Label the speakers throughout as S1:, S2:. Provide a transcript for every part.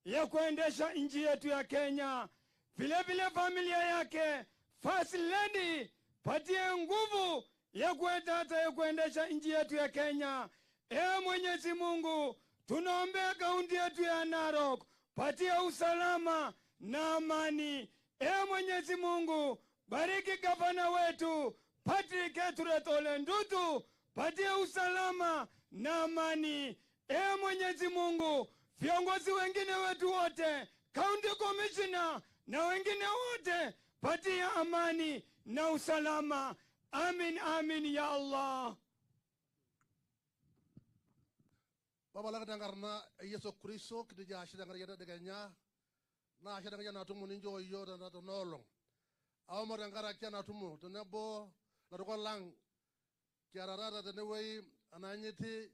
S1: ya kuendesha nchi yetu ya Kenya. Vile vile familia yake First Lady, patie nguvu ya kuendesha nchi yetu ya Kenya. Mwenyezi Mungu, tunaombea kaunti yetu ya Narok, patia usalama na amani. Mwenyezi Mungu, bariki gavana wetu Patrick Ole Ndutu, patia usalama na amani. Mwenyezi Mungu, viongozi wengine wetu wote, county commissioner na wengine wote, patia amani na usalama. Amin, amin ya Allah.
S2: Baba lang dangarna Yesu Kristo kidija ashidangara yada deganya na ashidangara na tumu ninjo yo na to nolong aw mo dangara kya na tumu to nebo la ko lang kya rara de newe ananyiti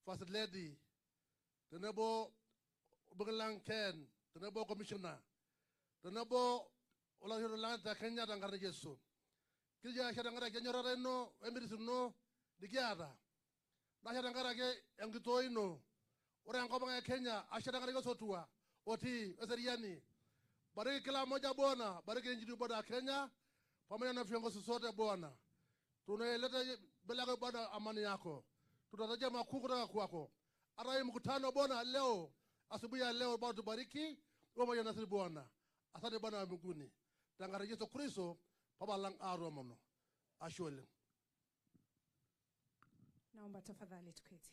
S2: First Lady to nebo buglang ken to nebo commissioner to nebo ola yo lang ta Kenya dangara Yesu kidija ashidangara kya nyora no emirisu no digiada na ashidangara ke engitoino ora ngoma ya Kenya ashidangara ke sotua oti eseriani bariki kila moja Bwana, bariki nchi boda Kenya pamoja na viongozi sote Bwana. Tunaeleta bila Bwana amani yako. Tutarajia makuu kutoka kwako. Ara mkutano Bwana leo, asubuhi ya leo Bwana tubariki pamoja na sisi Bwana. Asante Bwana wa mbinguni. Tangara Yesu Kristo baba lang aro mono. Ashole.
S3: Naomba tafadhali tuketi.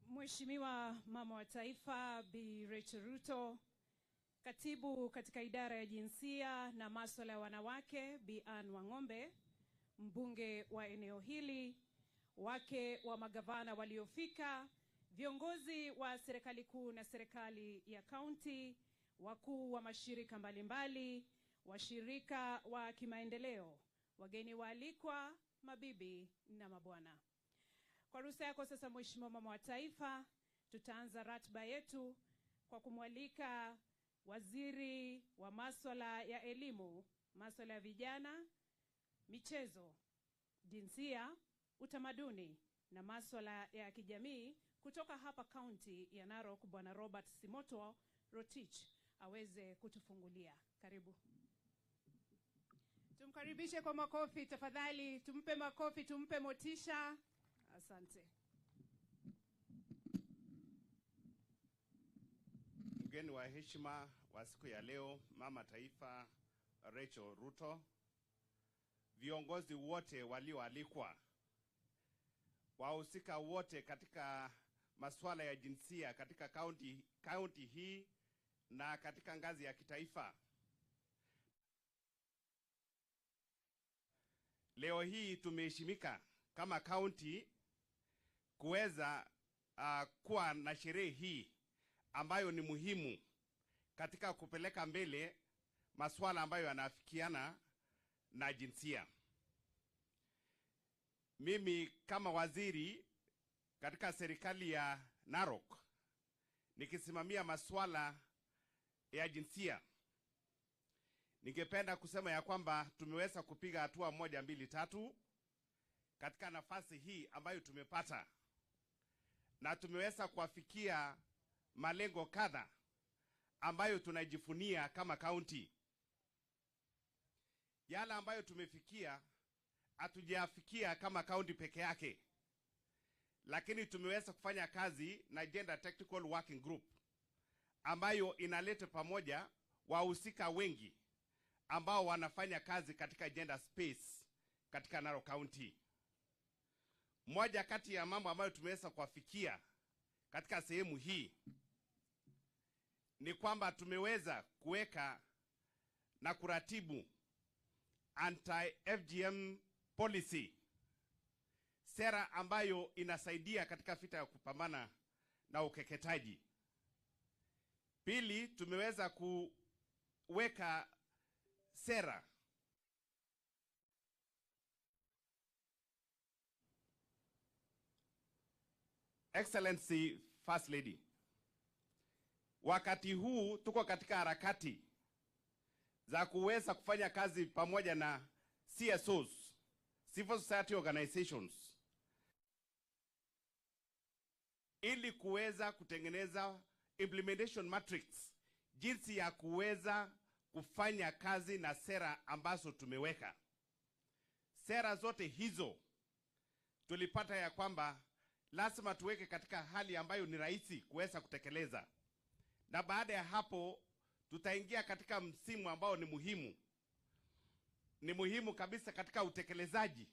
S3: Mheshimiwa Mama wa Taifa Bi Rachel Ruto, Katibu katika idara ya jinsia na masuala ya wanawake Bi Ann Wang'ombe, mbunge wa eneo hili, wake wa magavana waliofika, viongozi wa serikali kuu na serikali ya kaunti, wakuu wa mashirika mbalimbali, washirika wa kimaendeleo, wageni waalikwa, mabibi na mabwana. Kwa ruhusa yako sasa Mheshimiwa Mama wa Taifa, tutaanza ratiba yetu kwa kumwalika Waziri wa masuala ya elimu, masuala ya vijana, michezo, jinsia, utamaduni na masuala ya kijamii kutoka hapa kaunti ya Narok, Bwana Robert Simoto Rotich aweze kutufungulia. Karibu. Tumkaribishe kwa makofi tafadhali, tumpe makofi, tumpe motisha. Asante.
S4: Mgeni wa heshima wa siku ya leo, Mama Taifa Rachel Ruto, viongozi wote walioalikwa, wahusika wote katika masuala ya jinsia katika kaunti hii na katika ngazi ya kitaifa. Leo hii tumeheshimika kama kaunti kuweza kuwa na sherehe hii ambayo ni muhimu katika kupeleka mbele masuala ambayo yanafikiana na jinsia. Mimi kama waziri katika serikali ya Narok nikisimamia masuala ya jinsia, ningependa kusema ya kwamba tumeweza kupiga hatua 1, 2, 3 katika nafasi hii ambayo tumepata, na tumeweza kuafikia malengo kadha ambayo tunajifunia kama kaunti. Yale ambayo tumefikia hatujafikia kama kaunti peke yake, lakini tumeweza kufanya kazi na Gender Technical Working Group ambayo inaleta pamoja wahusika wengi ambao wanafanya kazi katika gender space katika Narok County. Moja kati ya mambo ambayo tumeweza kuafikia katika sehemu hii ni kwamba tumeweza kuweka na kuratibu anti-FGM policy, sera ambayo inasaidia katika vita ya kupambana na ukeketaji. Pili, tumeweza kuweka sera Excellency First Lady, wakati huu tuko katika harakati za kuweza kufanya kazi pamoja na CSOs, civil society organizations, ili kuweza kutengeneza implementation matrix, jinsi ya kuweza kufanya kazi na sera ambazo tumeweka. Sera zote hizo tulipata ya kwamba lazima tuweke katika hali ambayo ni rahisi kuweza kutekeleza, na baada ya hapo tutaingia katika msimu ambao ni muhimu kabisa katika utekelezaji,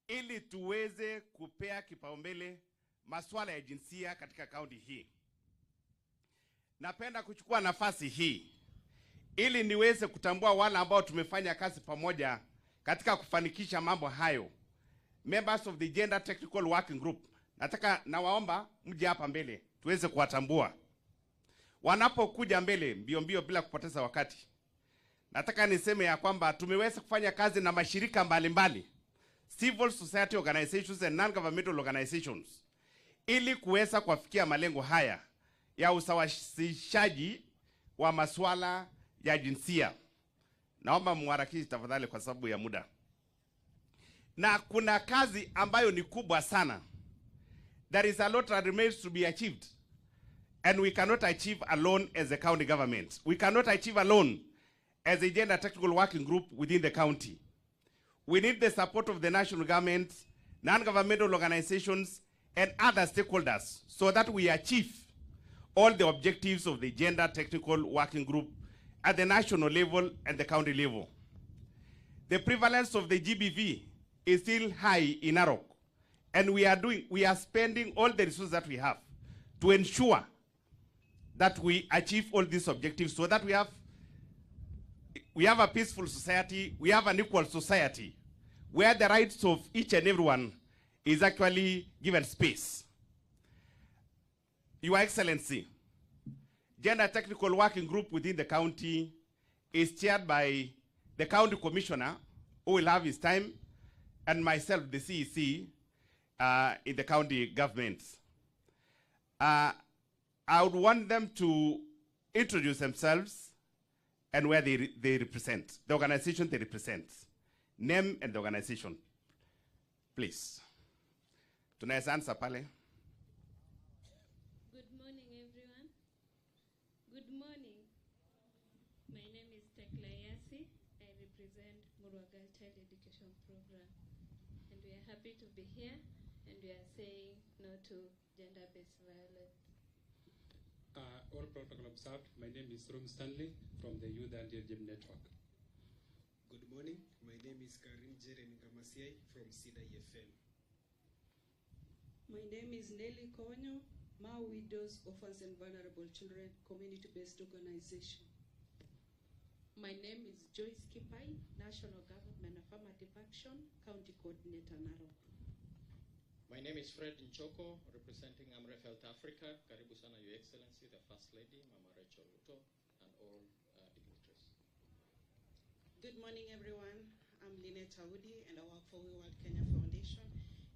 S4: ili tuweze kupea kipaumbele masuala ya jinsia katika kaunti hii. Napenda kuchukua nafasi hii ili niweze kutambua wale ambao tumefanya kazi pamoja katika kufanikisha mambo hayo. Members of the Gender Technical Working Group, nawaomba mje hapa mbele tuweze kuwatambua. Wanapokuja mbele mbio mbio bila kupoteza wakati, nataka niseme ya kwamba tumeweza kufanya kazi na mashirika mbalimbali, civil society organizations and non-governmental organizations, ili kuweza kufikia malengo haya ya usawazishaji wa masuala ya jinsia. Naomba muharakishe tafadhali kwa sababu ya muda. Na kuna kazi ambayo ni kubwa sana. There is a lot that remains to be achieved. And we cannot achieve alone as a county government. We cannot achieve alone as a gender technical working group within the county. We need the support of the national government, non-governmental organizations, and other stakeholders so that we achieve all the objectives of the gender technical working group at the national level and the county level. The prevalence of the GBV is still high in Narok, and we are spending all the resources that we have to ensure that we achieve all these objectives, so that we have a peaceful society, we have an equal society, where the rights of each and everyone is actually given space. Your Excellency, Gender Technical Working Group within the county is chaired by the county commissioner, who will have his time, and myself, the CEC, in the county government. I would want them to introduce themselves and where they represent, the organization they represent. Name and the organization, please. Tunaweza anza pale.
S5: Good morning, everyone. Good morning. My name is Tekla Yasi. I represent Muruagal Child Education Program. And we are happy to be here, and we are saying no to gender-based violence.
S6: All protocol observed. My name is Rom Stanley from the Youth Anti-Gym Network.
S7: Good morning. My name is Karim Jeremy Kamasiai from Sida FM.
S8: My name is Nelly Konyo, Ma Widows, Orphans and Vulnerable Children Community-Based Organization.
S9: My name is Joyce Kipai, National Government Affirmative Action, County Coordinator, Narok.
S10: My name is Fred Nchoko, representing Amref Health Africa. Karibu sana, Your Excellency, the First Lady, Mama Rachel Ruto, and all dignitaries.
S11: Good morning, everyone. I'm Lynette Audi, and I work for We World Kenya Foundation,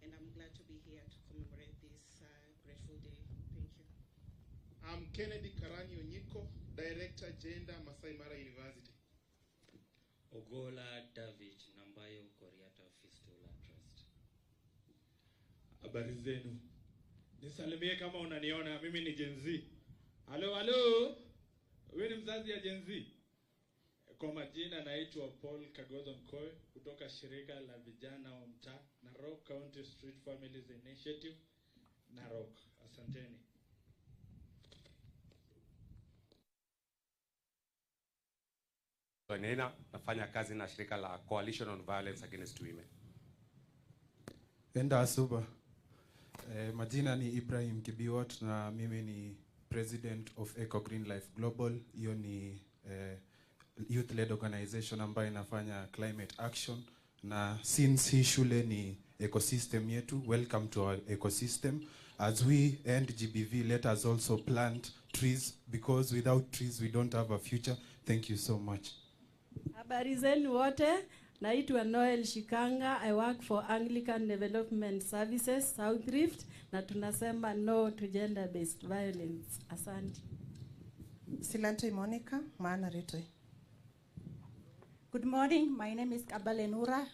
S11: and I'm glad to be here to commemorate this grateful day. Thank you.
S12: I'm Kennedy Karani Onyiko, Director, Gender, Masai Mara University.
S13: Ogola David Nambayo Koriata Fistula Trust.
S14: Habari zenu. Nisalimie kama unaniona, mimi ni Gen Z. Halo, halo. Wewe ni mzazi ya Gen Z? Kwa majina naitwa Paul Kagodho Mkoe kutoka shirika la vijana wa mtaa Narok County Street Families Initiative Narok. Asanteni.
S15: Nafanya kazi na shirika la Coalition on Violence Against Women.
S16: Enda asuba. Majina ni Ibrahim Kibiwot na mimi ni President of Eco Green Life Global. Hiyo ni youth-led organization ambayo inafanya climate action. Na since hii shule ni ecosystem yetu, welcome to our ecosystem. As we end GBV, let us also plant trees, because without trees we don't have a future. Thank you so much.
S17: Habari zenu wote. Naitwa Noel Shikanga. I work for Anglican Development Services, South Rift, na tunasema no to gender-based violence. Asante.
S18: Silante Monica, Maana Ritwe.
S19: Good morning. My name is Kabale Nura,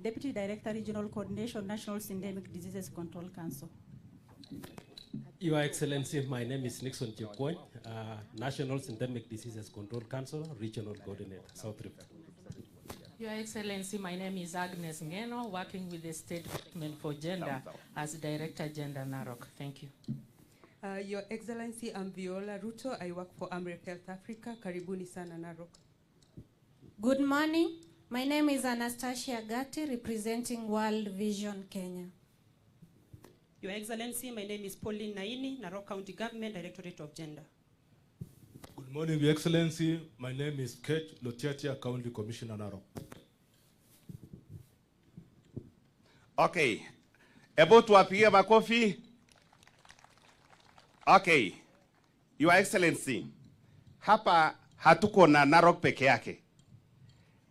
S19: Deputy Director, Regional Coordination, National Syndemic Diseases Control Council.
S20: Your Excellency, my name is Nixon Chepkwony, National Syndemic Diseases Control Council, Regional Coordinator, South Rift.
S21: Your Excellency, my name is Agnes Ngeno, working with the State Department for Gender as Director Gender Narok. Thank you.
S22: Your Excellency, I'm Viola Ruto. I work for Amref Health Africa. Karibuni sana Narok.
S23: Good morning. My name is Anastasia Gatti, representing World Vision Kenya.
S24: Your Excellency, my name is Pauline Naini, Narok County Government, Directorate of Gender.
S25: Good morning, Your Excellency. My name is Kate Lotiatia, County Commissioner Narok.
S4: Okay. Ebo tuwapigie makofi. Okay. Your Excellency, hapa hatuko na Narok peke yake.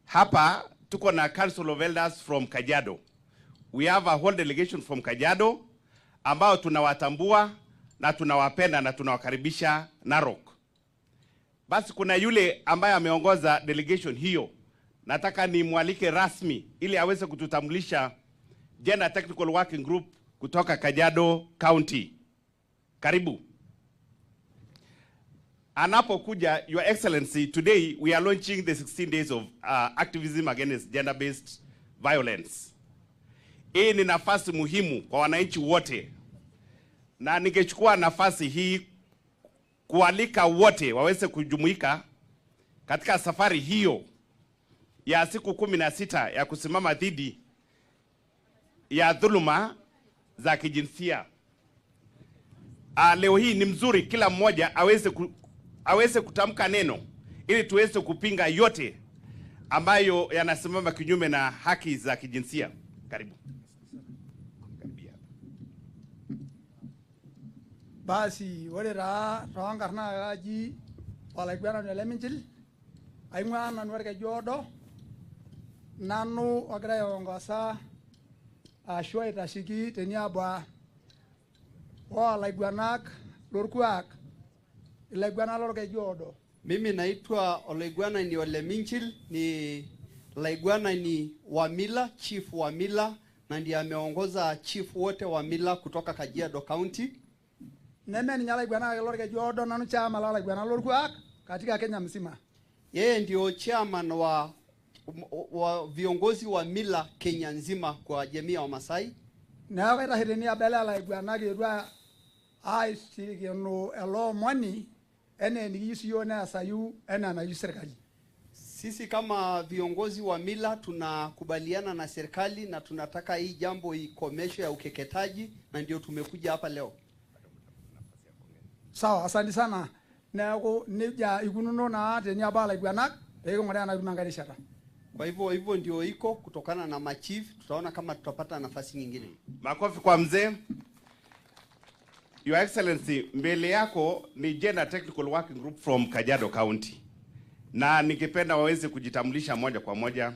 S4: Hapa tuko na Council of Elders from Kajiado. We have a whole delegation from Kajiado ambao tunawatambua na tunawapenda na tunawakaribisha Narok. Basi kuna yule ambaye ameongoza delegation hiyo. Nataka nimwalike rasmi ili aweze kututambulisha Gender Technical Working Group kutoka Kajiado County. Karibu. Anapokuja, Your Excellency, today we are launching the 16 days of activism against gender-based violence. Hii ni nafasi muhimu kwa wananchi wote. Na ningechukua nafasi hii kualika wote waweze kujumuika katika safari hiyo ya siku 16 ya kusimama dhidi ya dhuluma za kijinsia. Leo hii ni mzuri kila mmoja aweze kutamka neno ili tuweze kupinga yote ambayo yanasimama kinyume na haki za kijinsia. Karibu.
S1: Basi wale rawangarna gaji walaigwana nele minjil aingwa nanu warga jodo nanu wagra yongosa ashwa itashiki teniaba walaigwanak lorkuak ilaigwana lorga jodo.
S26: Mimi naitwa Olaigwana ni Ole Minchil, ni Laigwana ni Wamila, Chief Wamila, na ndiye ameongoza chief wote Wamila kutoka Kajiado County.
S1: Neme ni Laigwana lorga jodo nanu chama la Laigwana lorkuak katika Kenya mzima.
S26: Yeye ndio chairman wa viongozi wa mila Kenya nzima kwa jamii ya Wamasai.
S1: Na wakaita hireni abela Laigwana gedwa ai sigeno elo money ene ni yisiyo na sayu ena na serikali.
S26: Sisi kama viongozi wa mila tunakubaliana na serikali na tunataka hii jambo ikomeshwe ya ukeketaji, na ndio tumekuja hapa leo.
S1: Sawa, asante sana. Na ko nija igununo na tenia bala igwanak ego ngada na gunangarishata.
S26: Kwa hivyo ndio iko kutokana na machief, tutaona kama tutapata nafasi nyingine.
S4: Makofi kwa mzee. Your Excellency, mbele yako ni Gender Technical Working Group from Kajiado County. Na ningependa waweze kujitambulisha moja kwa moja.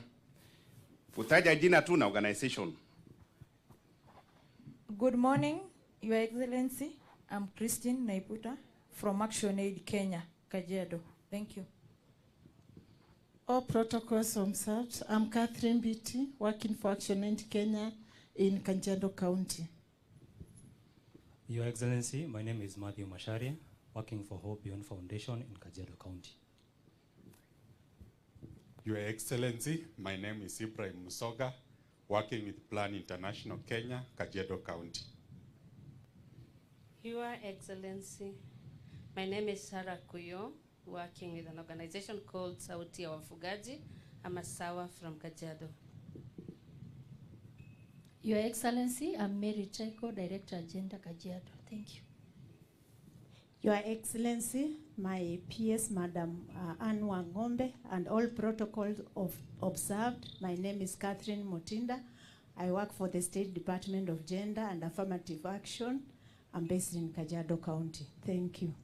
S4: Utaja jina tu na organization.
S27: Good morning, Your Excellency. I'm Christine Naiputa from Action Aid Kenya, Kajiado. Thank you.
S28: All protocols observed. I'm Catherine Beatty, working for Action Aid Kenya in Kajiado County.
S29: Your Excellency, my name is Matthew Masharia, working for Hope Beyond Foundation in Kajiado County.
S30: Your Excellency, my name is Ibrahim Musoga, working with Plan International Kenya, Kajiado County.
S31: Your Excellency, my name is Sarah Kuyo, working with an organization called Sauti ya Wafugaji. I'm a Sawa from Kajiado.
S32: Your Excellency, I'm Mary Chaiko, Director Agenda Kajiado. Thank you.
S17: Your Excellency, my PS, Madam Anne Wangombe, and all protocols observed. My name is Catherine Motinda. I work for the State Department of Gender and Affirmative Action. I'm based in Kajiado County. Thank you.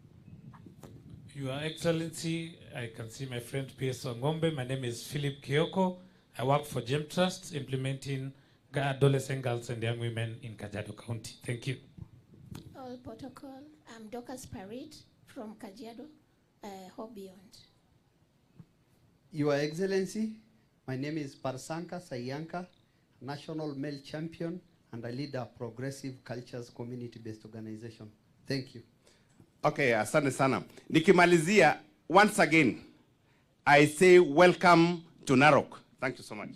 S33: Your Excellency, I can see my friend PS Wangombe. My name is Philip Kioko. I work for Gem Trust, implementing adolescent girls and young women in Kajiado County. Thank you.
S32: All protocol. I'm Dorcas Parit from Kajiado. Hope Beyond.
S26: Your Excellency, my name is Parsanka Sayanka, National Male Champion, and I lead a progressive cultures community-based organization. Thank you.
S4: Okay, asante sana. Nikimalizia, once again, I say welcome to Narok. Thank you so much.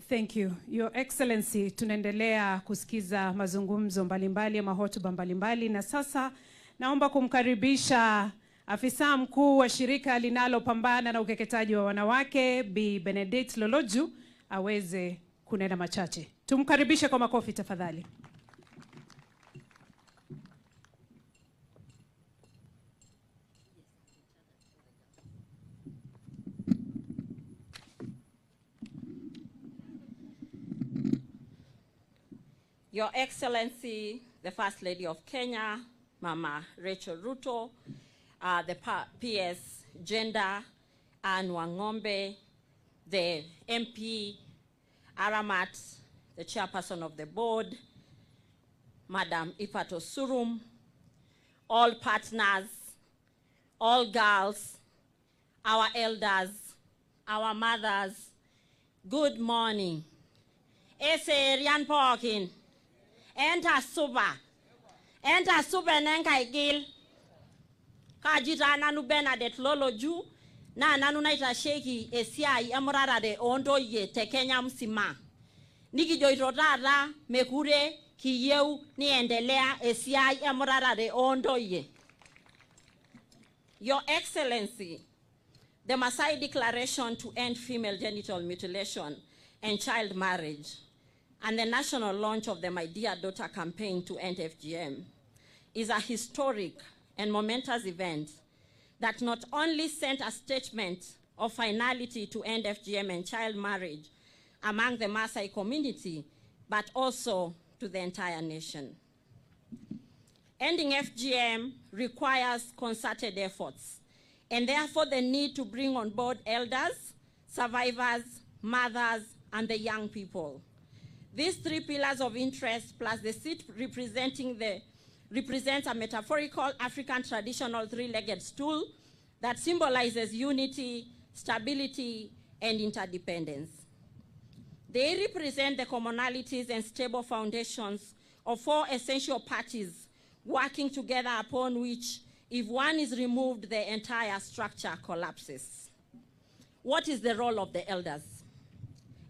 S2: Thank you. Your Excellency, tunaendelea kusikiza mazungumzo mbalimbali ama hotuba mbalimbali, na sasa naomba kumkaribisha afisa mkuu wa shirika linalopambana na ukeketaji wa wanawake Bi Benedict Loloju aweze kunena machache. Tumkaribishe kwa makofi tafadhali.
S3: Your Excellency, the First Lady of Kenya, Mama Rachel Ruto, the PS Gender, Anne Wangombe, the MP, Aramat, the Chairperson of the Board, Madam Ipato Surum, all partners, all girls, our elders, our mothers, good morning. Ese Rian Porkin. Enter super nenka igil kajita nanu Benedict Loloju na nanu naita sheki esiai emurara de ondo ye te Kenya msima nikijoito tata mekure kiyeu niendelea esiai emurara de ondo ye. Your Excellency, the Maasai Declaration to End Female Genital Mutilation and Child Marriage and the national launch of the My Dear Daughter campaign to end FGM is a historic and momentous event that not only sent a statement of finality to end FGM and child marriage among the Maasai community, but also to the entire nation. Ending FGM requires concerted efforts, and therefore the need to bring on board elders, survivors, mothers, and the young people. These three pillars of interest plus the seat represents a metaphorical African traditional three-legged stool that symbolizes unity, stability, and interdependence. They represent the commonalities and stable foundations of four essential parties working together, upon which, if one is removed, the entire structure collapses. What is the role of the elders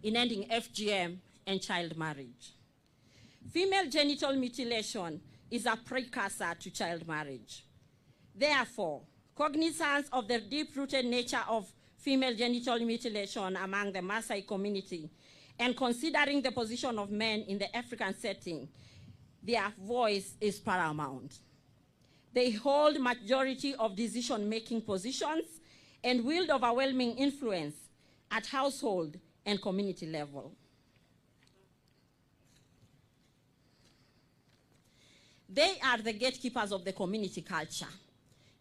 S3: in ending FGM and child marriage? Female genital mutilation is a precursor to child marriage. Therefore, cognizance of the deep-rooted nature of female genital mutilation among the Maasai community and considering the position of men in the African setting, their voice is paramount. They hold majority of decision-making positions and wield overwhelming influence at household and community level. They are the gatekeepers of the community culture.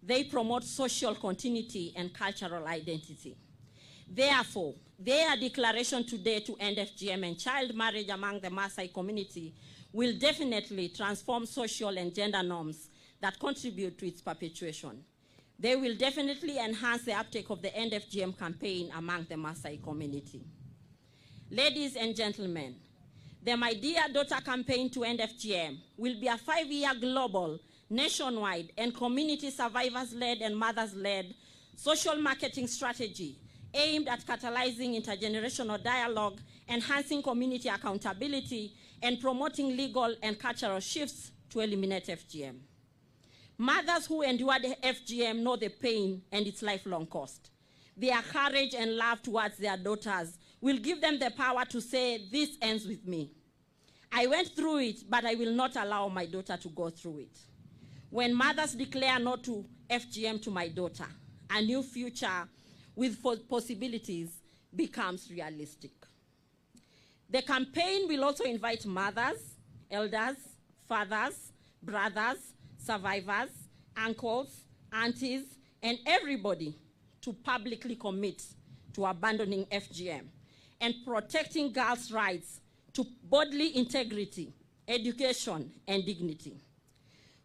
S3: They promote social continuity and cultural identity. Therefore, their declaration today to end FGM and child marriage among the Maasai community will definitely transform social and gender norms that contribute to its perpetuation. They will definitely enhance the uptake of the End FGM campaign among the Maasai community. Ladies and gentlemen, the My Dear Daughter campaign to end FGM will be a 5-year global, nationwide, and community survivors-led and mothers-led social marketing strategy aimed at catalyzing intergenerational dialogue, enhancing community accountability, and promoting legal and cultural shifts to eliminate FGM. Mothers who endured FGM know the pain and its lifelong cost. Their courage and love towards their daughters will give them the power to say, this ends with me. I went through it, but I will not allow my daughter to go through it. When mothers declare no to FGM to my daughter, a new future with possibilities becomes realistic. The campaign will also invite mothers, elders, fathers, brothers, survivors, uncles, aunties, and everybody to publicly commit to abandoning FGM and protecting girls' rights to bodily integrity, education, and dignity.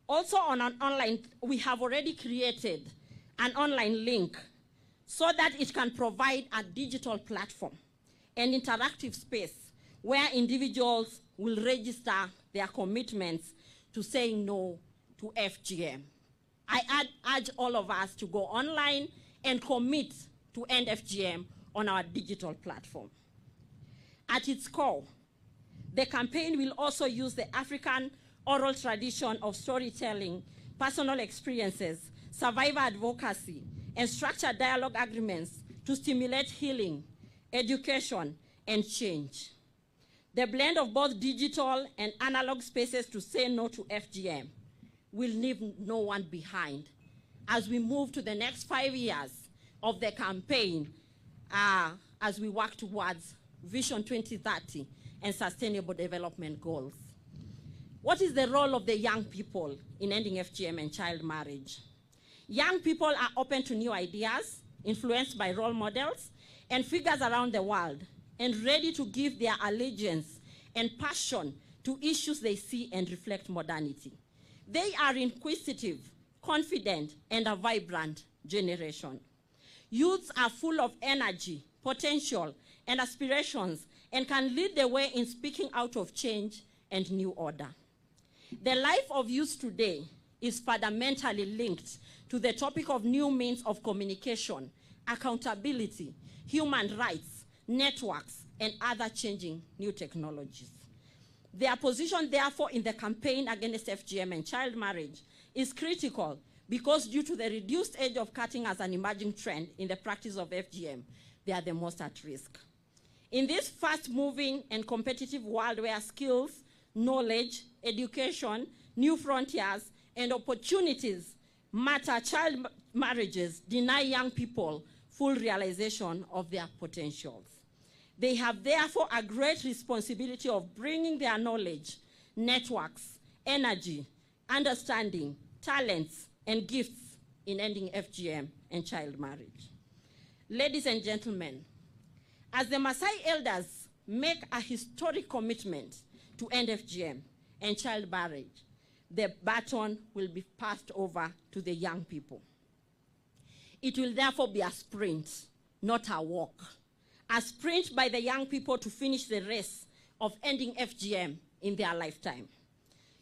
S3: Also on an online, we have already created an online link so that it can provide a digital platform, an interactive space where individuals will register their commitments to saying no to FGM. I urge all of us to go online and commit to end FGM on our digital platform. At its core, the campaign will also use the African oral tradition of storytelling, personal experiences, survivor advocacy, and structured dialogue agreements to stimulate healing, education, and change. The blend of both digital and analog spaces to say no to FGM will leave no one behind as we move to the next 5 years of the campaign as we work towards Vision 2030 and Sustainable Development Goals. What is the role of the young people in ending FGM and child marriage? Young people are open to new ideas, influenced by role models and figures around the world, and ready to give their allegiance and passion to issues they see and reflect modernity. They are inquisitive, confident, and a vibrant generation. Youths are full of energy, potential, and aspirations, and can lead the way in speaking out of change and new order. The life of youth today is fundamentally linked to the topic of new means of communication, accountability, human rights, networks, and other changing new technologies. Their position, therefore, in the campaign against FGM and child marriage is critical because due to the reduced age of cutting as an emerging trend in the practice of FGM, they are the most at risk. In this fast-moving and competitive world where skills, knowledge, education, new frontiers, and opportunities matter, child marriages deny young people full realization of their potentials. They have therefore a great responsibility of bringing their knowledge, networks, energy, understanding, talents, and gifts in ending FGM and child marriage. Ladies and gentlemen, as the Maasai elders make a historic commitment to end FGM and child marriage, the baton will be passed over to the young people. It will therefore be a sprint, not a walk. A sprint by the young people to finish the race of ending FGM in their lifetime.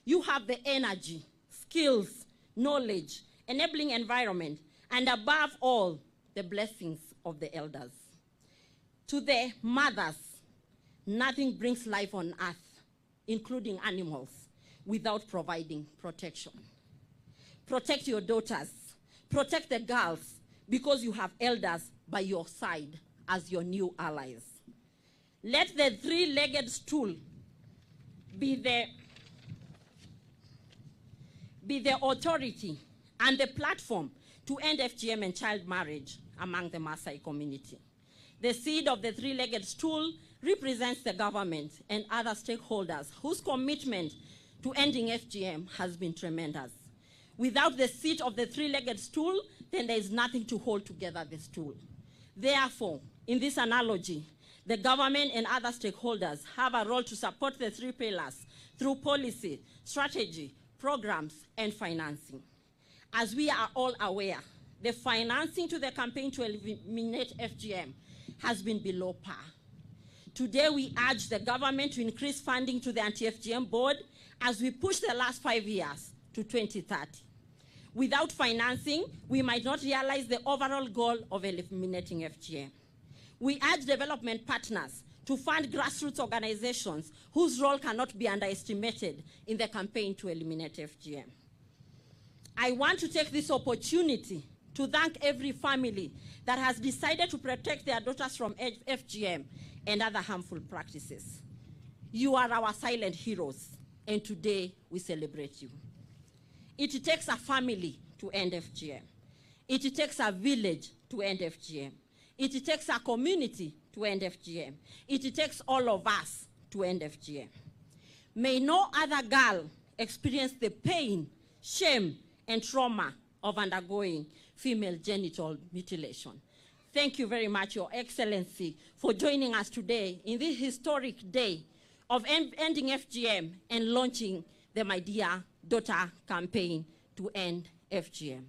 S3: You have the energy, skills, knowledge, enabling environment, and above all, the blessings of the elders. To the mothers, nothing brings life on earth, including animals, without providing protection. Protect your daughters, protect the girls, because you have elders by your side as your new allies. Let the three-legged stool be the authority and the platform to end FGM and child marriage among the Maasai community. The seed of the three-legged stool represents the government and other stakeholders whose commitment to ending FGM has been tremendous. Without the seat of the three-legged stool, then there is nothing to hold together the stool. Therefore, in this analogy, the government and other stakeholders have a role to support the three pillars through policy, strategy, programs, and financing. As we are all aware, the financing to the campaign to eliminate FGM has been below par. Today, we urge the government to increase funding to the Anti-FGM Board as we push the last 5 years to 2030. Without financing, we might not realize the overall goal of eliminating FGM. We urge development partners to fund grassroots organizations whose role cannot be underestimated in the campaign to eliminate FGM. I want to take this opportunity to thank every family that has decided to protect their daughters from FGM and other harmful practices. You are our silent heroes, and today we celebrate you. It takes a family to end FGM. It takes a village to end FGM. It takes a community to end FGM. It takes all of us to end FGM. May no other girl experience the pain, shame, and trauma of undergoing female genital mutilation. Thank you very much, Your Excellency, for joining us today in this historic day of ending FGM and launching the My Dear Daughter campaign to end FGM.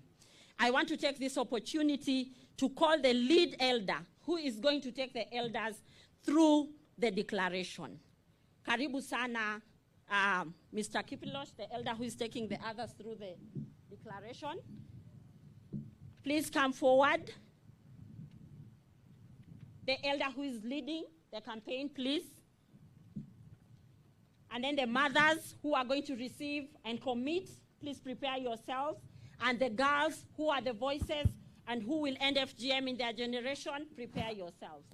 S3: I want to take this opportunity to call the lead elder who is going to take the elders through the declaration. Karibu sana, Mr. Kipilosh, the elder who is taking the others through the declaration. Please come forward. The elder who is leading the campaign, please. And then the mothers who are going to receive and commit, please prepare yourselves. And the girls who are the voices and who will end FGM in their generation, prepare yourselves.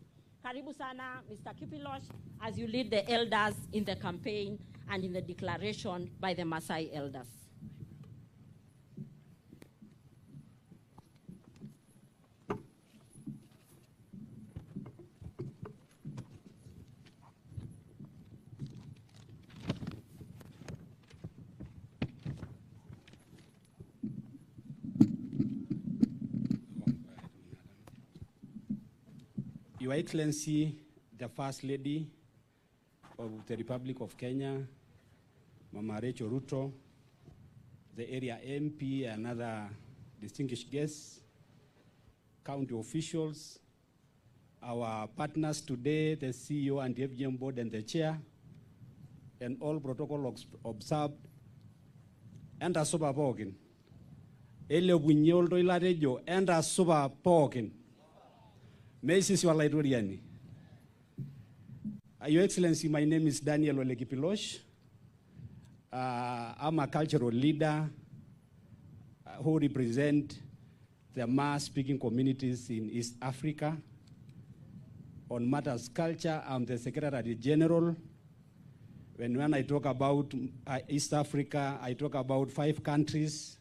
S3: Karibu sana, Mr. Kipilosh, as you lead the elders in the campaign and in the declaration by the Maasai elders.
S5: Your Excellency, the First Lady of the Republic of Kenya, Mama Rachel Ruto, the area MP and other distinguished guests, county officials, our partners today, the CEO and the FGM board and the chair, and all protocol observed, and a super pogin. Ele bunyol do ilarejo, and a super pogin. Your Excellency, my name is Daniel Olekipilosh. I'm a cultural leader who represent the Maa-speaking communities in East Africa. On matters culture, I'm the Secretary General. When I talk about East Africa, I talk about 5 countries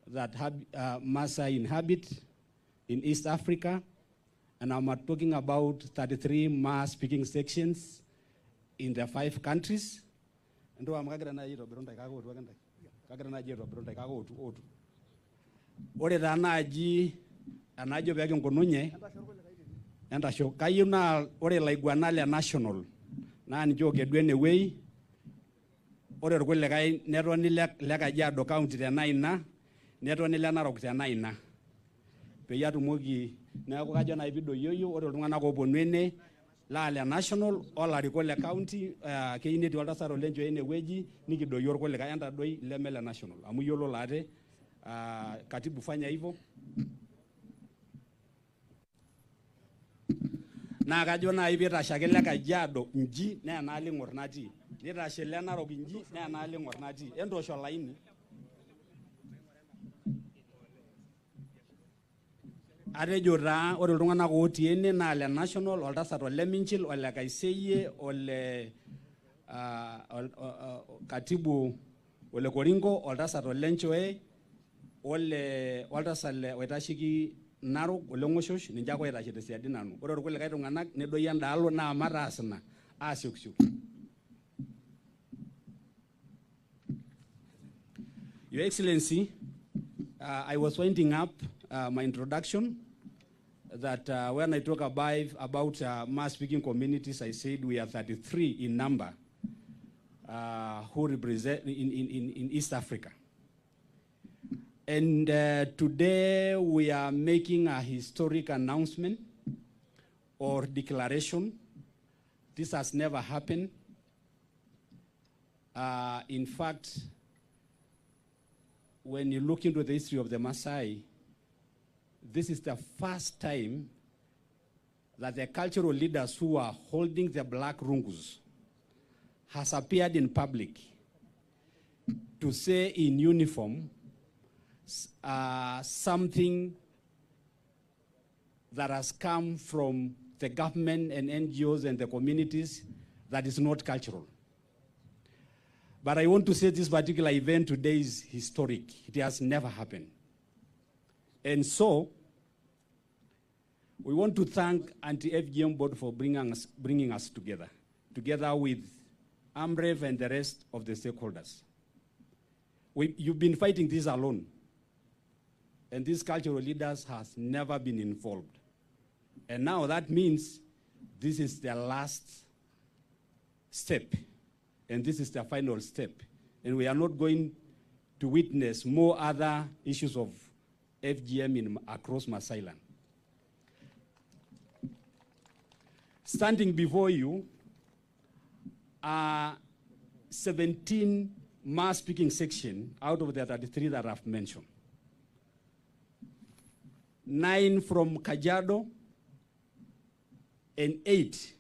S5: that Maasai inhabit in East Africa. And I'm talking about 33 Maa-speaking sections in the 5 countries. And I'm going national. Nan joke edwene way. Ore rkwele kai netoni le Kajiado County te naina, netoni le Narok te naina. Peyie atumoki neeku kajo nai pido yoyo ore iltung'anak ooponu ene laa le national olarikok le county keyieu netii oltasat olencho enewueji nikidoyio irkulikae entadoi leme le national amu iyiolo laate katibu fanya hivyo. Naa kajo nai piitashe ake le Kajiado inji naa enaalo ing'or natii, nitashe le Narok inji naa enaalo ing'or natii, entoosho olaini. Atejo taa ore iltung'anak otii ene naa le national, oltasat ole Minchil, ole Kaiseyie, ole katibu ole Koringo, oltasat ole Nchoe, oltasat oitasheki Narok ole Ng'oshosh, ninche ake oitashe tesiadi nanu. Ore irkulikae tung'anak nedoyio endaalo naa mataas ina aasiokisioki. Your Excellency, I was winding up my introduction that when I talk about Maa-speaking communities, I said we are 33 in number who represent in East Africa. And today we are making a historic announcement or declaration. This has never happened. In fact, when you look into the history of the Maasai, this is the first time that the cultural leaders who are holding the black rungus has appeared in public to say in uniform something that has come from the government and NGOs and the communities that is not cultural. But I want to say this particular event today is historic. It has never happened. And so, we want to thank Anti-FGM Board for bringing us together with AMREF and the rest of the stakeholders. You've been fighting this alone, and these cultural leaders has never been involved. And now that means this is the last step, and this is the final step. And we are not going to witness more other issues of FGM across Masailand. Standing before you are 17 mass speaking sections out of the 33 that I've mentioned. 9 from Kajiado and 8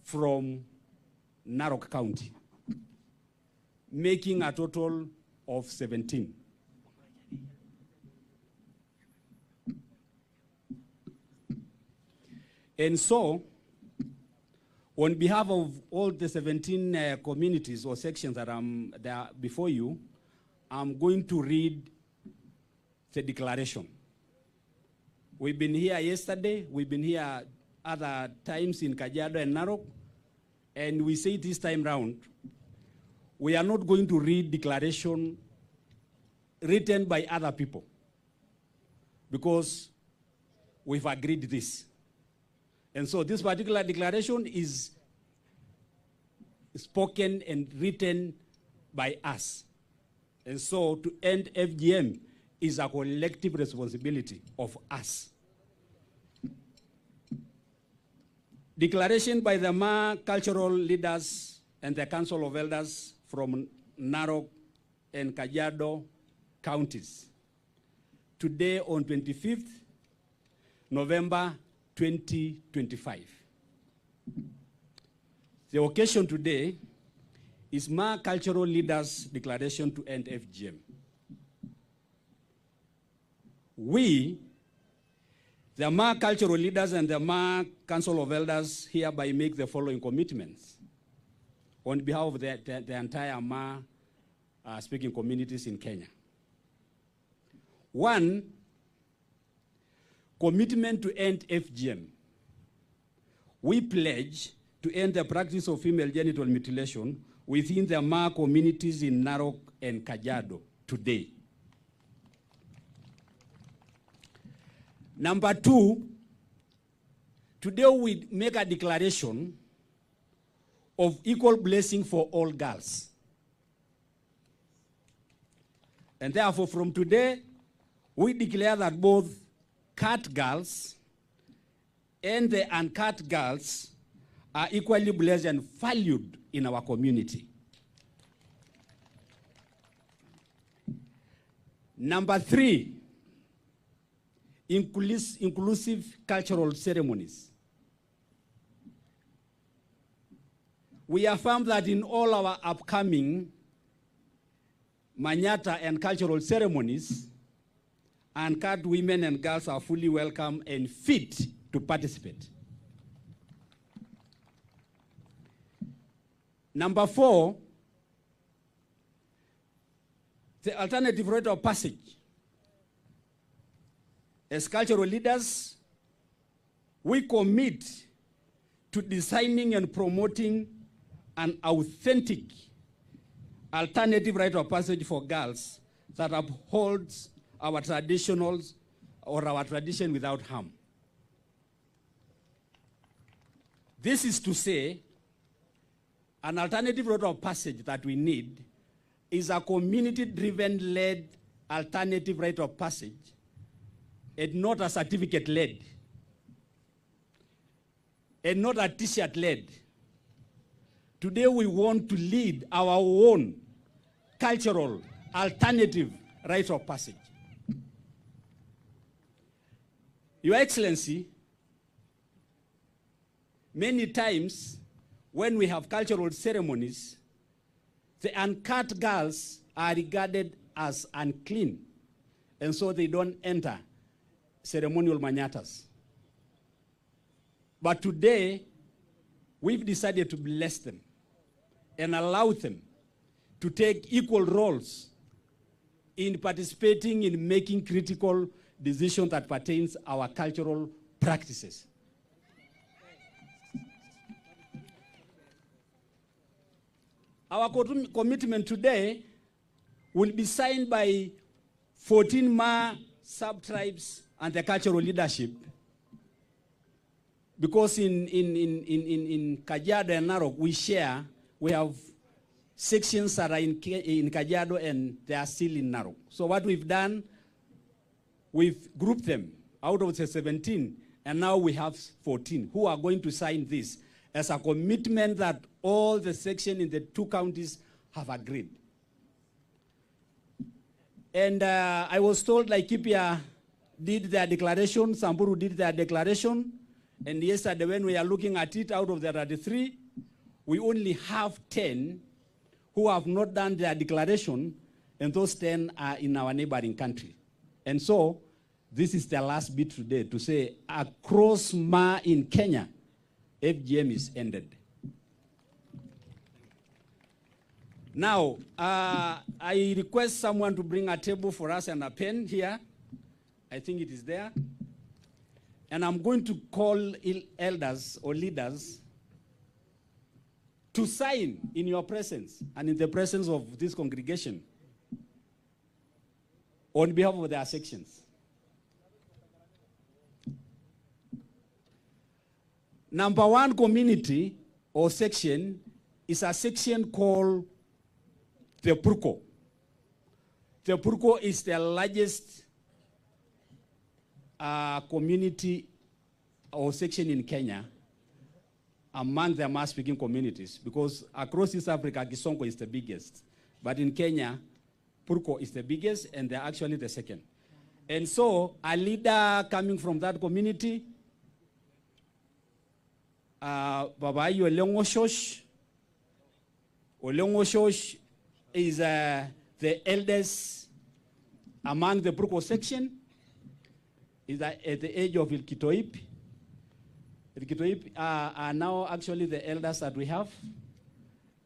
S5: from Narok County, making a total of 17. And so, on behalf of all the 17 communities or sections that are before you, I'm going to read the declaration. We've been here yesterday, we've been here other times in Kajiado and Narok, and we say this time round, we are not going to read declaration written by other people, because we've agreed this. And so this particular declaration is spoken and written by us. And so to end FGM is a collective responsibility of us. Declaration by the Ma cultural leaders and the Council of Elders from Narok and Kajiado counties. Today on 25th November 2025. The occasion today is Ma cultural leaders' declaration to end FGM. We, the Ma cultural leaders and the Ma Council of Elders, hereby make the following commitments on behalf of the entire Ma speaking communities in Kenya. 1, commitment to end FGM. We pledge to end the practice of female genital mutilation within the Ma communities in Narok and Kajiado today. Number 2, today we make a declaration of equal blessing for all girls. And therefore, from today, we declare that both cut girls and the uncut girls are equally blessed and valued in our community. Number 3, inclusive cultural ceremonies. We affirm that in all our upcoming Manyata and cultural ceremonies, uncut women and girls are fully welcome and fit to participate. Number 4, the alternative rite of passage. As cultural leaders, we commit to designing and promoting an authentic alternative rite of passage for girls that upholds our traditionals or our tradition without harm. This is to say, an alternative rite of passage that we need is a community-driven led alternative rite of passage and not a certificate led and not a t-shirt led. Today we want to lead our own cultural alternative rite of passage. Your Excellency, many times when we have cultural ceremonies, the uncut girls are regarded as unclean, and so they don't enter ceremonial manyatas. But today, we've decided to bless them and allow them to take equal roles in participating in making critical decisions that pertains our cultural practices. Our commitment today will be signed by 14 Ma sub-tribes and the cultural leadership. Because in Kajiado and Narok, we have sections that are in Kajiado and they are still in Narok. So what we've done, we've grouped them out of the 17, and now we have 14 who are going to sign this as a commitment that all the sections in the 2 counties have agreed. And I was told Laikipia did their declaration, Samburu did their declaration, and yesterday when we are looking at it, out of the 33, we only have 10 who have not done their declaration, and those 10 are in our neighboring country. And so, this is the last bit today to say, across Ma in Kenya, FGM is ended. Now, I request someone to bring a table for us and a pen here. I think it is there. And I'm going to call elders or leaders to sign in your presence and in the presence of this congregation on behalf of their sections. Number 1 community or section is a section called the Purko. The Purko is the largest community or section in Kenya among the Ma-speaking communities, because across East Africa, Kisongo is the biggest. But in Kenya, Purko is the biggest, and they're actually the second. And so, a leader coming from that community, Babayo Olengoshosh. Olengoshosh is the eldest among the Purko section. Is at the age of Ilkitoip. Ilkitoip are now actually the elders that we have.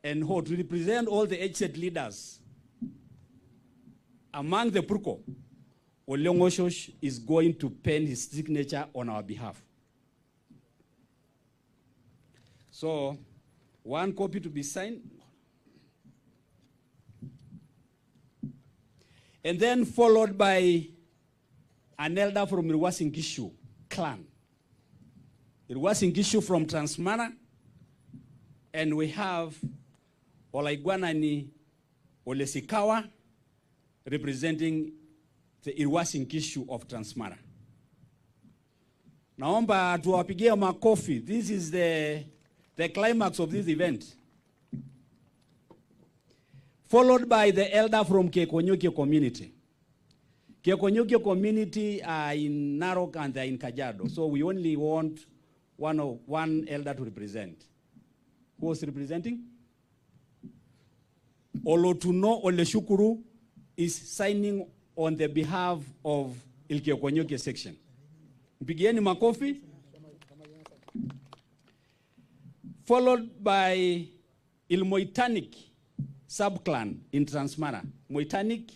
S5: And who to represent all the aged leaders among the Purko, Olengoshosh is going to pen his signature on our behalf. So, 1 copy to be signed. And then followed by an elder from Irwasingishu clan. Irwasingishu from Transmara. And we have Olaiguanani Olesikawa representing the Irwasingishu of Transmara. Naomba tuwapigie makofi. This is the climax of this event. Followed by the elder from Kekonyuki community. Kekonyuki community are in Narok and they're in Kajiado. So we only want one elder to represent. Who was representing? Olotuno Oleshukuru is signing on the behalf of Ilkekonyuki section. Mpigieni makofi. Followed by Ilmoitanik subclan in Transmara. Moitanik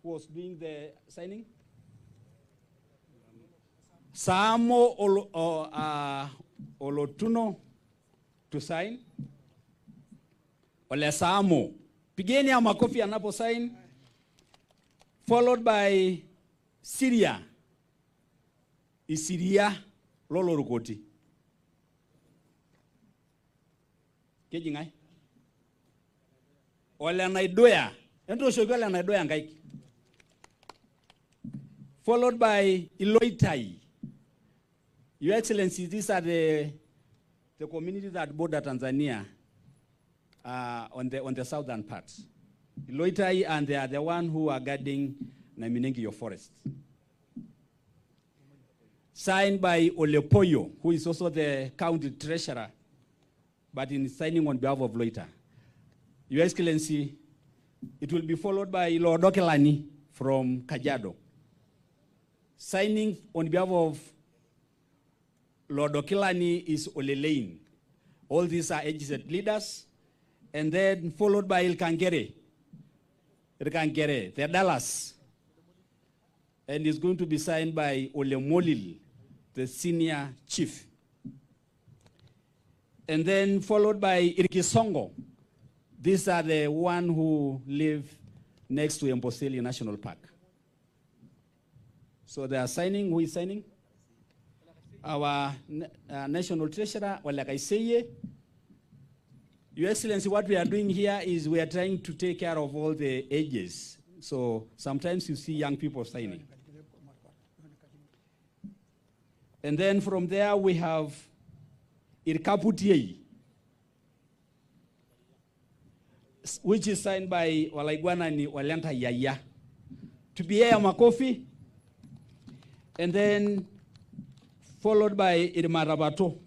S5: was doing the signing. Saamo Olotuno to sign. Ole Saamo. Pigeni ya makofi anapo sign. Followed by Syria. Is Syria Lolo Rukoti. Kejingai. Ole Naidoya. Ento shogi ole Naidoya ngaiki. Followed by Iloitai. Your Excellency, these are the communities that border Tanzania on the southern parts. Iloitai, and they are the one who are guarding Naminengi forest. Signed by Olepoyo, who is also the county treasurer, but in signing on behalf of Loita. Your Excellency, it will be followed by Lodokelani from Kajiado. Signing on behalf of Lodokelani is Olelein. All these are aged leaders. And then followed by Ilkangere, the Dallas. And it's going to be signed by Olemolil, the senior chief. And then followed by Irkisongo. These are the one who live next to Amboseli National Park. So they are signing. Who is signing? Our National Treasurer, Walakaiseye. Your Excellency, what we are doing here is we are trying to take care of all the ages. So sometimes you see young people signing. And then from there we have Irkaputiei, which is signed by Walaiguana ni Walenta Yaya. To be here, Makofi. And then followed by Irmarabato.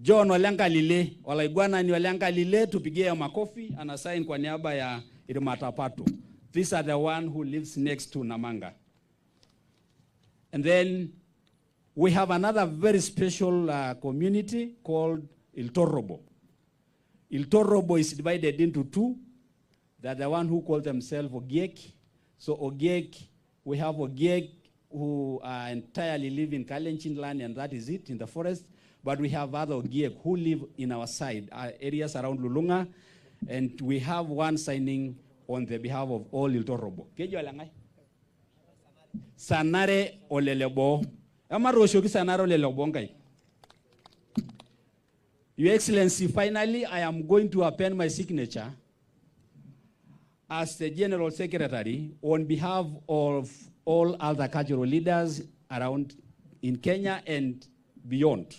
S5: John Walenga Lile, Walaiguana ni Walenga Lile, tupigie makofi, and assign kwa niaba ya Irmatapato. These are the one who lives next to Namanga. And then we have another very special community called Iltorobo. Iltorobo is divided into two. They're the one who call themselves Ogiek. So Ogiek, we have Ogiek who entirely live in Kalenjin land, and that is it, in the forest. But we have other Ogiek who live in our side, areas around Lulunga, and we have one signing on the behalf of all Iltorobo. Kejo alangai? Sanare olelebo. Amarosho ki sanare olelebo ngai. Your Excellency, finally, I am going to append my signature as the General Secretary on behalf of all other cultural leaders around in Kenya and beyond.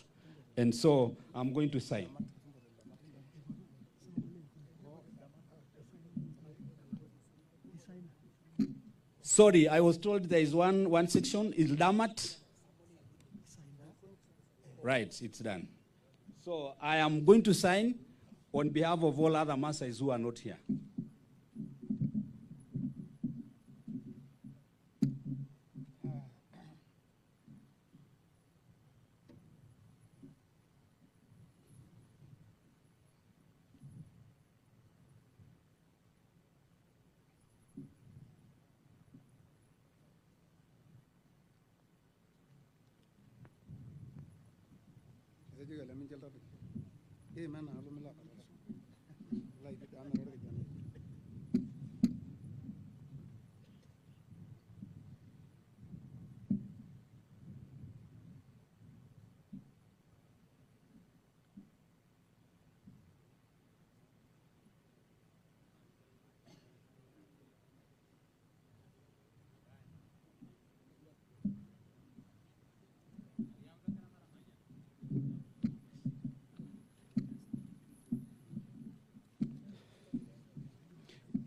S5: And so I'm going to sign. Sorry, I was told there is one section, Ildamat. Right, it's done. So I am going to sign on behalf of all other Maasais who are not here.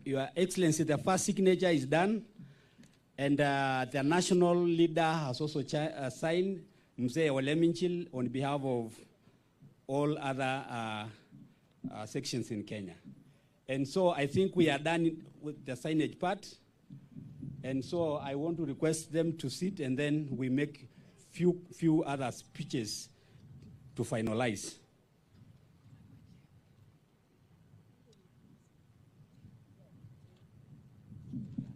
S5: Your Excellency, the first signature is done, and the national leader has also signed, Mzee Oleminchil, on behalf of all other sections in Kenya. And so I think we are done with the signage part, and so I want to request them to sit, and then we make few other speeches to finalize.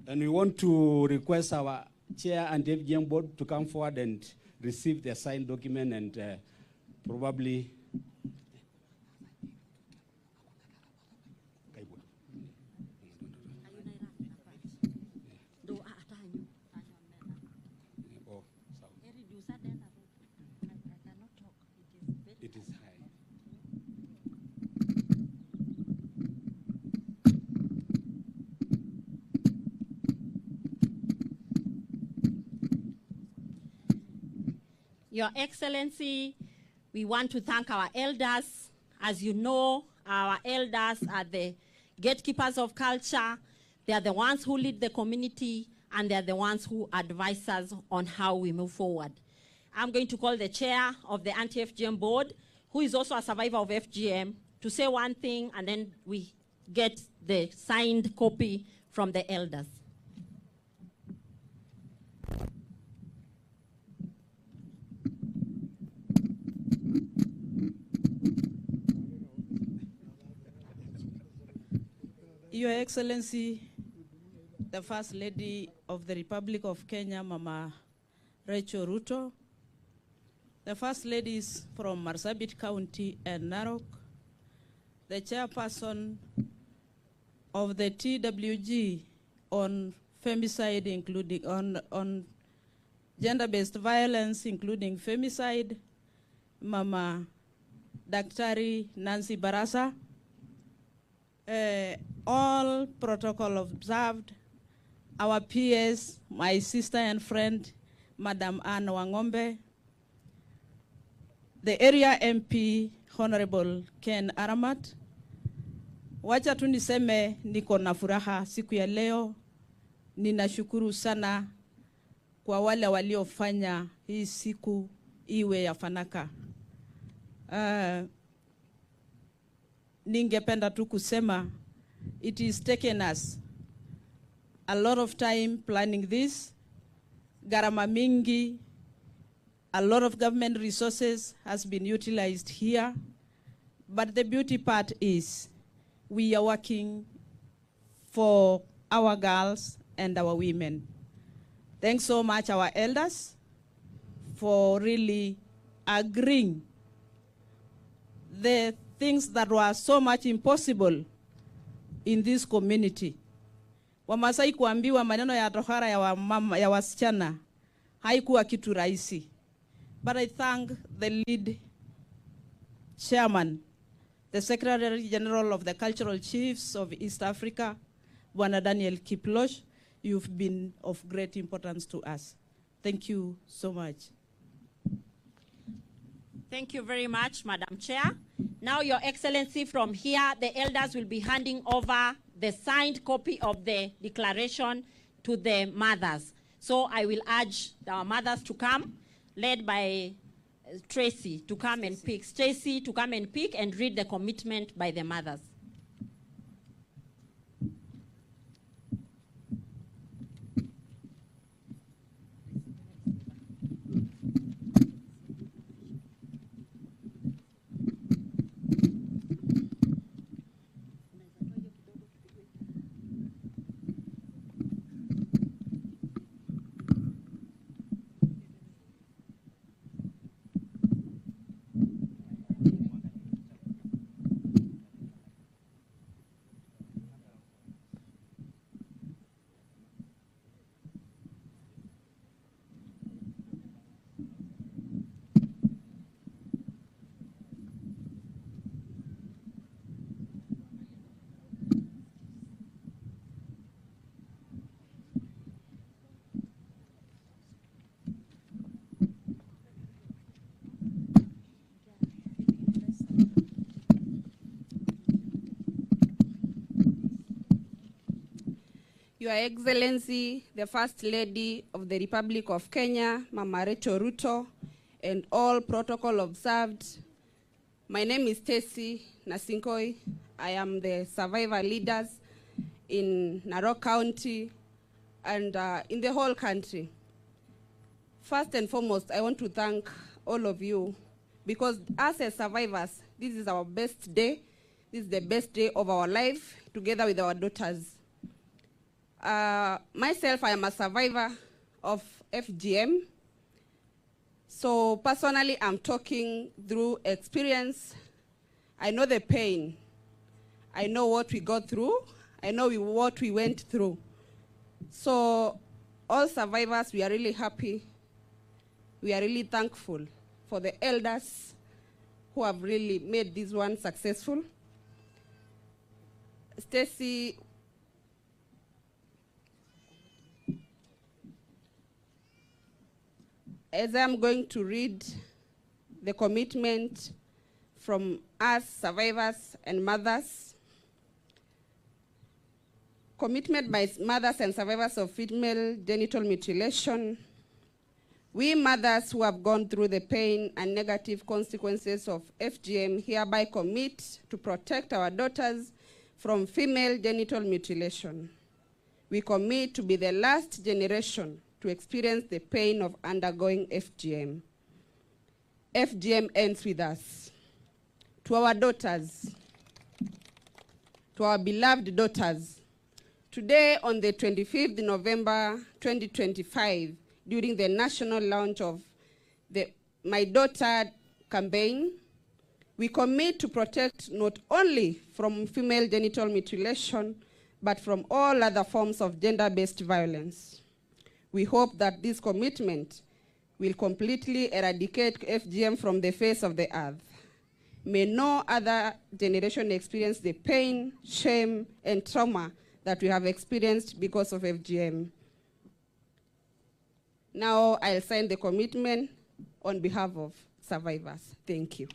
S5: And we want to request our chair and FGM board to come forward and receive the signed document and probably it is high.
S3: Your Excellency, we want to thank our elders. As you know, our elders are the gatekeepers of culture. They are the ones who lead the community, and they are the ones who advise us on how we move forward. I'm going to call the chair of the anti-FGM board, who is also a survivor of FGM, to say one thing, and then we get the signed copy from the elders.
S6: Your Excellency, the First Lady of the Republic of Kenya, Mama Rachel Ruto, the First Ladies from Marsabit County and Narok, the Chairperson of the TWG on femicide, including on gender-based violence, including femicide, Mama Daktari Nancy Barasa, all protocol observed, our peers, my sister and friend, Madam Anne Wangombe, the area MP, Honorable Ken Aramat. Wacha tu niseme niko na furaha siku ya leo. Ninashukuru sana kwa wale waliofanya hii siku iwe ya fanaka. Ningependa tu kusema it is taken us a lot of time planning this. Gharama mingi, a lot of government resources has been utilized here. But the beauty part is we are working for our girls and our women. Thanks so much, our elders, for really agreeing the things that were so much impossible in this community. Wamasai kuambiwa maneno ya tohara ya wasichana haikuwa kitu rahisi. But I thank the lead chairman, the Secretary General of the Cultural Chiefs of East Africa, Bwana Daniel Kiploch. You've been of great importance to us. Thank you so much.
S3: Thank you very much, Madam Chair. Now, Your Excellency, from here, the elders will be handing over the signed copy of the declaration to the mothers. So I will urge our mothers to come, led by Tracy, to come and pick. Tracy to come and pick and read the commitment by the mothers.
S7: Your Excellency, the First Lady of the Republic of Kenya, Mama Rachel Ruto, and all protocol observed. My name is Stacy Nasinkoi. I am the survivor leaders in Narok County and in the whole country. First and foremost, I want to thank all of you because us as survivors, this is our best day. This is the best day of our life together with our daughters. Myself, I am a survivor of FGM. So personally, I'm talking through experience. I know the pain. I know what we got through. I know what we went through. So all survivors, we are really happy. We are really thankful for the elders who have really made this one successful. Stacy, as I'm going to read the commitment from us, survivors and mothers. Commitment by mothers and survivors of female genital mutilation. We mothers who have gone through the pain and negative consequences of FGM hereby commit to protect our daughters from female genital mutilation. We commit to be the last generation to experience the pain of undergoing FGM. FGM ends with us. To our daughters, to our beloved daughters, today on the 25th November 2025, during the national launch of the My Daughter campaign, we commit to protect not only from female genital mutilation, but from all other forms of gender-based violence. We hope that this commitment will completely eradicate FGM from the face of the earth. May no other generation experience the pain, shame, and trauma that we have experienced because of FGM. Now I'll sign the commitment on behalf of survivors. Thank you.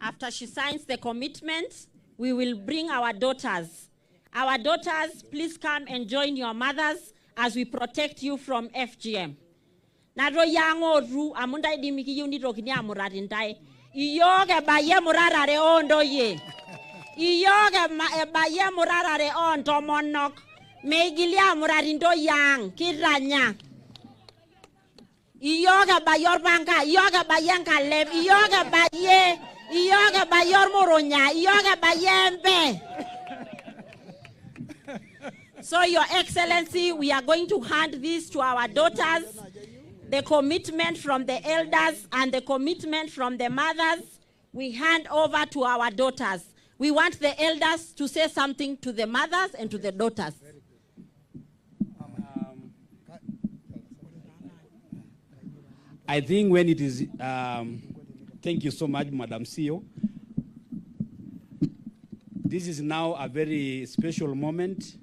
S3: After she signs the commitment, we will bring our daughters. Our daughters, please come and join your mothers as we protect you from FGM. Naro yango ru amunda dimiki yuni rokini amurarintai. Iyoge baye murarare ondo ye. Iyoge baye murarare ondo monok. Megilia murarindo yang kiranya. Iyoge bayor banka, iyoge bayenka lev, iyoge baye. Iyoga bayor moronya, iyoga bayembe. So, Your Excellency, we are going to hand this to our daughters, the commitment from the elders and the commitment from the mothers. We hand over to our daughters. We want the elders to say something to the mothers and to the daughters.
S5: I think when it is, thank you so much, Madam CEO. This is now a very special moment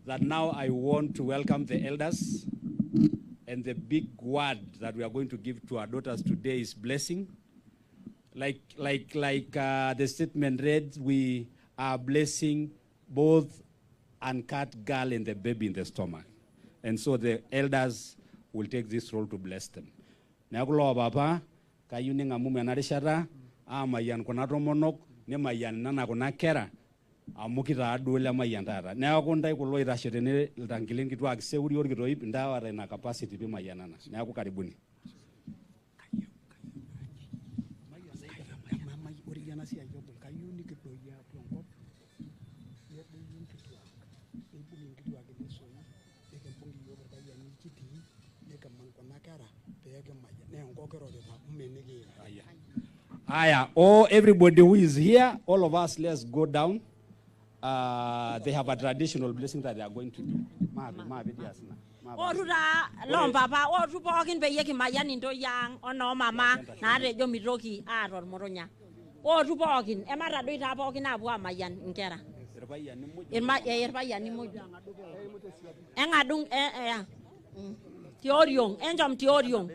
S5: that now I want to welcome the elders, and the big word that we are going to give to our daughters today is blessing. Like the statement read, we are blessing both uncut girl and the baby in the stomach. And so the elders will take this role to bless them. Nagulo baba kayuni ngamume narishara amayan konato monok ne mayan nana kona kera amukita adule mayan tara neaku ndai kulo irashere ne iltangilin kitu akiseuri orkito ip ndawa na capacity pi mayanana neaku karibuni. Everybody who is here, all of us, let's go down. They have a traditional blessing that they are going to do.
S3: Orura lombaba orupokin beyeki mayan indo yang ono mama na rejo miroki aror moronya. Orupokin emara do ita pokin abu mayan nkera. Erba yani moja. Engadung Tioriong, enjom tioriong.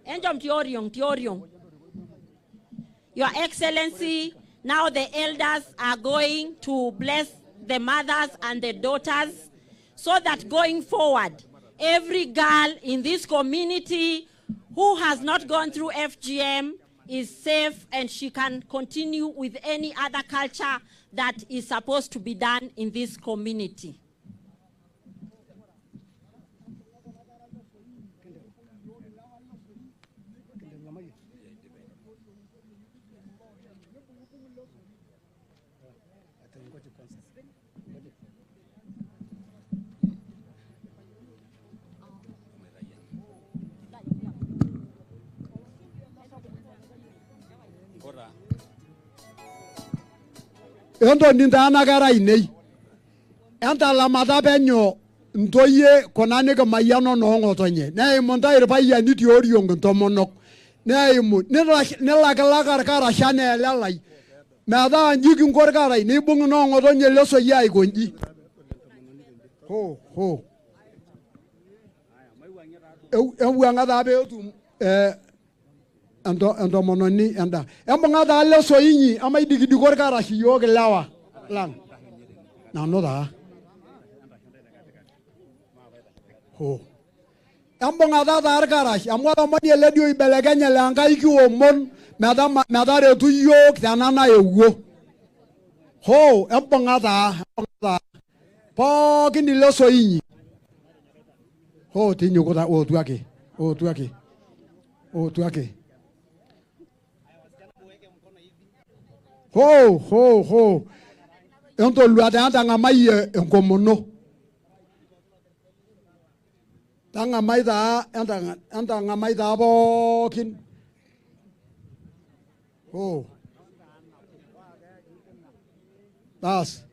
S3: Enjom tioriong. Your Excellency, now the elders are going to bless the mothers and the daughters so that going forward, every girl in this community who has not gone through FGM is safe and she can continue with any other culture that is supposed to be done in this community.
S8: Ento nindana gara inei. Enta la madabenyo ntoye konane ka mayano no ngotonye. Na imonta irpa ya niti oriong ntomonok. Na imu nila kala kara shane lalai. Mada njiki ngor gara ni bungu no ngotonye leso ya igonji. Ho. Ewu anga da be otu ando mononi anda embonga da leso yinyi amai digidi gor gara shi yoge lawa lang na no da ho embonga da gara shi amwa da modi ledio ibelegenya langa iki omon mada re tu yok tanana ewo ho embonga da po kini leso yinyi ho tinyo ko da o tuake Ho. Ento luada anda ngamaye enkomono. Tangamai taa entangamai taa pookin. Oh. Bas.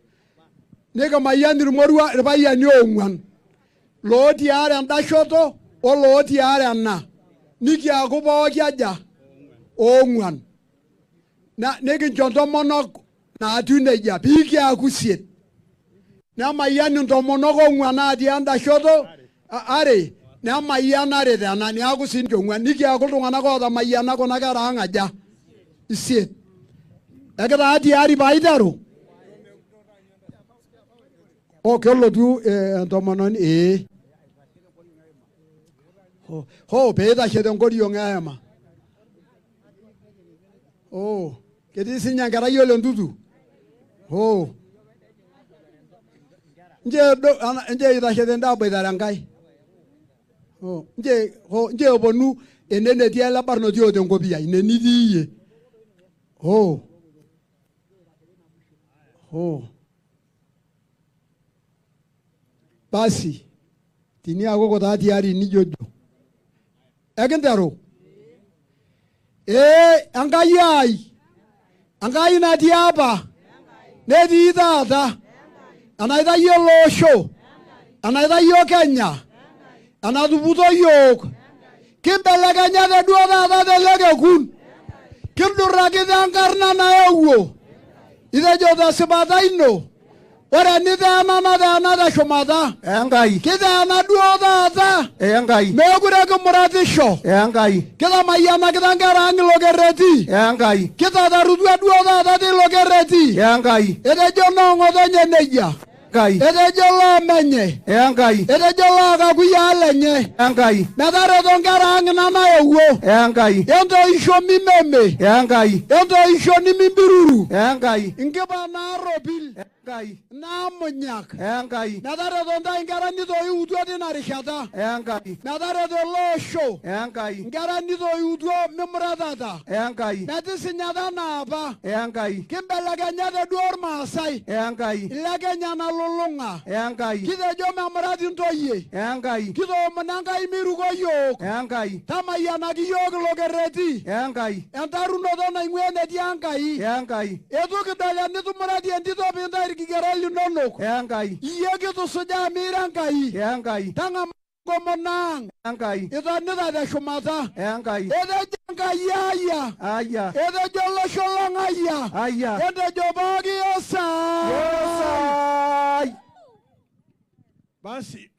S8: Nikamayian irmorua irpayiani oong'uan. Lotii are enda shoto olotii are ena. Nikiaku pooki aja oong'uan. Nikincho ntomonok naatiu nejia piikiaku isiet. Nemayian intomonok oong'uan natii enda shoto are. Nemayian are tena niaku siinche ong'uan. Nikiaku iltung'anak ootamayiana kuna kera ang' aja isiet. Ekitaa tiari paiteru. Kelotu entomononi peeitashe tenkoriong eema. Ketii sinye enkerai ole ntutu. Nche itashe tende aboitare Enkai. Nche eponu ene netii ele barnoti oota enkopiyia ine nitii iyie. Basi tiniaku kutaa tiari nijojo. Ekinteru. Enkai ai. Enkai natii apa. Netii taata. Enaitayio ele osho. Enaitayio Kenya. Enatuputo yiok. Kimbelekenyate duo taata tele kekun. Kindurrakita enkarna naewuo. Itejo tesipata ino. Ore eniteena nateena teshumata. Enkai. Kiteena duo taata. Enkai. Meekure kimuratisho. Enkai. Kitamayianakita nkera ang' ilo kerreti. Enkai. Kitatarutua duo taata tilo kerreti. Enkai. Etejo noong'otonye nejia. Enkai. Etejo loomenye. Enkai. Etejo lookakuyia lenye. Enkai. Metareto nkera ang' nanaewuo. Enkai. Entoisho mimeme. Enkai. Entoisho nimimbiruru. Enkai. Inkipa naaropil. Enkai. Naamunyak. Enkai. Metareto ntae nkera nitoiutuo tina rishata. Enkai. Metareto ele osho. Enkai. Nkera nitoiutuo mimuratata. Enkai. Metisinyata naapa. Enkai. Kimbelekenyate duo irmaasai. Enkai. Ile Kenya nalulung'a. Enkai. Kitejo memurati ntoyie. Enkai. Kitoomon Enkai miruko yiok. Enkai. Tamayianaki yiok ilo kerreti. Enkai. Entarunoto naing'ua enetii Enkai. Enkai. Etu kidol enitumurati entito piintae irkigerot linonok. Enkai. Iyie kitusujaa miira Enkai. Enkai. Tang'ama nkomonang. Enkai. Itonita teshumata. Enkai. Etejo Enkai aya. Aya. Etejo olosho lang' aya. Aya. Etejo pooki osai. Osai. Basi.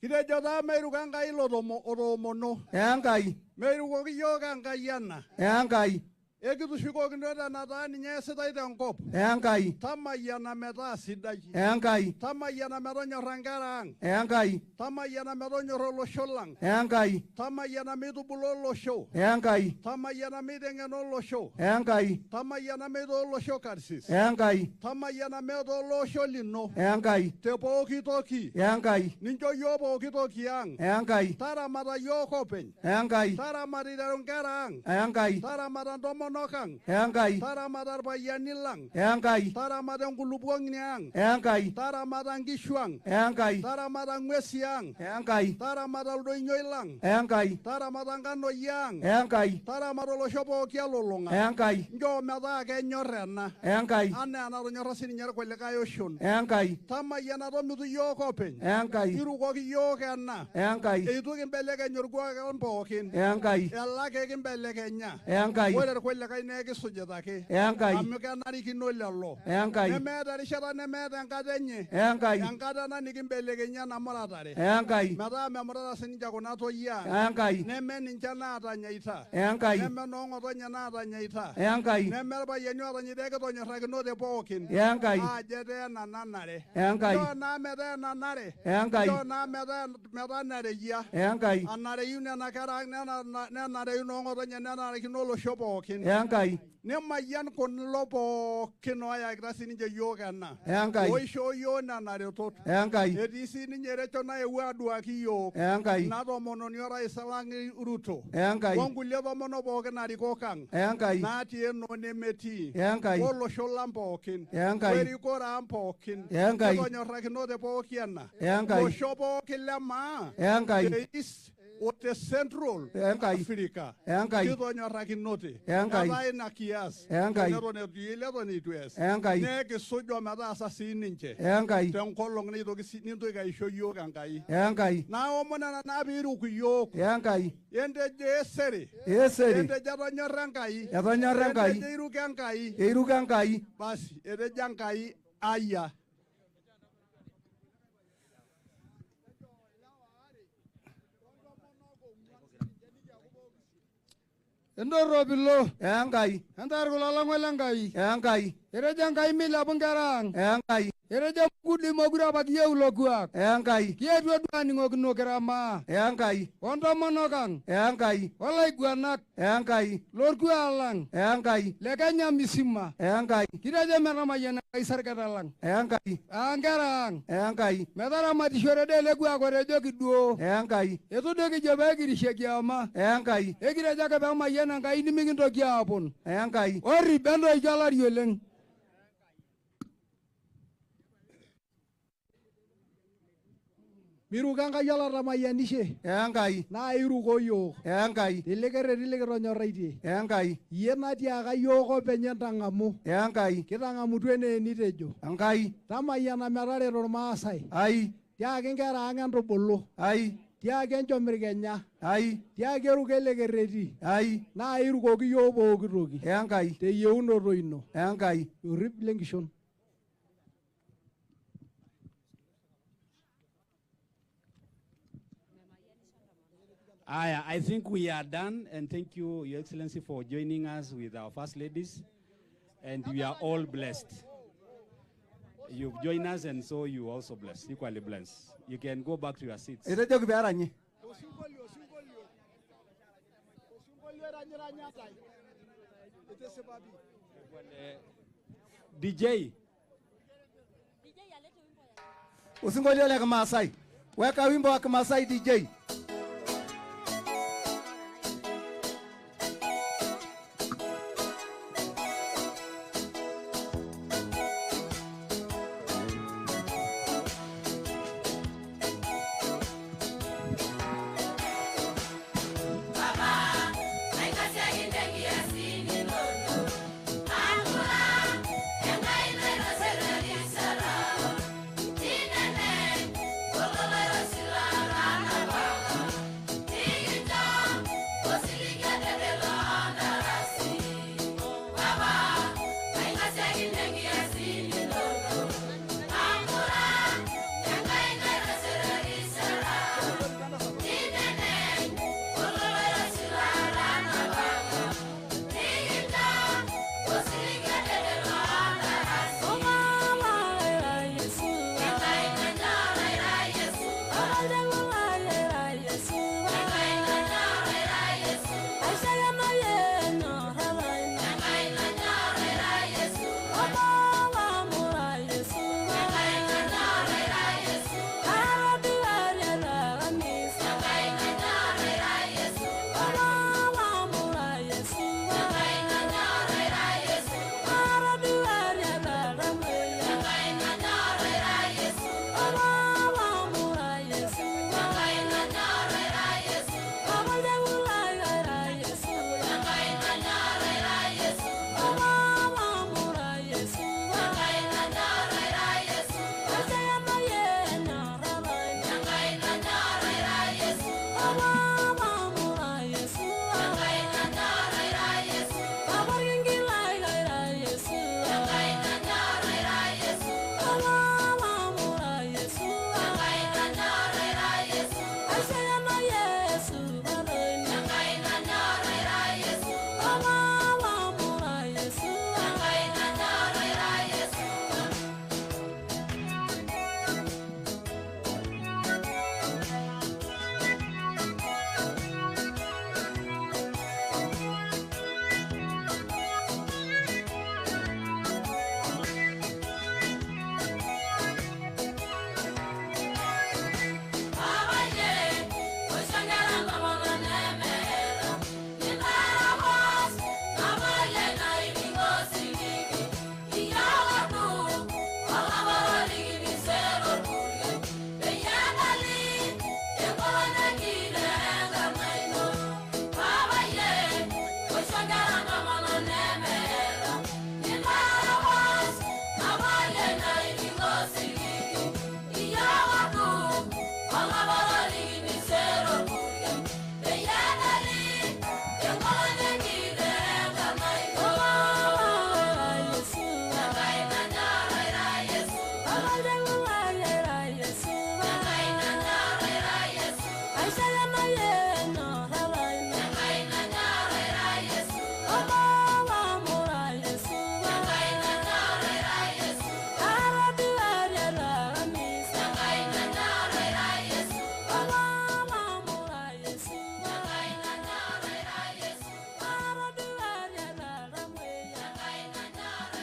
S8: Kitejo taa meiruko Enkai ilo otoomono. Enkai. Meirukoki yiok Enkai ena. Enkai. Ekitushukokino tenataa ninye eesitai tenkop. Enkai. Tamayiana metaa sidai. Enkai. Tamayiana metonyorra nkera ang'. Enkai. Tamayiana metonyorra olosho lang'. Enkai. Tamayiana meitubulu olosho. Enkai. Tamayiana meiteng'ena olosho. Enkai. Tamayiana meitoo olosho karsis. Enkai. Tamayiana meetoo olosho lino. Enkai. Te pooki toki. Enkai. Nincho yiok pooki toki ang'. Enkai. Taramata yiok openy. Enkai. Taramata iteru nkera ang'. Enkai. Taramata ntomonok ang'. Enkai. Taramata irpayiani lang'. Enkai. Taramata enkulupuoni ang'. Enkai. Taramata nkishu ang'. Enkai. Taramata ng'uesi ang'. Enkai. Taramata ildonyoi lang'. Enkai. Taramata nkanoi ang'. Enkai. Taramata olosho pooki elulung'a. Enkai. Njoo metaa kenyor ena. Enkai. Anaa enatonyorra sininye irkulikae oshon. Enkai. Tamayiana tomitu yiok openy. Enkai. Irukoki yiok ena. Enkai. Eitu kimbelekeny orkuak pookin. Enkai. Elake kimbelekenya. Enkai. Ore irkulikae naa kisujita ake. Enkai. Amu kenarikino lelo. Enkai. Nemeeta erishata nemeeta enkata enye. Enkai. Enkata ena nikimbelekenya ena muratare. Enkai. Metaa memurata sininche kuna toyie ang'. Enkai. Neme ninche naatanyaita. Enkai. Neme noong'otonye naatanyaita. Enkai. Neme irpayiani ootanyaita ekitonyorrakinote pookin. Enkai. Aajo eteena nanare. Enkai. Njoo naa metaa enanare. Enkai. Njoo naa metaa nareyia. Enkai. Anareyu nena kera ang' nenareyu noong'otonye nenarikino olosho pookin. Enkai.
S9: Nemayan kon lopo kinoya grasi ninje yogana.
S8: Enkai.
S9: Oisho yo na naretot.
S8: Enkai.
S9: Edisi ninje recho na ewadua ki yo.
S8: Enkai.
S9: Nado mono nyora isalangi ruto.
S8: Enkai.
S9: Wongulyo do mono boge na rikokang.
S8: Enkai.
S9: Nati eno nemeti.
S8: Enkai.
S9: Olo sholampo kin.
S8: Enkai.
S9: Weri kora ampo kin.
S8: Enkai.
S9: Kedo nyora kino de po kiana.
S8: Enkai.
S9: Oshopo kilama.
S8: Enkai.
S9: Deis. Ote Central Africa.
S8: Enkai.
S9: Kido nyora kinote.
S8: Enkai.
S9: Kadai na kias.
S8: Enkai.
S9: Nero ne duile ni tues.
S8: Enkai.
S9: Neke sojo mata asasini nche.
S8: Enkai.
S9: Tenkolong ni dogi ni to ga isho yo kankai.
S8: Enkai.
S9: Na omona na biru ku yo.
S8: Enkai.
S9: Yende je seri.
S8: Eseri.
S9: Yende jado nyora kankai.
S8: Jado nyora kankai.
S9: Yende iru kankai.
S8: Iru kankai.
S9: Basi ede jankai aya.
S8: Endoro bilo. Enkai. Entar kulala ngwelenkai. Enkai. Ereja nkai mila bungarang. Enkai. Ereja kudi mogura bagiye ulokuak. Enkai. Kie dua ni ngokino kerama. Enkai. Ondo monokang. Enkai. Olai guanak. Enkai. Lorku alang. Enkai. Lekanya misima. Enkai. Kiraja merama yena kaisar katalang. Enkai. Angkarang. Enkai. Metara mati shore de legu akorejo kiduo. Enkai. Etu de kijobe kirishekiama. Enkai. Ekiraja ke bama yena nkai ni mingindo kiapon. Enkai. Ori bendo ijala rioleng.
S9: Miru kanga yala ramayanishe.
S8: Enkai.
S9: Na iru koyo.
S8: Enkai.
S9: Dilegero nyoraiti.
S8: Enkai.
S9: Yena tiaka yoko penyentangamu.
S8: Enkai.
S9: Kitangamu tuene nitejo.
S8: Enkai.
S9: Tamayana merare rormaasai.
S8: Ai.
S9: Tiaki nkera ang entubulu.
S8: Ai.
S9: Tiaki enchomir Kenya.
S8: Ai.
S9: Tiaki erukelekereti.
S8: Ai.
S9: Na irukoki yo pooki toki.
S8: Enkai.
S9: Teyieunoto ino.
S8: Enkai.
S9: Urip lenkishon.
S5: I think we are done, and thank you, Your Excellency, for joining us with our First Ladies, and we are all blessed. You've joined us, and so you also blessed, equally blessed. You can go back to your seats. DJ.
S8: Usingolio la Kimasai. Weka wimbo wa Kimasai DJ.
S10: Baba,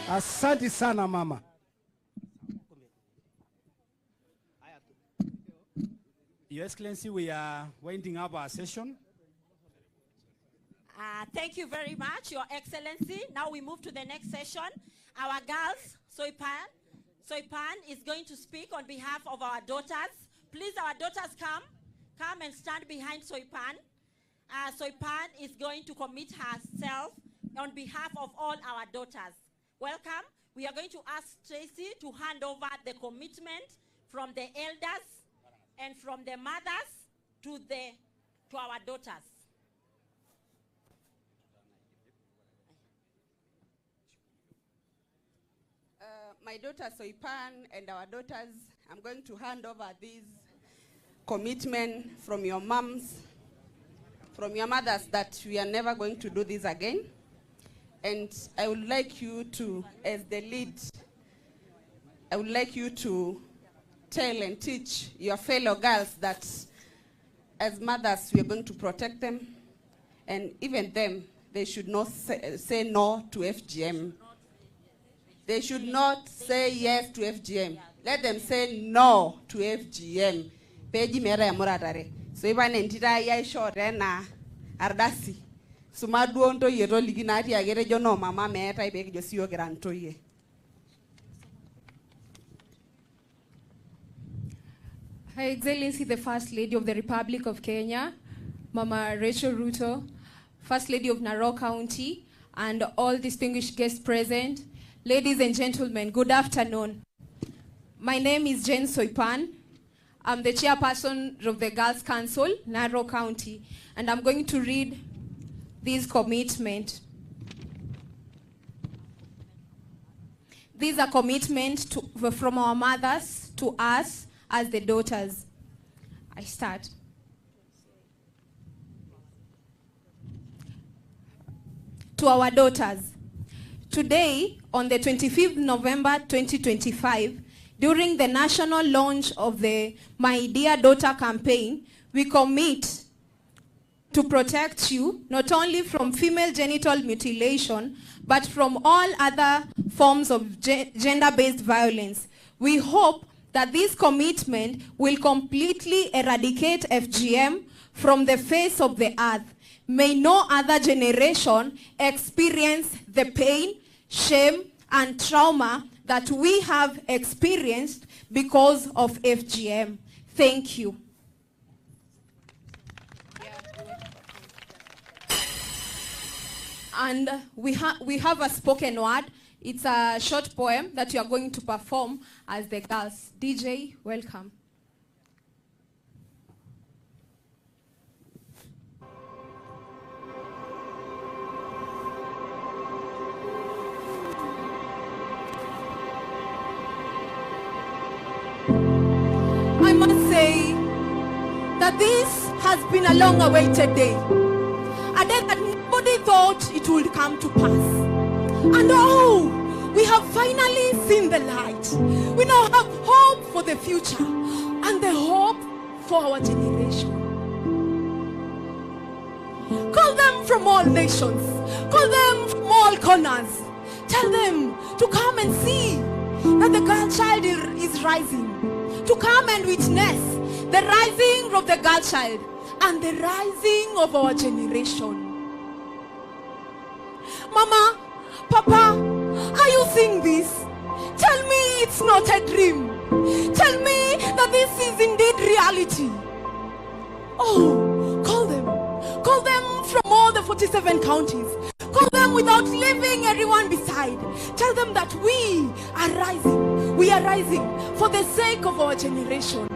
S9: Asante sana mama.
S5: Your Excellency, we are winding up our session.
S3: Thank you very much, Your Excellency. Now we move to the next session. Our girls, Soipan is going to speak on behalf of our daughters. Please, our daughters, come and stand behind Soipan. Soipan is going to commit herself on behalf of all our daughters. Welcome. We are going to ask Tracy to hand over the commitment from the elders and from the mothers to our daughters.
S7: My daughter Soipan and our daughters, I'm going to hand over this commitment from your moms, from your mothers, that we are never going to do this again. And I would like you to, as the lead, I would like you to tell and teach your fellow girls that as mothers, we are going to protect them. And even them, they should not say no to FGM. They should not say yes to FGM. Let them say no to FGM. Peji mera ya muratare. So iba nentita ya short na ardasi. Sumadu onto yeto liginati agere jono mama meta ibeki josiyo granto ye.
S10: Her Excellency, the First Lady of the Republic of Kenya, Mama Rachel Ruto, First Lady of Narok County, and all distinguished guests present, ladies and gentlemen, good afternoon. My name is Jane Soipan. I'm the chairperson of the Girls Council, Narok County, and I'm going to read this commitment. These are commitments from our mothers to us as the daughters. I start. To our daughters, today, on the 25th November 2025, during the national launch of the My Dear Daughter campaign, we commit to protect you not only from female genital mutilation, but from all other forms of gender-based violence. We hope that this commitment will completely eradicate FGM from the face of the earth. May no other generation experience the pain, shame, and trauma that we have experienced because of FGM. Thank you. And we have a spoken word. It's a short poem that you are going to perform as the girls. DJ, welcome. I must say that this has been a long-awaited day. A day that nobody thought it would come to pass. And oh, we have finally seen the light. We now have hope for the future and the hope for our generation. Call them from all nations. Call them from all corners. Tell them to come and see that the girl child is rising. To come and witness the rising of the girl child and the rising of our generation. Mama, Papa, are you seeing this? Tell me it's not a dream. Tell me that this is indeed reality. Oh, call them. Call them from all the 47 counties. Call them without leaving everyone beside. Tell them that we are rising. We are rising for the sake of our generation.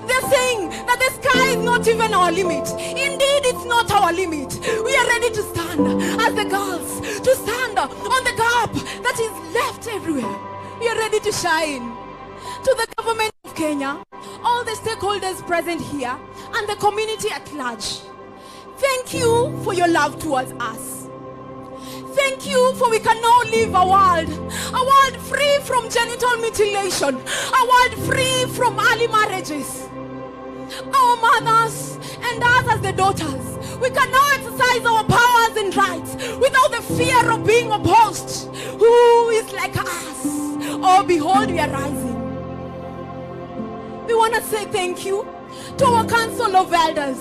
S10: They're saying that the sky is not even our limit. Indeed, it's not our limit. We are ready to stand as the girls, to stand on the gap that is left everywhere. We are ready to shine. To the government of Kenya, all the stakeholders present here, and the community at large, thank you for your love towards us. Thank you for we can now live a world free from genital mutilation, a world free from early marriages. Our mothers and us as the daughters, we can now exercise our powers and rights behold, we are rising. We want to say thank you to our council of elders.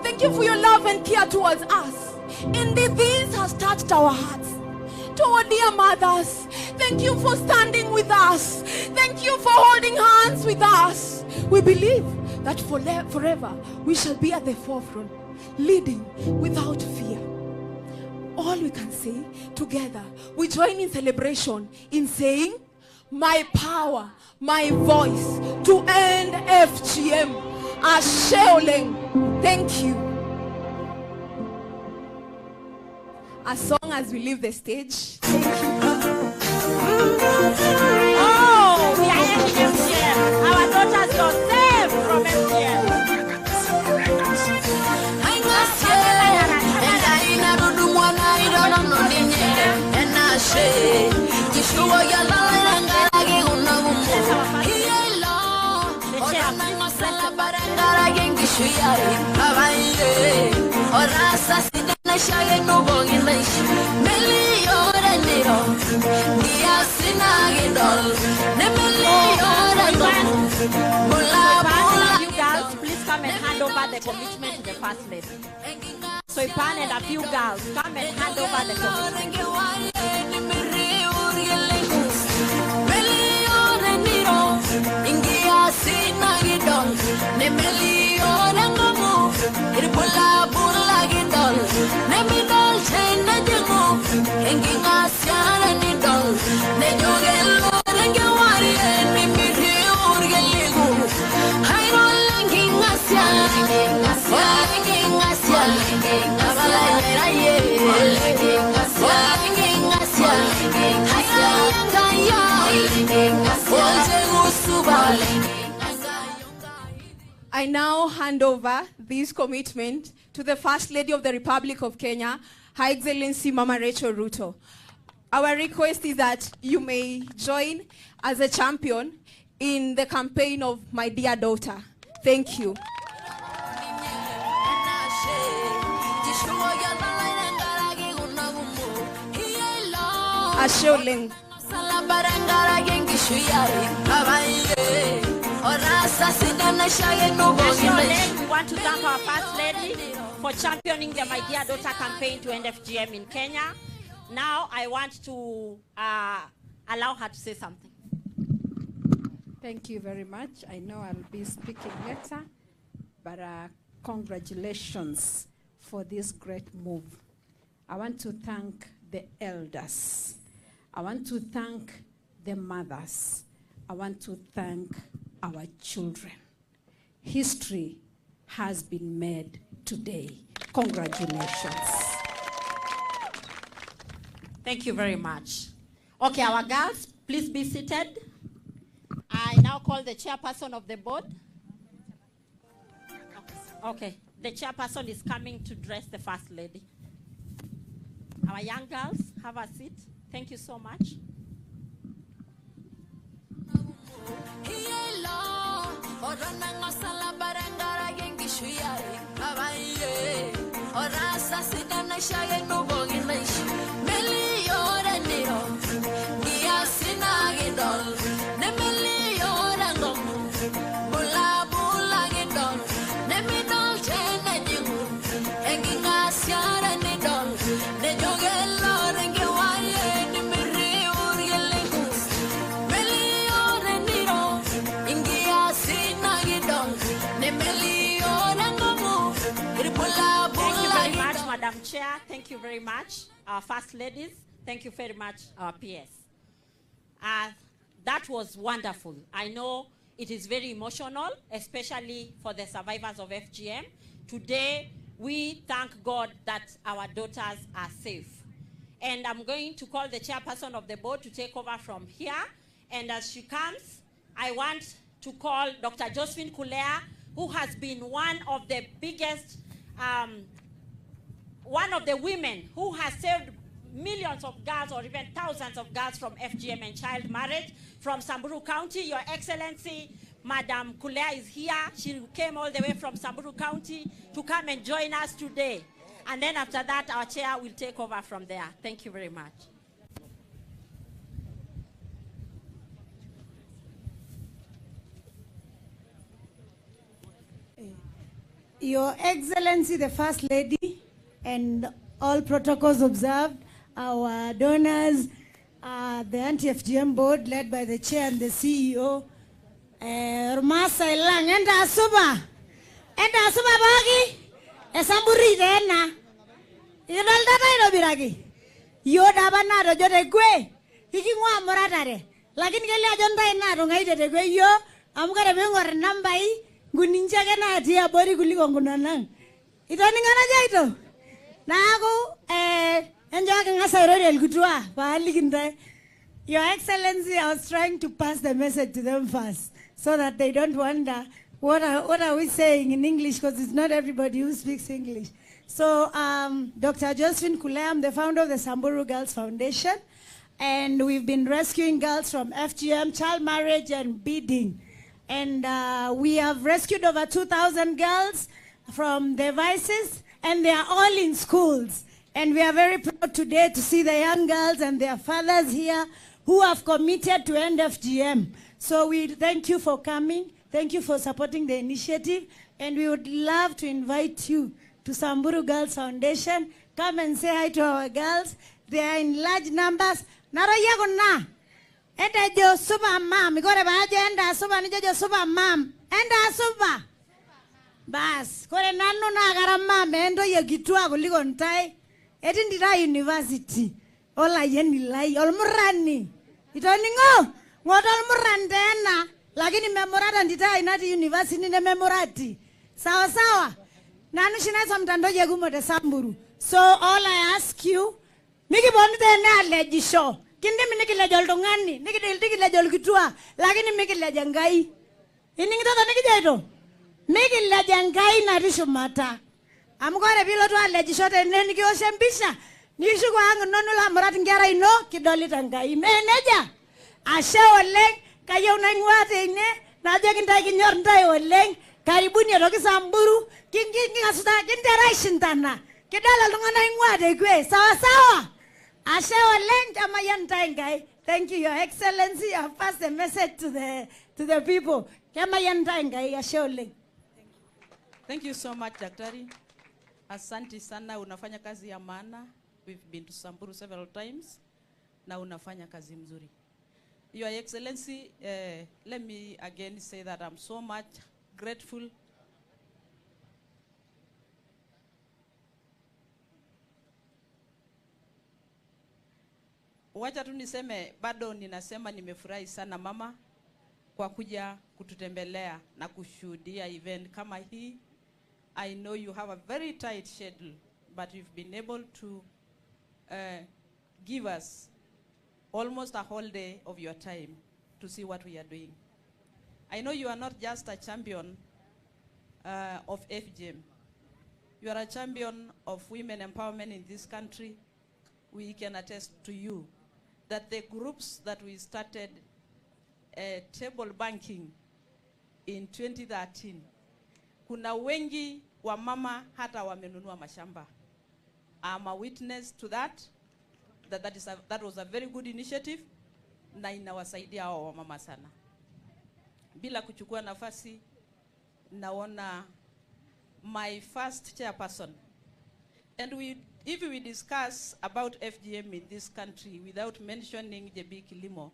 S10: Thank you for your love and care towards us. Indeed, this has touched our hearts. To our dear mothers, thank you for standing with us. Thank you for holding hands with us. We believe that forever we shall be at the forefront, leading without fear. All we can say together, we join in celebration in saying, my power, my voice to end FGM. Asheoleng. Thank you. As long as we leave the stage. Thank you.
S3: Oh, we are ending FGM. Our daughters got saved from FGM. You girls, please come and hand over the commitment to the first lady. So Ipan and a few girls, come and hand over the commitment.
S10: I now hand over this commitment to the First Lady of the Republic of Kenya, Her Excellency Mama Rachel Ruto. Our request is that you may join as a champion in the campaign of My Dear Daughter. Thank you. Asheoleng.
S3: We want to thank our First Lady for championing the My Dear Daughter campaign to end FGM in Kenya. Now I want to allow her to say something.
S11: Thank you very much. I know I'll be speaking later, but congratulations for this great move. I want to thank the elders. I want to thank the mothers. I want to thank our children. History has been made today. Congratulations.
S3: Thank you very much. Okay, our girls, please be seated. I now call the chairperson of the board. Okay, the chairperson is coming to dress the First Lady. Our young girls, have a seat. Thank you so much. Madam Chair, thank you very much. Our First Ladies, thank you very much, our PS. That was wonderful. I know it is very emotional, especially for the survivors of FGM. Today, we thank God that our daughters are safe. And I'm going to call the chairperson of the board to take over from here. And as she comes, I want to call Dr. Josephine Kulea, who has been one of the biggest one of the women who has saved millions of girls or even thousands of girls from FGM and child marriage from Samburu County. Your Excellency, Madam Kulea is here. She came all the way from Samburu County to come and join us today. And then after that, our chair will take over from there. Thank you very much.
S12: Your Excellency, the First Lady, and all protocols observed, our donors, the anti-FGM board led by the chair and the CEO, Rumasa Ilang, enda asuba bagi, esamburi dena, yodalda tayo biragi, yoda na do jode kwe, hiki ngwa moratare, lakini kele ajonda ina rungai jode kwe yo, amukare bengor nambai, guninja kena atia bori kuliko ngunanang, ito ningana jaito, nago Your Excellency, I was trying to pass the message to them first so that they don't wonder what are we saying in English, because it's not everybody who speaks English. So Dr. Josephine Kule, I'm the founder of the Samburu Girls Foundation, and we've been rescuing girls from FGM, child marriage, and beating. And we have rescued over 2,000 girls from their vices, and they are all in schools. And we are very proud today to see the young girls and their fathers here who have committed to end FGM. So we thank you for coming. Thank you for supporting the initiative. And we would love to invite you to Samburu Girls Foundation. Come and say hi to our girls. They are in large numbers. Naraya guna. Enda jo super mom. Ikore baje enda super nije jo super mom. Enda super. Bas. Kore nanu na garama mendo ye gitua kuliko ntai. Edindira University. Ola yeni lai. Olmurani. Itoningo. Ngotol murandena. Lakini memorata ndita inati University ne memorati. Sawa sawa. Nanu shinasa mtando yegumo de Samburu. So all I ask you, Miki bonde na legisho. Kinde miniki lejol dongani. Niki lejol kitua. Lakini miki lejangai. Iningito to niki jaito. Miki lejangai na rishu mata. Amukore bilo tu legisho te niki oshembisha. Nishu kwa hangu nonu la murati ngera ino kidoli tangai. Meneja. Ashe oleng. Kaya unaingwate ine. Naja kintai kinyor ntai oleng. Karibuni atoki Samburu. Kingi ngasuta kintera ishintana. Kidala lungana ingwate kwe. Sawa sawa. Ashe oleng jama yantai ngai. Thank you, Your Excellency. I've passed the message to the people. Jama yantai ngai. Ashe oleng.
S6: Thank you so much, Daktari. Asante sana, unafanya kazi ya maana. We've been to Samburu several times. Na unafanya kazi mzuri. Your Excellency, let me again say that I'm so much grateful. Wacha tu niseme, bado ninasema nimefurahi sana mama kwa kuja kututembelea na kushuhudia event kama hii. I know you have a very tight schedule, but you've been able to give us almost a whole day of your time to see what we are doing. I know you are not just a champion of FGM. You are a champion of women empowerment in this country. We can attest to you that the groups that we started table banking in 2013, kuna wengi wa mama hata wamenunua mashamba. I'm a witness to that. That was a very good initiative na inawasaidia hao wa mama sana. Bila kuchukua nafasi, naona my first chairperson. And if we discuss about FGM in this country without mentioning JB Kilimo,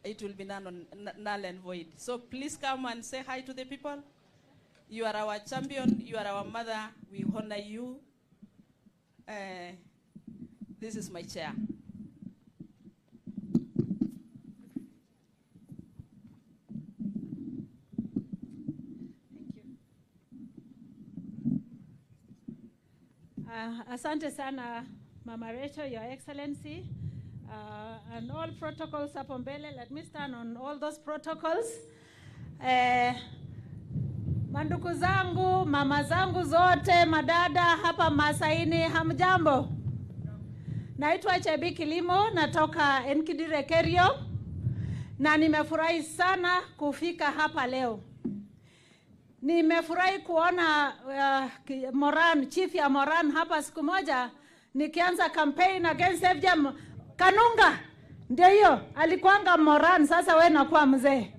S6: it will be null and void. So please come and say hi to the people. You are our champion, you are our mother, we honor you. This is my chair.
S13: Asante sana, Mama Rachel, Your Excellency, and all protocols hapo mbele. Let me stand on all those protocols. Manduku zangu, mama zangu zote, madada hapa Masaini, hamjambo? Naitwa Chebi Kilimo, natoka Enkidire Kerio, na nimefurahi sana kufika hapa leo. Nimefurahi kuona Moran, chief ya Moran hapa siku moja, nikianza campaign against FGM. Kanunga, ndio hiyo, alikuanga Moran, sasa wewe unakuwa mzee.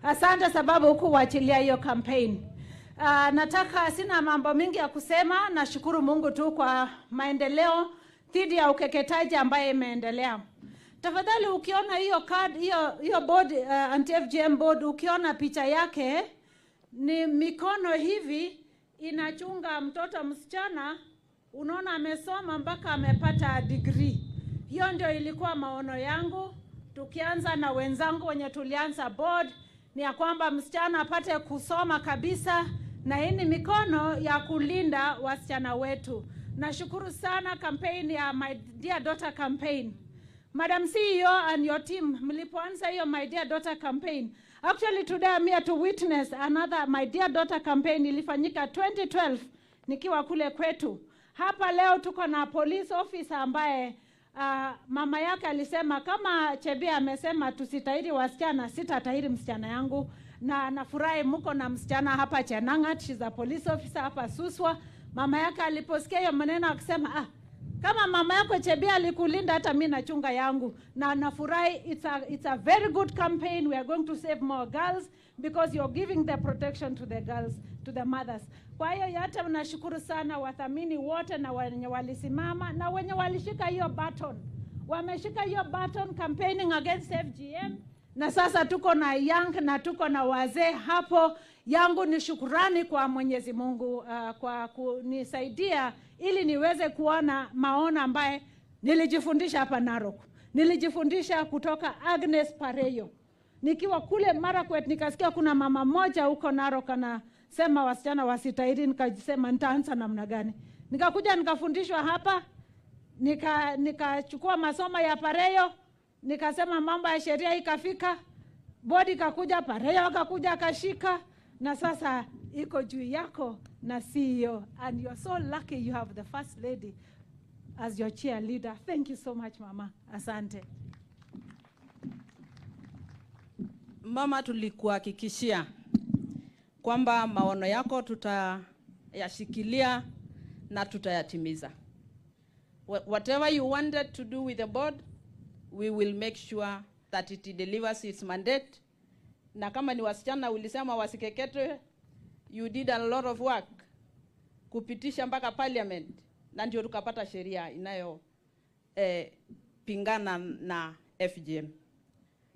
S13: Asante sababu huku wachilia hiyo campaign. Nataka, sina mambo mingi ya kusema, nashukuru Mungu tu kwa maendeleo dhidi ya ukeketaji ambaye imeendelea. Tafadhali ukiona hiyo card, hiyo board, anti-FGM board, ukiona picha yake ni mikono hivi inachunga mtoto msichana, unaona amesoma mpaka amepata degree. Hiyo ndio ilikuwa maono yangu tukianza na wenzangu wenye tulianza board, ni ya kwamba msichana apate kusoma kabisa, na hii ni mikono ya kulinda wasichana wetu. Nashukuru sana campaign ya My Dear Daughter campaign. Madam CEO and your team, mlipoanza hiyo My Dear Daughter campaign. Actually today I'm here to witness another My Dear Daughter campaign ilifanyika 2012 nikiwa kule kwetu. Hapa leo tuko na police officer ambaye mama yake alisema kama Chebia amesema tusitahiri wasichana, sitatahiri msichana yangu, na nafurahi mko na msichana hapa Chenangat, she's a police officer hapa Suswa. Mama yake aliposikia hiyo maneno akisema kama mama yako Chebia alikulinda, hata mimi nachunga yangu, na nafurahi. It's a very good campaign. We are going to save more girls because you're giving the protection to the girls, to the mothers. Kwa hiyo yote nashukuru sana wathamini wote na wenye walisimama na wenye walishika hiyo baton. Wameshika hiyo baton campaigning against FGM, na sasa tuko na young na tuko na wazee hapo. Yangu ni shukurani kwa Mwenyezi Mungu kwa kunisaidia ili niweze kuona maono ambaye nilijifundisha hapa Narok. Nilijifundisha kutoka Agnes Pareyo. Nikiwa kule Marakwet nikasikia kuna mama moja huko Narok anasema wasichana wasitahiri, nikajisema nitaanza namna gani. Nikakuja nikafundishwa hapa, nikachukua masomo ya Pareyo, nikasema mambo ya sheria ikafika, bodi kakuja, Pareyo akakuja akashika, na sasa iko juu yako na CEO, and you're so lucky you have the first lady as your cheerleader. Thank you so much mama. Asante.
S6: Mama, tulikuhakikishia kwamba maono yako tutayashikilia na tutayatimiza. Whatever you wanted to do with the board, we will make sure that it delivers its mandate. Na kama ni wasichana ulisema wasikeketwe, you did a lot of work kupitisha mpaka parliament, na ndio tukapata sheria inayo pingana na FGM.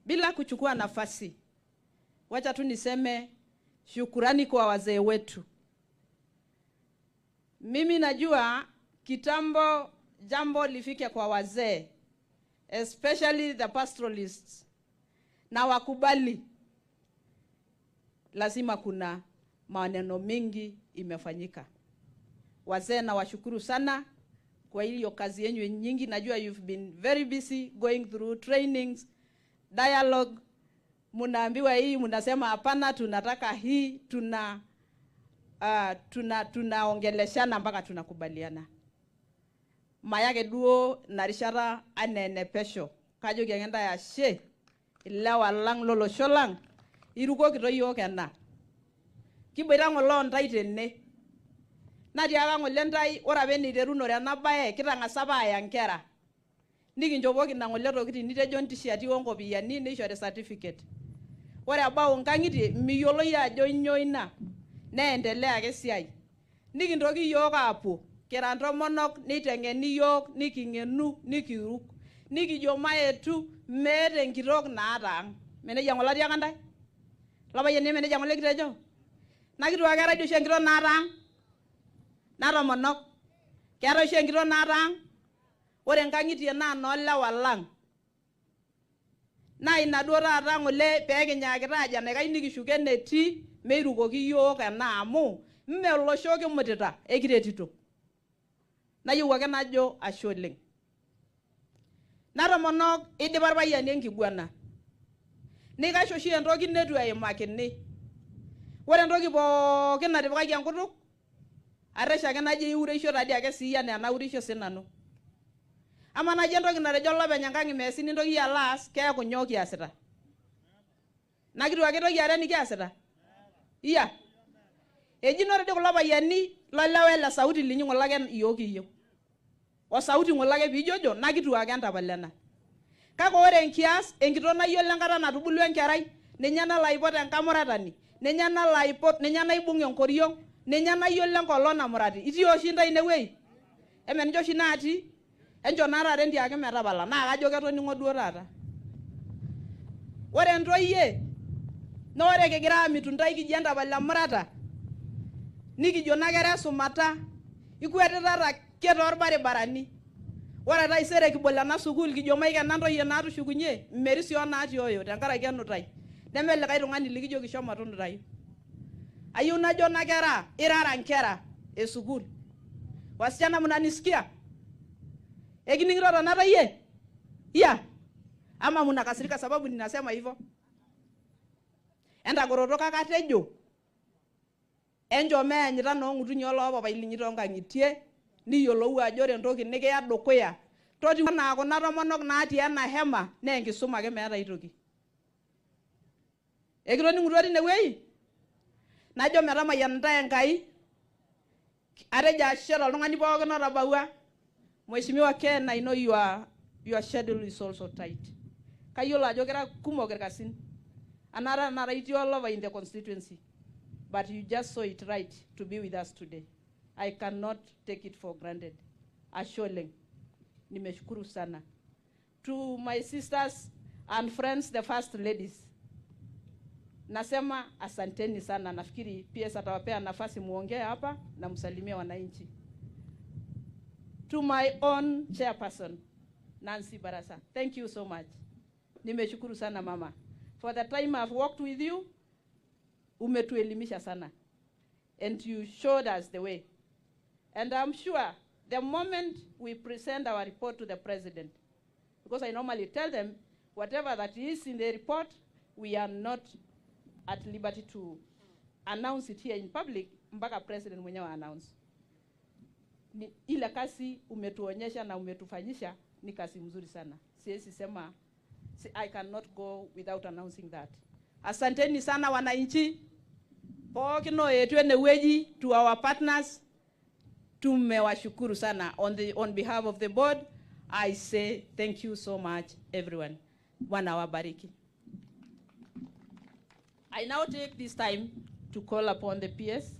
S6: Bila kuchukua nafasi, wacha tu niseme shukurani kwa wazee wetu. Mimi najua kitambo jambo lifike kwa wazee, especially the pastoralists, na wakubali lazima kuna maneno mingi imefanyika. Wazee na washukuru sana kwa hiyo kazi yenu nyingi. Najua you've been very busy going through trainings, dialogue. Munaambiwa hii, munasema hapana, tunataka hii, tunaongeleshana mpaka tunakubaliana. Mayake duo narishara anene pesho. Kajo kiengenda ya she, ilawa lang lolo sholang, iruko kito yoke na. Kiboira ngolo ndai tene. Natiaka ngole ndai ora beni terunore nabaye kitangasaba ya nkera. Nikinjoboki na ngole tokitin nitejo ntishati onkopiyani neishore certificate. Ore abao nkang'itie miyolo ya ajo nyoo ina neendelea ake siai. Nikintoki yok apuo kira ntomonok niteng'eni yok niking'enu nikiruk nikijo maetu meeta enkitok naata ang'. Meneja ng'ole atiaka ntae lapayiani meneja ng'ole kitejo nakituaa keetai oshi enkitok naata ang' natomonok keetai oshi enkitok naata ang'. Ore nkang'itie naa noolewa lang'. Na ina duo taata ng'ole peekinyakita aja naikash nikishuko enetii meirukoki yiok ena amu mme olosho kimutita ekiretito. Nayieu ake najo ashe oleng'. Natomonok idipa irpayiani enkiguana. Nikash oshi entoki netu eimakini. Ore entoki pookin natipikaki enkutuk aresha ake naji iureisho tadi ake sii enaa enaurisho sinanu. Ama naji entoki natejo olopeny enkang' meesi nintoki alo aas, keeku nyoo kiasita. Nakitu ake toki are nikiasita. Iya. Eji nore kulo payiani lolewa ele sauti linyi ng'ole ake iyiok iyieu. O sauti ng'ole ake piijojo nakitu ake entapalena. Kake ore enkias enkitok nayiolo enkata natubulu enkerai ninye nalo aipot enkamuratani ninye nalo aipot, ninye naibung enkoriong, ninye nayiolo enkolong namurati. Itii oshi ntae inewueji? Eme ninche oshi natii? Enchoo naa taata entiaki metapala, naa kajo ketoning'o duo taata. Ore ntoyie, na ore kigira amitu ntae kijo entapal emurata, nikijo nakera esumata, ikuetitata ake torbaribarani. Ore taisere kibol ena sukuul kijo maikena ntoyie naatushukunye, mmerisio natii oyo tenkaraki enutai. Neme likae tung'ani likijo kisho matunutayu. Ayieu najo nakera, irara nkera esukuul. Wasichana mnanisikia? Ekining'ito tanatayie? Ya. Ama mnakasirika sababu ninasema hivyo? Entagoroto kakatejo. Enjo meanyita noong'utunyi oloopapai linyi tonkang'itie, niyiolou ajo ore entoki nikiya dukuya. Totiu enaa kuna tomonok natii ena hema, naa enkisuma ake meeta ai toki. Ekitoning'utuo tinewueji? Najo metamayianitai Enkai. Atejo ashe toltung'ani pookin otabaua. Mheshimiwa Ken, I know your schedule is also tight. Kayiolo ajo kira kumok irkasin. Anara nara itii all over in the constituency. But you just saw it right to be with us today. I cannot take it for granted. Ashe oleng. Nimeshukuru sana. To my sisters and friends, the first ladies. Nasema asanteni sana. Nafikiri PS atawapea nafasi muongee hapa na msalimie wananchi. To my own chairperson, Nancy Barasa, thank you so much. Nimeshukuru sana mama. For the time I've worked with you, umetuelimisha sana. And you showed us the way. And I'm sure the moment we present our report to the president, because I normally tell them, whatever that is in the report, we are not at liberty to announce it here in public, mpaka president mwenyewe announce. Ile kasi umetuonyesha na umetufanyisha ni kasi mzuri sana. Siwezi sema, I cannot go without announcing that. Asanteni sana wananchi. Pokino yetu enewueji, to our partners, tumewashukuru sana. On behalf of the board, I say thank you so much, everyone. Bwana wabariki. I now take this time to call upon the PS.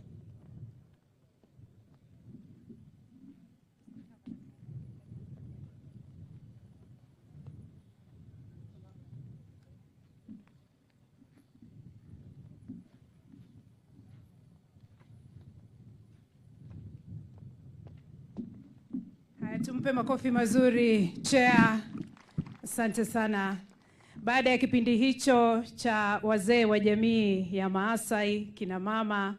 S2: Tumpe makofi mazuri chair. Asante sana. Baada ya kipindi hicho cha wazee wa jamii ya Maasai, kina mama,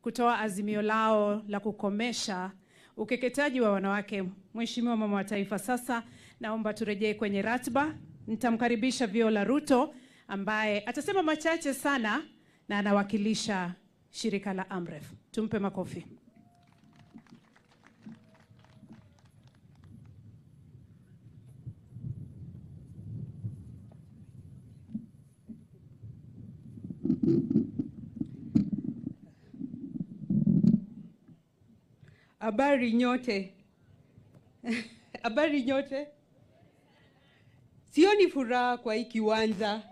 S2: kutoa azimio lao la kukomesha ukeketaji wa wanawake, Mheshimiwa Mama wa Taifa, sasa naomba turejee kwenye ratiba. Nitamkaribisha Viola Ruto ambaye atasema machache sana na anawakilisha shirika la Amref. Tumpe makofi.
S1: Habari nyote. Habari nyote. Sioni furaha kwa hii kiwanja.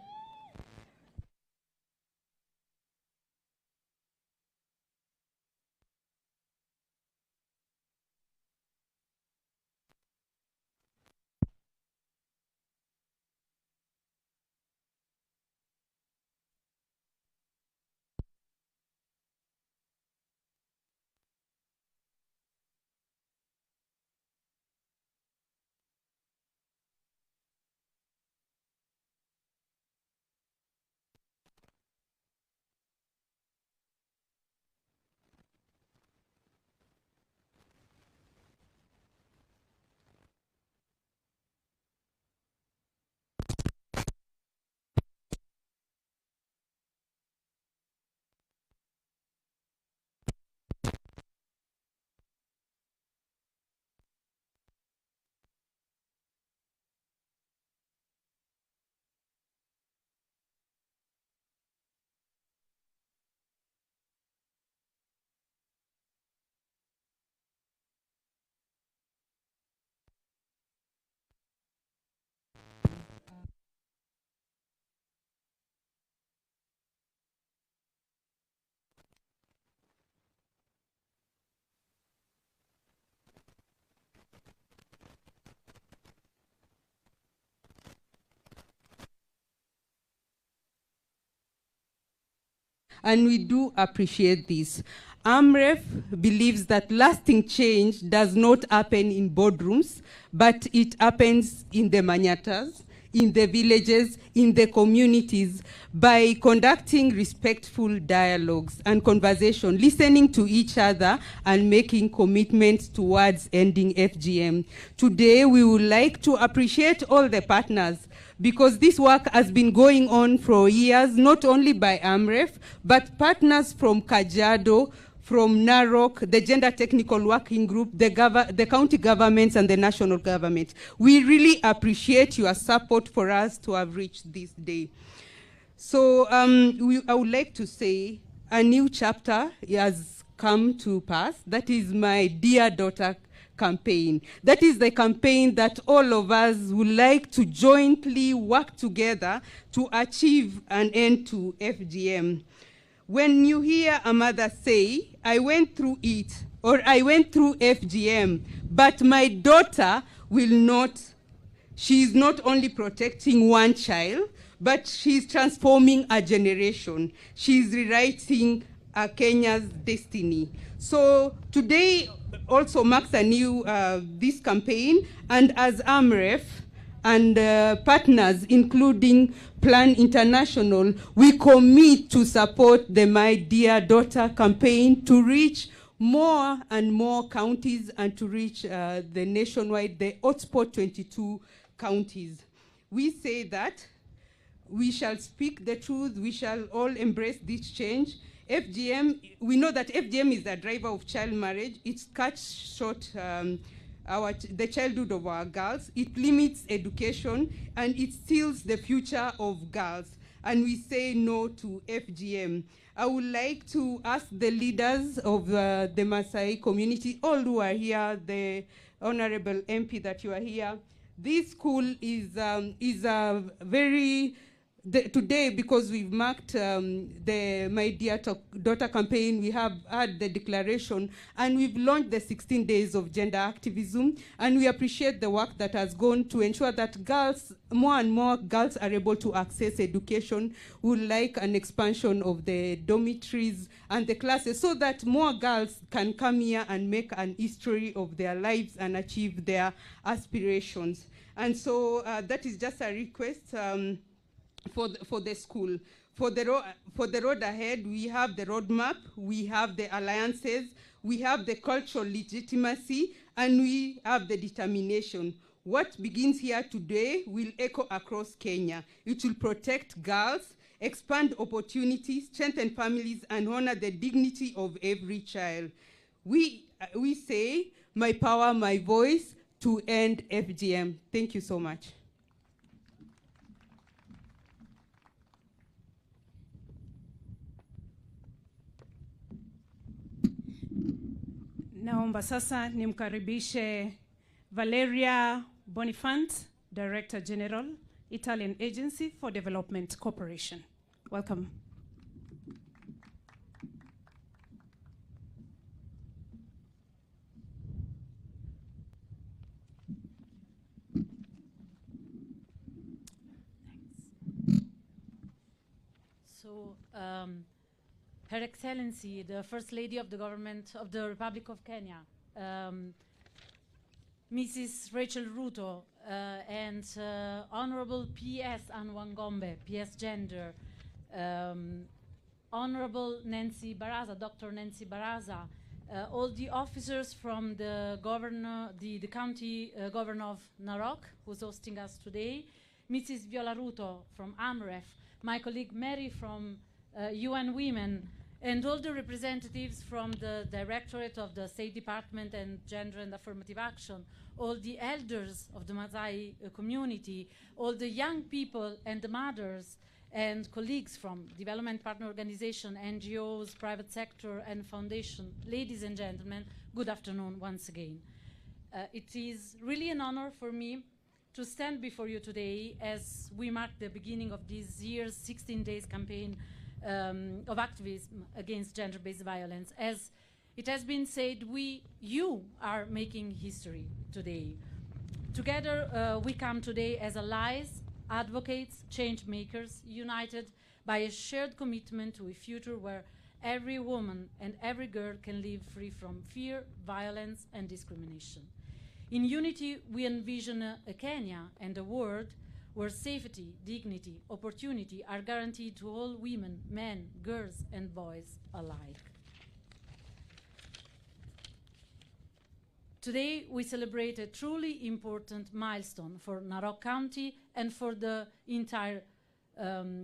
S1: and we do appreciate this. AMREF believes that lasting change does not happen in boardrooms, but it happens in the manyatas, in the villages, in the communities, by conducting respectful dialogues and conversation, listening to each other and making commitments towards ending FGM. Today, we would like to appreciate all the partners, because this work has been going on for years, not only by AMREF, but partners from Kajiado, from Narok, the Gender Technical Working Group, the county governments, and the national government. We really appreciate your support for us to have reached this day. So I would like to say a new chapter has come to pass. That is my Dear Daughter campaign. That is the campaign that all of us would like to jointly work together to achieve an end to FGM. When you hear a mother say, I went through it, or I went through FGM, but my daughter will not, she's not only protecting one child, but she's transforming a generation. She's rewriting Kenya's destiny. So today also marks a new, this campaign, and as AMREF and partners, including Plan International, we commit to support the My Dear Daughter campaign to reach more and more counties and to reach the nationwide, the hotspot 22 counties. We say that we shall speak the truth, we shall all embrace this change. FGM, we know that FGM is the driver of child marriage. It cuts short the childhood of our girls. It limits education, and it steals the future of girls. And we say no to FGM. I would like to ask the leaders of the Maasai community, all who are here, the Honorable MP that you are here. This school is a very, today, because we've marked the My Dear Daughter campaign, we have had the declaration, and we've launched the 16 days of gender activism, and we appreciate the work that has gone to ensure that girls, more and more girls are able to access education. We would like an expansion of the dormitories and the classes so that more girls can come here and make an history of their lives and achieve their aspirations. And so that is just a request for the school. For the road ahead, we have the roadmap, we have the alliances, we have the cultural legitimacy, and we have the determination. What begins here today will echo across Kenya. It will protect girls, expand opportunities, strengthen families, and honor the dignity of every child. We say, my power, my voice, to end FGM. Thank you so much.
S2: Naomba sasa nimkaribishe Valeria Bonifant, Director General, Italian Agency for Development Cooperation. Welcome.
S14: So, Her Excellency, the First Lady of the Government of the Republic of Kenya, Mrs. Rachel Ruto, and Honorable P.S. Anwangombe, P.S. Gender, Honorable Nancy Baraza, Dr. Nancy Baraza, all the officers from the governor, the county governor of Narok, who's hosting us today, Mrs. Viola Ruto from AMREF, my colleague Mary from UN Women, and all the representatives from the Directorate of the State Department and Gender and Affirmative Action, all the elders of the Maasai community, all the young people and the mothers and colleagues from development partner organization, NGOs, private sector, and foundation. Ladies and gentlemen, good afternoon once again. It is really an honor for me to stand before you today as we mark the beginning of this year's 16 days campaign of activism against gender-based violence. As it has been said, you are making history today. Together, we come today as allies, advocates, change makers, united by a shared commitment to a future where every woman and every girl can live free from fear, violence, and discrimination. In unity, we envision a Kenya and a world where safety, dignity, opportunity are guaranteed to all women, men, girls, and boys alike. Today, we celebrate a truly important milestone for Narok County and for the entire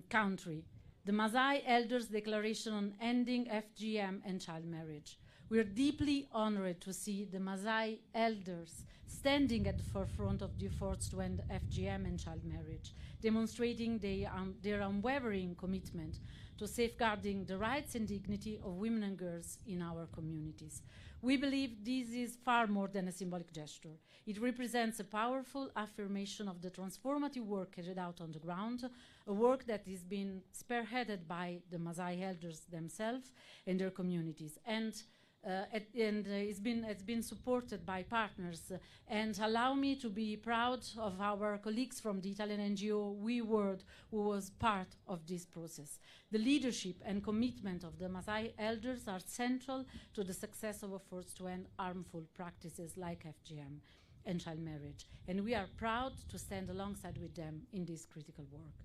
S14: country, the Maasai Elders' Declaration on Ending FGM and Child Marriage. We are deeply honored to see the Maasai elders standing at the forefront of the efforts to end FGM and child marriage, demonstrating their unwavering commitment to safeguarding the rights and dignity of women and girls in our communities. We believe this is far more than a symbolic gesture. It represents a powerful affirmation of the transformative work carried out on the ground, a work that is being spearheaded by the Maasai elders themselves and their communities, and it's been supported by partners. And allow me to be proud of our colleagues from the Italian NGO We World, who was part of this process. The leadership and commitment of the Maasai elders are central to the success of efforts to end harmful practices like FGM and child marriage, and we are proud to stand alongside with them in this critical work.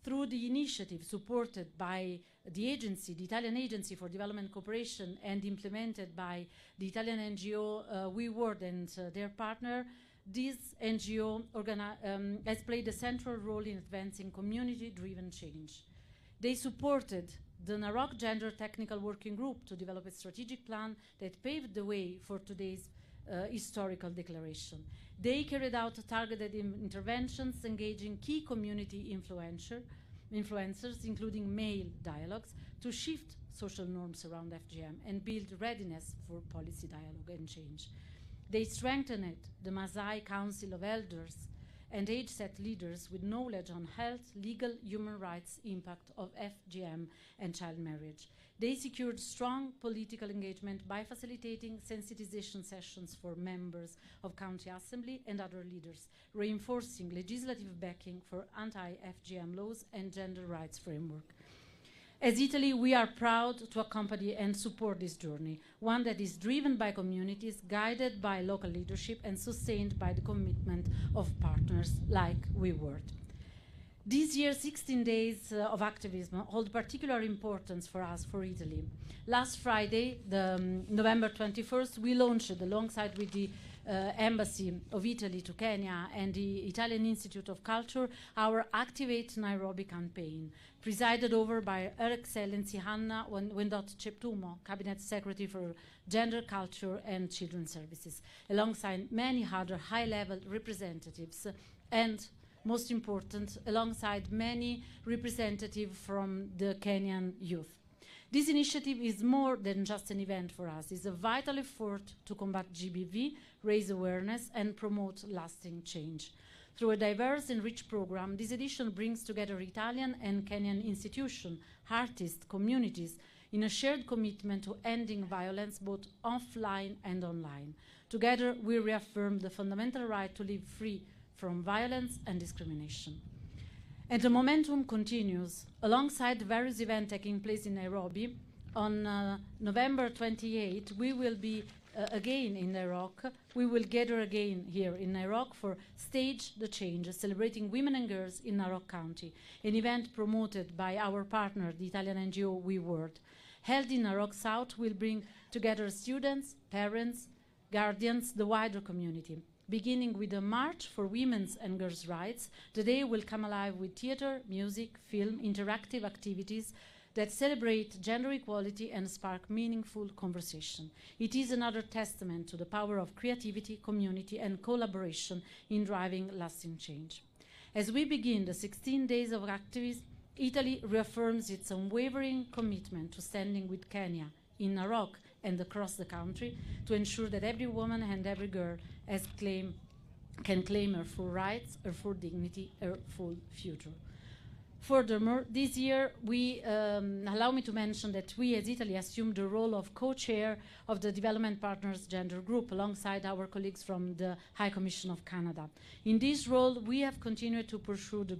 S14: Through the initiative supported by the agency, the Italian Agency for Development Cooperation, and implemented by the Italian NGO We World and their partner, this NGO has played a central role in advancing community-driven change. They supported the Narok Gender Technical Working Group to develop a strategic plan that paved the way for today's historical declaration. They carried out targeted interventions engaging key community influencers, including male dialogues, to shift social norms around FGM and build readiness for policy dialogue and change. They strengthened the Maasai Council of Elders and age-set leaders with knowledge on health, legal, human rights impact of FGM and child marriage. They secured strong political engagement by facilitating sensitization sessions for members of County Assembly and other leaders, reinforcing legislative backing for anti-FGM laws and gender rights framework. As Italy, we are proud to accompany and support this journey, one that is driven by communities, guided by local leadership, and sustained by the commitment of partners like We World. This year, 16 days of activism hold particular importance for us, for Italy. Last Friday, November 21st, we launched, alongside with the Embassy of Italy to Kenya and the Italian Institute of Culture, our Activate Nairobi campaign, presided over by Her Excellency Hanna Wendot Cheptumo, Cabinet Secretary for Gender, Culture and Children's Services, alongside many other high-level representatives and, most important, alongside many representatives from the Kenyan youth. This initiative is more than just an event for us. It's a vital effort to combat GBV, raise awareness, and promote lasting change. Through a diverse and rich program, this edition brings together Italian and Kenyan institutions, artists, communities, in a shared commitment to ending violence both offline and online. Together, we reaffirm the fundamental right to live free from violence and discrimination. And the momentum continues. Alongside the various events taking place in Nairobi, on November 28, we will be again in Narok. We will gather again here in Narok for Stage the Change, celebrating women and girls in Narok County, an event promoted by our partner, the Italian NGO We World. Held in Narok South, will bring together students, parents, guardians, the wider community. Beginning with a march for women's and girls' rights, the day will come alive with theater, music, film, interactive activities that celebrate gender equality and spark meaningful conversation. It is another testament to the power of creativity, community, and collaboration in driving lasting change. As we begin the 16 days of activism, Italy reaffirms its unwavering commitment to standing with Kenya in Narok and across the country to ensure that every woman and every girl can claim her full rights, her full dignity, her full future. Furthermore, this year, allow me to mention that we as Italy assumed the role of co-chair of the Development Partners Gender Group alongside our colleagues from the High Commission of Canada. In this role, we have continued to pursue the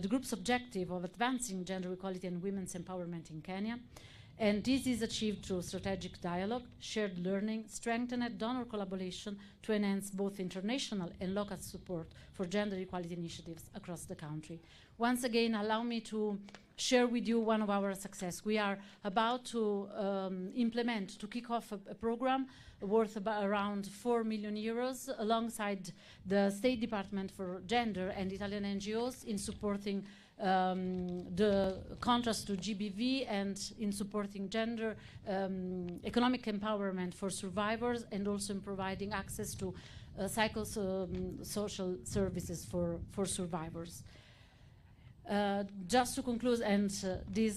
S14: group's objective of advancing gender equality and women's empowerment in Kenya. And this is achieved through strategic dialogue, shared learning, strengthened donor collaboration to enhance both international and local support for gender equality initiatives across the country. Once again, allow me to share with you one of our successes. We are about to kick off a program worth around 4 million euros alongside the State Department for Gender and Italian NGOs in supporting the contrast to GBV and in supporting gender economic empowerment for survivors, and also in providing access to psychosocial services for survivors. Just to conclude, and the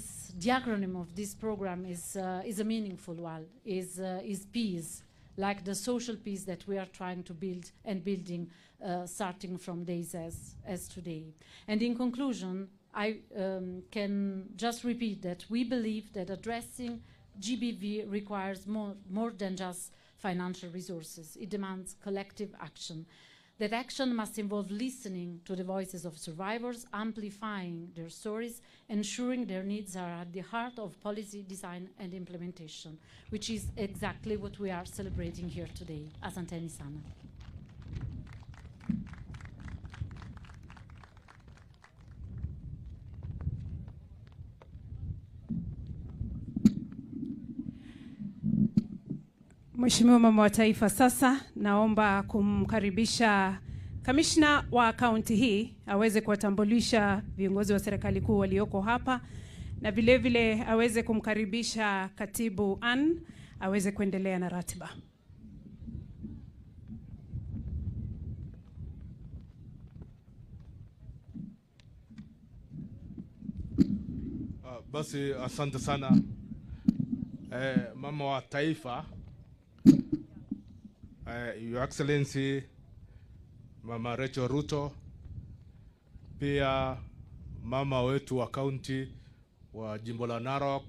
S14: acronym of this program is a meaningful one, is peace, like the social peace that we are trying to build and building starting from days as today. And in conclusion, I can just repeat that we believe that addressing GBV requires more than just financial resources. It demands collective action. That action must involve listening to the voices of survivors, amplifying their stories, ensuring their needs are at the heart of policy design and implementation, which is exactly what we are celebrating here today. Asanteni sana.
S2: Mheshimiwa Mama wa Taifa, sasa naomba kumkaribisha kamishna wa kaunti hii aweze kuwatambulisha viongozi wa serikali kuu walioko hapa, na vile vile aweze kumkaribisha katibu Ann aweze kuendelea na ratiba.
S15: Basi asante sana Mama wa Taifa, Your Excellency Mama Rachel Ruto, pia mama wetu wa kaunti wa jimbo la Narok,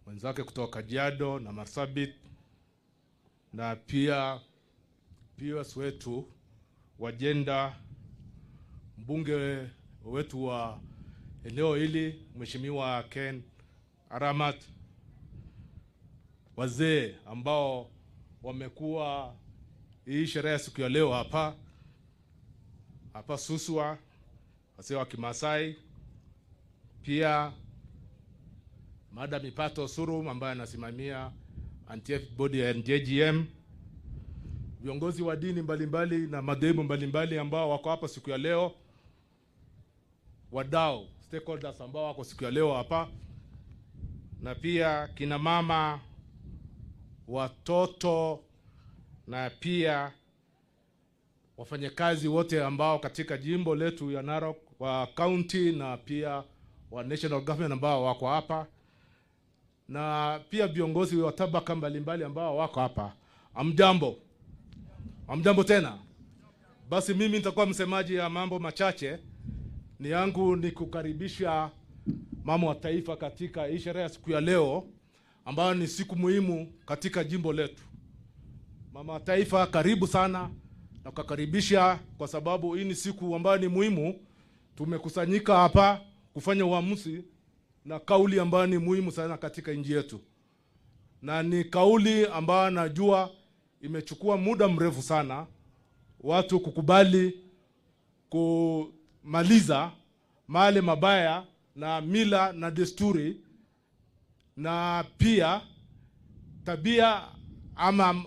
S15: wenzake kutoka Kajiado na Marsabit, na pia PS wetu wa Jenda, mbunge wetu wa eneo hili Mheshimiwa Ken Aramat, wazee ambao wamekuwa hii sherehe siku ya leo hapa Suswa, wazee wa Kimasai, pia Madam Ipato Surum ambaye anasimamia anti body ya NJGM, viongozi wa dini mbalimbali na madhehebu mbalimbali ambao wako hapa siku ya leo, wadau stakeholders ambao wako siku ya leo hapa, na pia kina mama, watoto, na pia wafanyakazi wote ambao katika jimbo letu ya Narok, wa county na pia wa national government ambao wako hapa, na pia viongozi wa tabaka mbalimbali ambao wako hapa. Amjambo. Amjambo tena. Basi mimi nitakuwa msemaji ya mambo machache. Ni yangu ni kukaribisha Mama wa Taifa katika hii sherehe siku ya leo ambayo ni siku muhimu katika jimbo letu. Mama wa Taifa, karibu sana na kukaribisha, kwa sababu hii ni siku ambayo ni muhimu. Tumekusanyika hapa kufanya uamuzi na kauli ambayo ni muhimu sana katika nchi yetu, na ni kauli ambayo najua imechukua muda mrefu sana watu kukubali kumaliza male mabaya na mila na desturi na pia tabia ama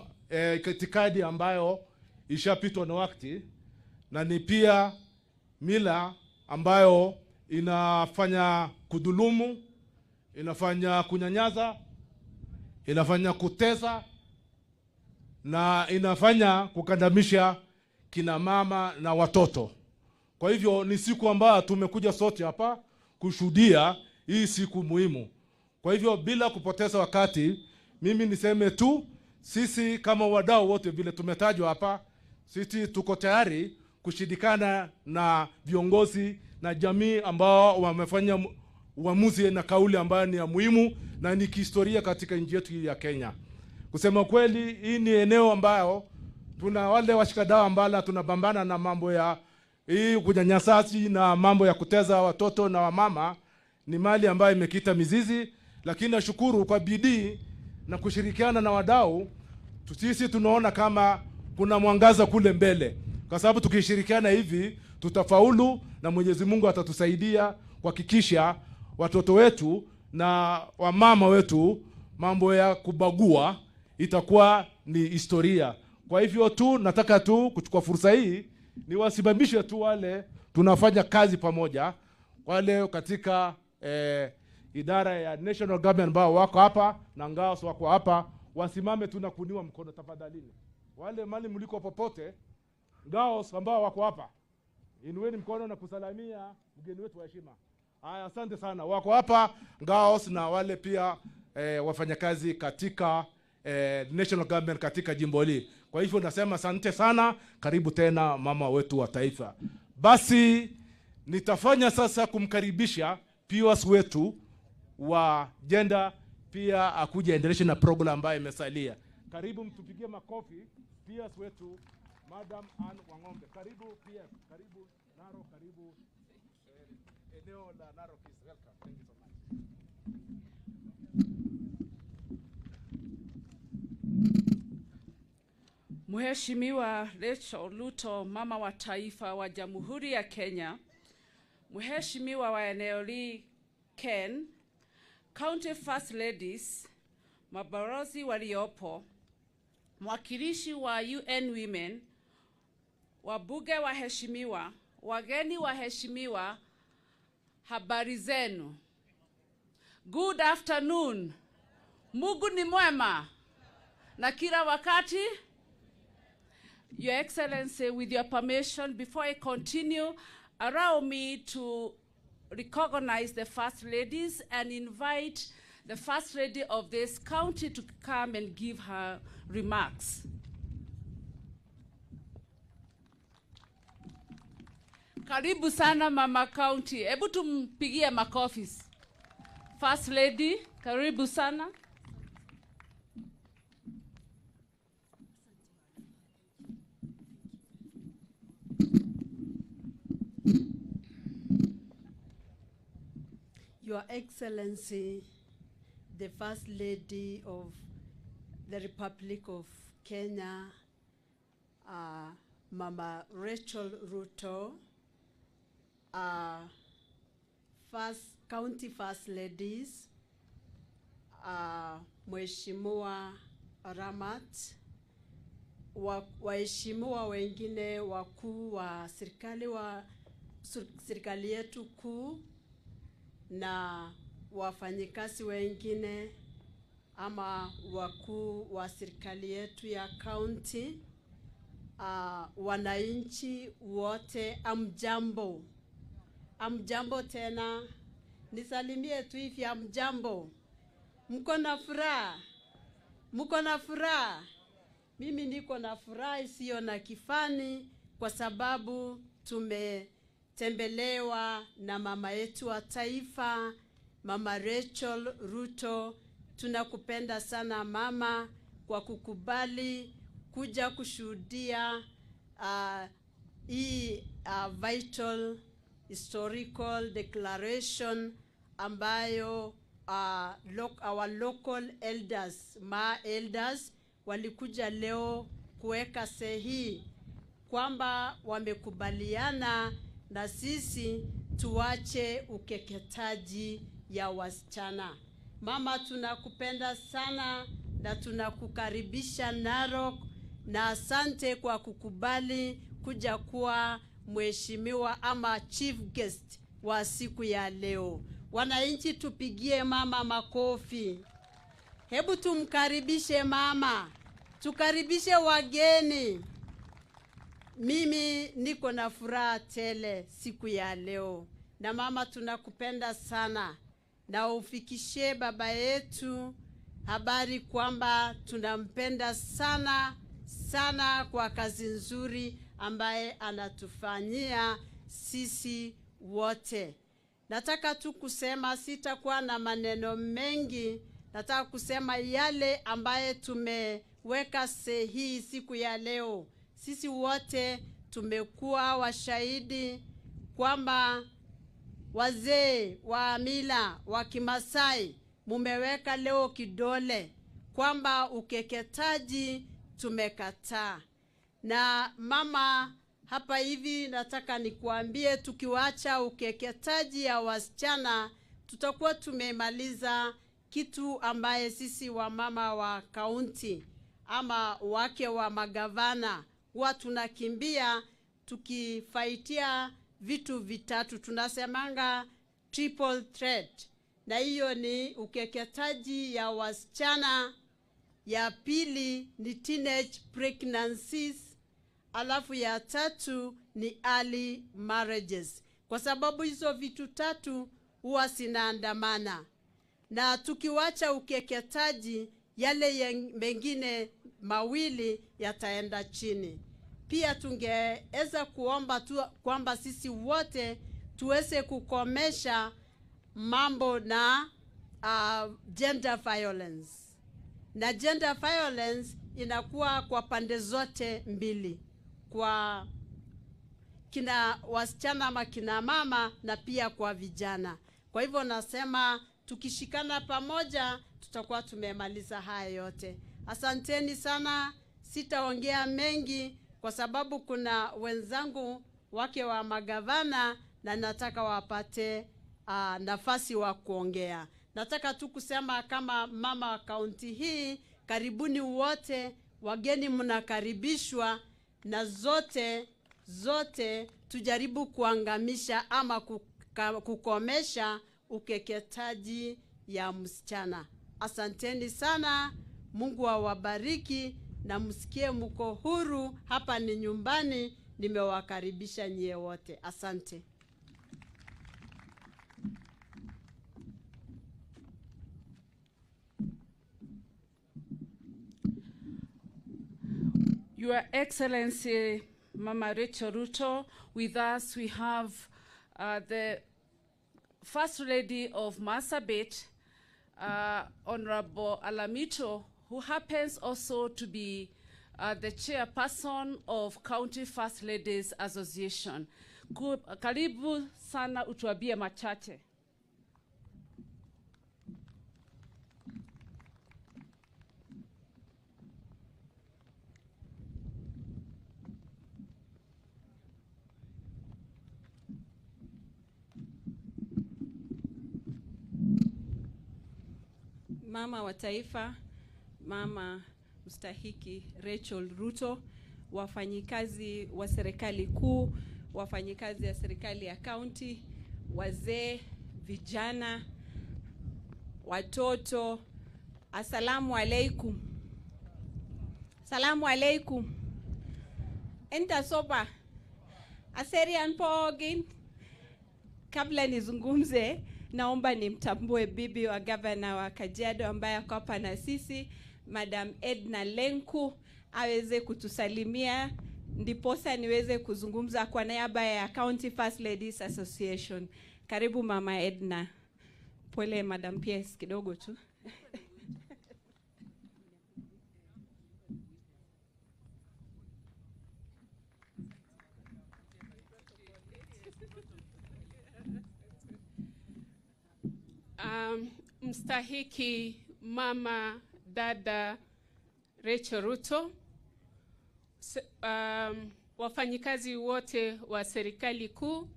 S15: itikadi ambayo ishapitwa na wakati, na ni pia mila ambayo inafanya kudhulumu, inafanya kunyanyaza, inafanya kutesa, na inafanya kukandamisha kina mama na watoto. Kwa hivyo ni siku ambayo tumekuja sote hapa kushuhudia hii siku muhimu. Kwa hivyo bila kupoteza wakati, mimi niseme tu, sisi kama wadau wote vile tumetajwa hapa, sisi tuko tayari kushirikiana na viongozi na jamii ambao wamefanya uamuzi na kauli ambayo ni ya muhimu na ni kihistoria katika nchi yetu ya Kenya. Kusema kweli, hii ni eneo ambayo tuna wale washikadau ambao tunapambana na mambo ya hii kunyanyasaji na mambo ya kuteza watoto na wamama, ni mali ambayo imekita mizizi, lakini nashukuru kwa bidii na kushirikiana na wadau, sisi tunaona kama kuna mwangaza kule mbele. Kwa sababu tukishirikiana hivi tutafaulu, na Mwenyezi Mungu atatusaidia kuhakikisha watoto wetu na wamama wetu mambo ya kubagua itakuwa ni historia. Kwa hivyo tu nataka tu kuchukua fursa hii niwasimamishe tu wale tunafanya kazi pamoja, wale katika idara ya national government ambao wako hapa na ngao wako hapa, wasimame tu na kuniwa mkono tafadhalini. Wale mali mliko popote, ngao ambao wako hapa, inueni mkono na kusalamia mgeni wetu wa heshima. Haya, asante sana. Wako hapa ngao na wale pia wafanyakazi katika national government katika jimbo hili. Kwa hivyo nasema asante sana, karibu tena mama wetu wa taifa. Basi nitafanya sasa kumkaribisha POS wetu wa gender pia akuja endelesha na program ambayo imesalia. Karibu, mtupigie makofi POS wetu Madam Ann Wangombe. Karibu POS, karibu Narok, karibu eneo la Narok is welcome. Thank you so much.
S16: Mheshimiwa Rachel Ruto, mama wa taifa wa Jamhuri ya Kenya, Mheshimiwa wa eneo hili Ken, County First Ladies, mabalozi waliopo, mwakilishi wa UN Women, wabunge waheshimiwa, wageni waheshimiwa, habari zenu. Good afternoon. Mungu ni mwema na kila wakati. Your Excellency, with your permission, before I continue, allow me to recognize the First Ladies and invite the First Lady of this county to come and give her remarks. Karibu sana Mama County. Hebu tumpigie makofi. First Lady, karibu sana.
S18: Your Excellency, the First Lady of the Republic of Kenya, Mama Rachel Ruto, County First Ladies, Mheshimiwa Ramat, waheshimiwa wengine wakuu wa serikali yetu kuu, na wafanyikazi wengine ama wakuu wa serikali yetu ya county, wananchi wote, amjambo. Amjambo tena. Nisalimie tu hivi, amjambo. Mko na furaha? Mko na furaha? Mimi niko na furaha isiyo na kifani kwa sababu tumetembelewa na mama yetu wa taifa, Mama Rachel Ruto. Tunakupenda sana mama kwa kukubali kuja kushuhudia hii vital historical declaration ambayo our local elders, elders walikuja leo kuweka sahihi kwamba wamekubaliana na sisi tuache ukeketaji ya wasichana. Mama, tunakupenda sana na tunakukaribisha Narok, na asante kwa kukubali kuja kuwa mheshimiwa ama chief guest wa siku ya leo. Wananchi, tupigie mama makofi. Hebu tumkaribishe mama. Tukaribishe wageni. Mimi niko na furaha tele siku ya leo. Na mama, tunakupenda sana. Na ufikishe baba yetu habari kwamba tunampenda sana sana kwa kazi nzuri ambaye anatufanyia sisi wote. Nataka tu kusema, sitakuwa na maneno mengi, nataka kusema yale ambaye tumeweka sahihi siku ya leo. Sisi wote tumekuwa washahidi kwamba wazee wa mila wa Kimasai mumeweka leo kidole kwamba ukeketaji tumekataa. Na mama, hapa hivi nataka nikuambie, tukiwacha ukeketaji ya wasichana tutakuwa tumemaliza kitu ambaye sisi wa mama wa kaunti ama wake wa magavana huwa tunakimbia tukifaitia vitu vitatu. Tunasemanga triple threat, na hiyo ni ukeketaji ya wasichana, ya pili ni teenage pregnancies, alafu ya tatu ni early marriages. Kwa sababu hizo vitu tatu huwa zinaandamana, na tukiwacha ukeketaji yale mengine mawili yataenda chini. Pia tungeweza kuomba tu kwamba sisi wote tuweze kukomesha mambo na gender violence. Na gender violence inakuwa kwa pande zote mbili, kwa kina wasichana ama kina mama na pia kwa vijana. Kwa hivyo nasema tukishikana pamoja tutakuwa tumemaliza haya yote. Asanteni sana, sitaongea mengi kwa sababu kuna wenzangu wake wa magavana na nataka wapate nafasi wa kuongea. Nataka tu kusema kama mama wa kaunti hii, karibuni wote, wageni mnakaribishwa, na zote tujaribu kuangamisha ama kukomesha ukeketaji ya msichana. Asanteni sana, Mungu awabariki na msikie mko huru. Hapa ni nyumbani, nimewakaribisha nyie wote. Asante.
S16: Your Excellency, Mama Rachel Ruto, with us we have the First Lady of Marsabit, Honorable Alamito, who happens also to be the chairperson of County First Ladies Association. Karibu sana, utuambie machache.
S17: Mama wa taifa, mama mstahiki Rachel Ruto, wafanyikazi wa serikali kuu, wafanyikazi ya serikali ya county, wazee, vijana, watoto, asalamu alaikum. Salamu alaikum. Enta sopa. Aserian pogin. Kabla nizungumze, naomba nimtambue bibi wa gavana wa Kajiado ambaye ako hapa na sisi, Madam Edna Lenku, aweze kutusalimia ndiposa niweze kuzungumza kwa niaba ya County First Ladies Association. Karibu Mama Edna. Pole Madam PS kidogo tu.
S19: Mstahiki Mama Dada Rachel Ruto, wafanyikazi wote wa serikali kuu,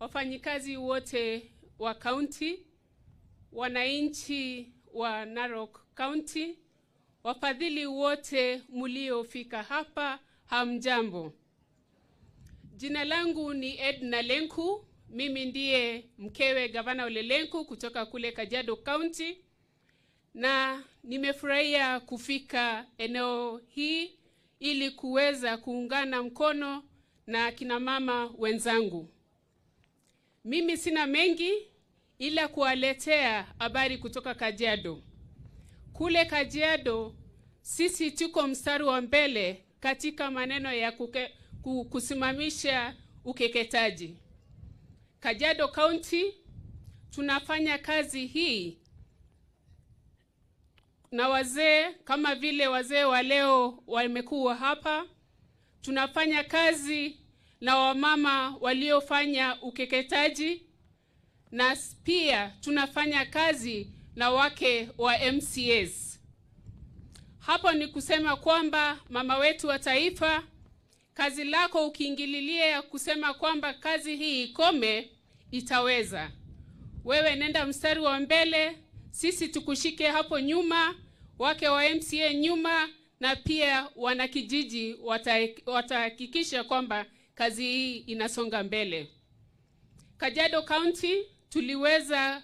S19: wafanyikazi wote wa county, wananchi wa Narok County, wafadhili wote muliofika hapa, hamjambo. Jina langu ni Edna Lenku. Mimi ndiye mkewe Gavana Ole Lenku kutoka kule Kajiado County, na nimefurahia kufika eneo hii ili kuweza kuungana mkono na kina mama wenzangu. Mimi sina mengi ila kuwaletea habari kutoka Kajiado. Kule Kajiado sisi tuko mstari wa mbele katika maneno ya kusimamisha ukeketaji. Kajiado County tunafanya kazi hii na wazee kama vile wazee wa leo wamekuwa hapa. Tunafanya kazi na wamama waliofanya ukeketaji, na pia tunafanya kazi na wake wa MCAs. Hapo ni kusema kwamba mama wetu wa taifa, kazi lako ukiingililia kusema kwamba kazi hii ikome, itaweza. Wewe nenda mstari wa mbele, sisi tukushike hapo nyuma, wake wa MCA nyuma, na pia wanakijiji watahakikisha kwamba kazi hii inasonga mbele. Kajiado County tuliweza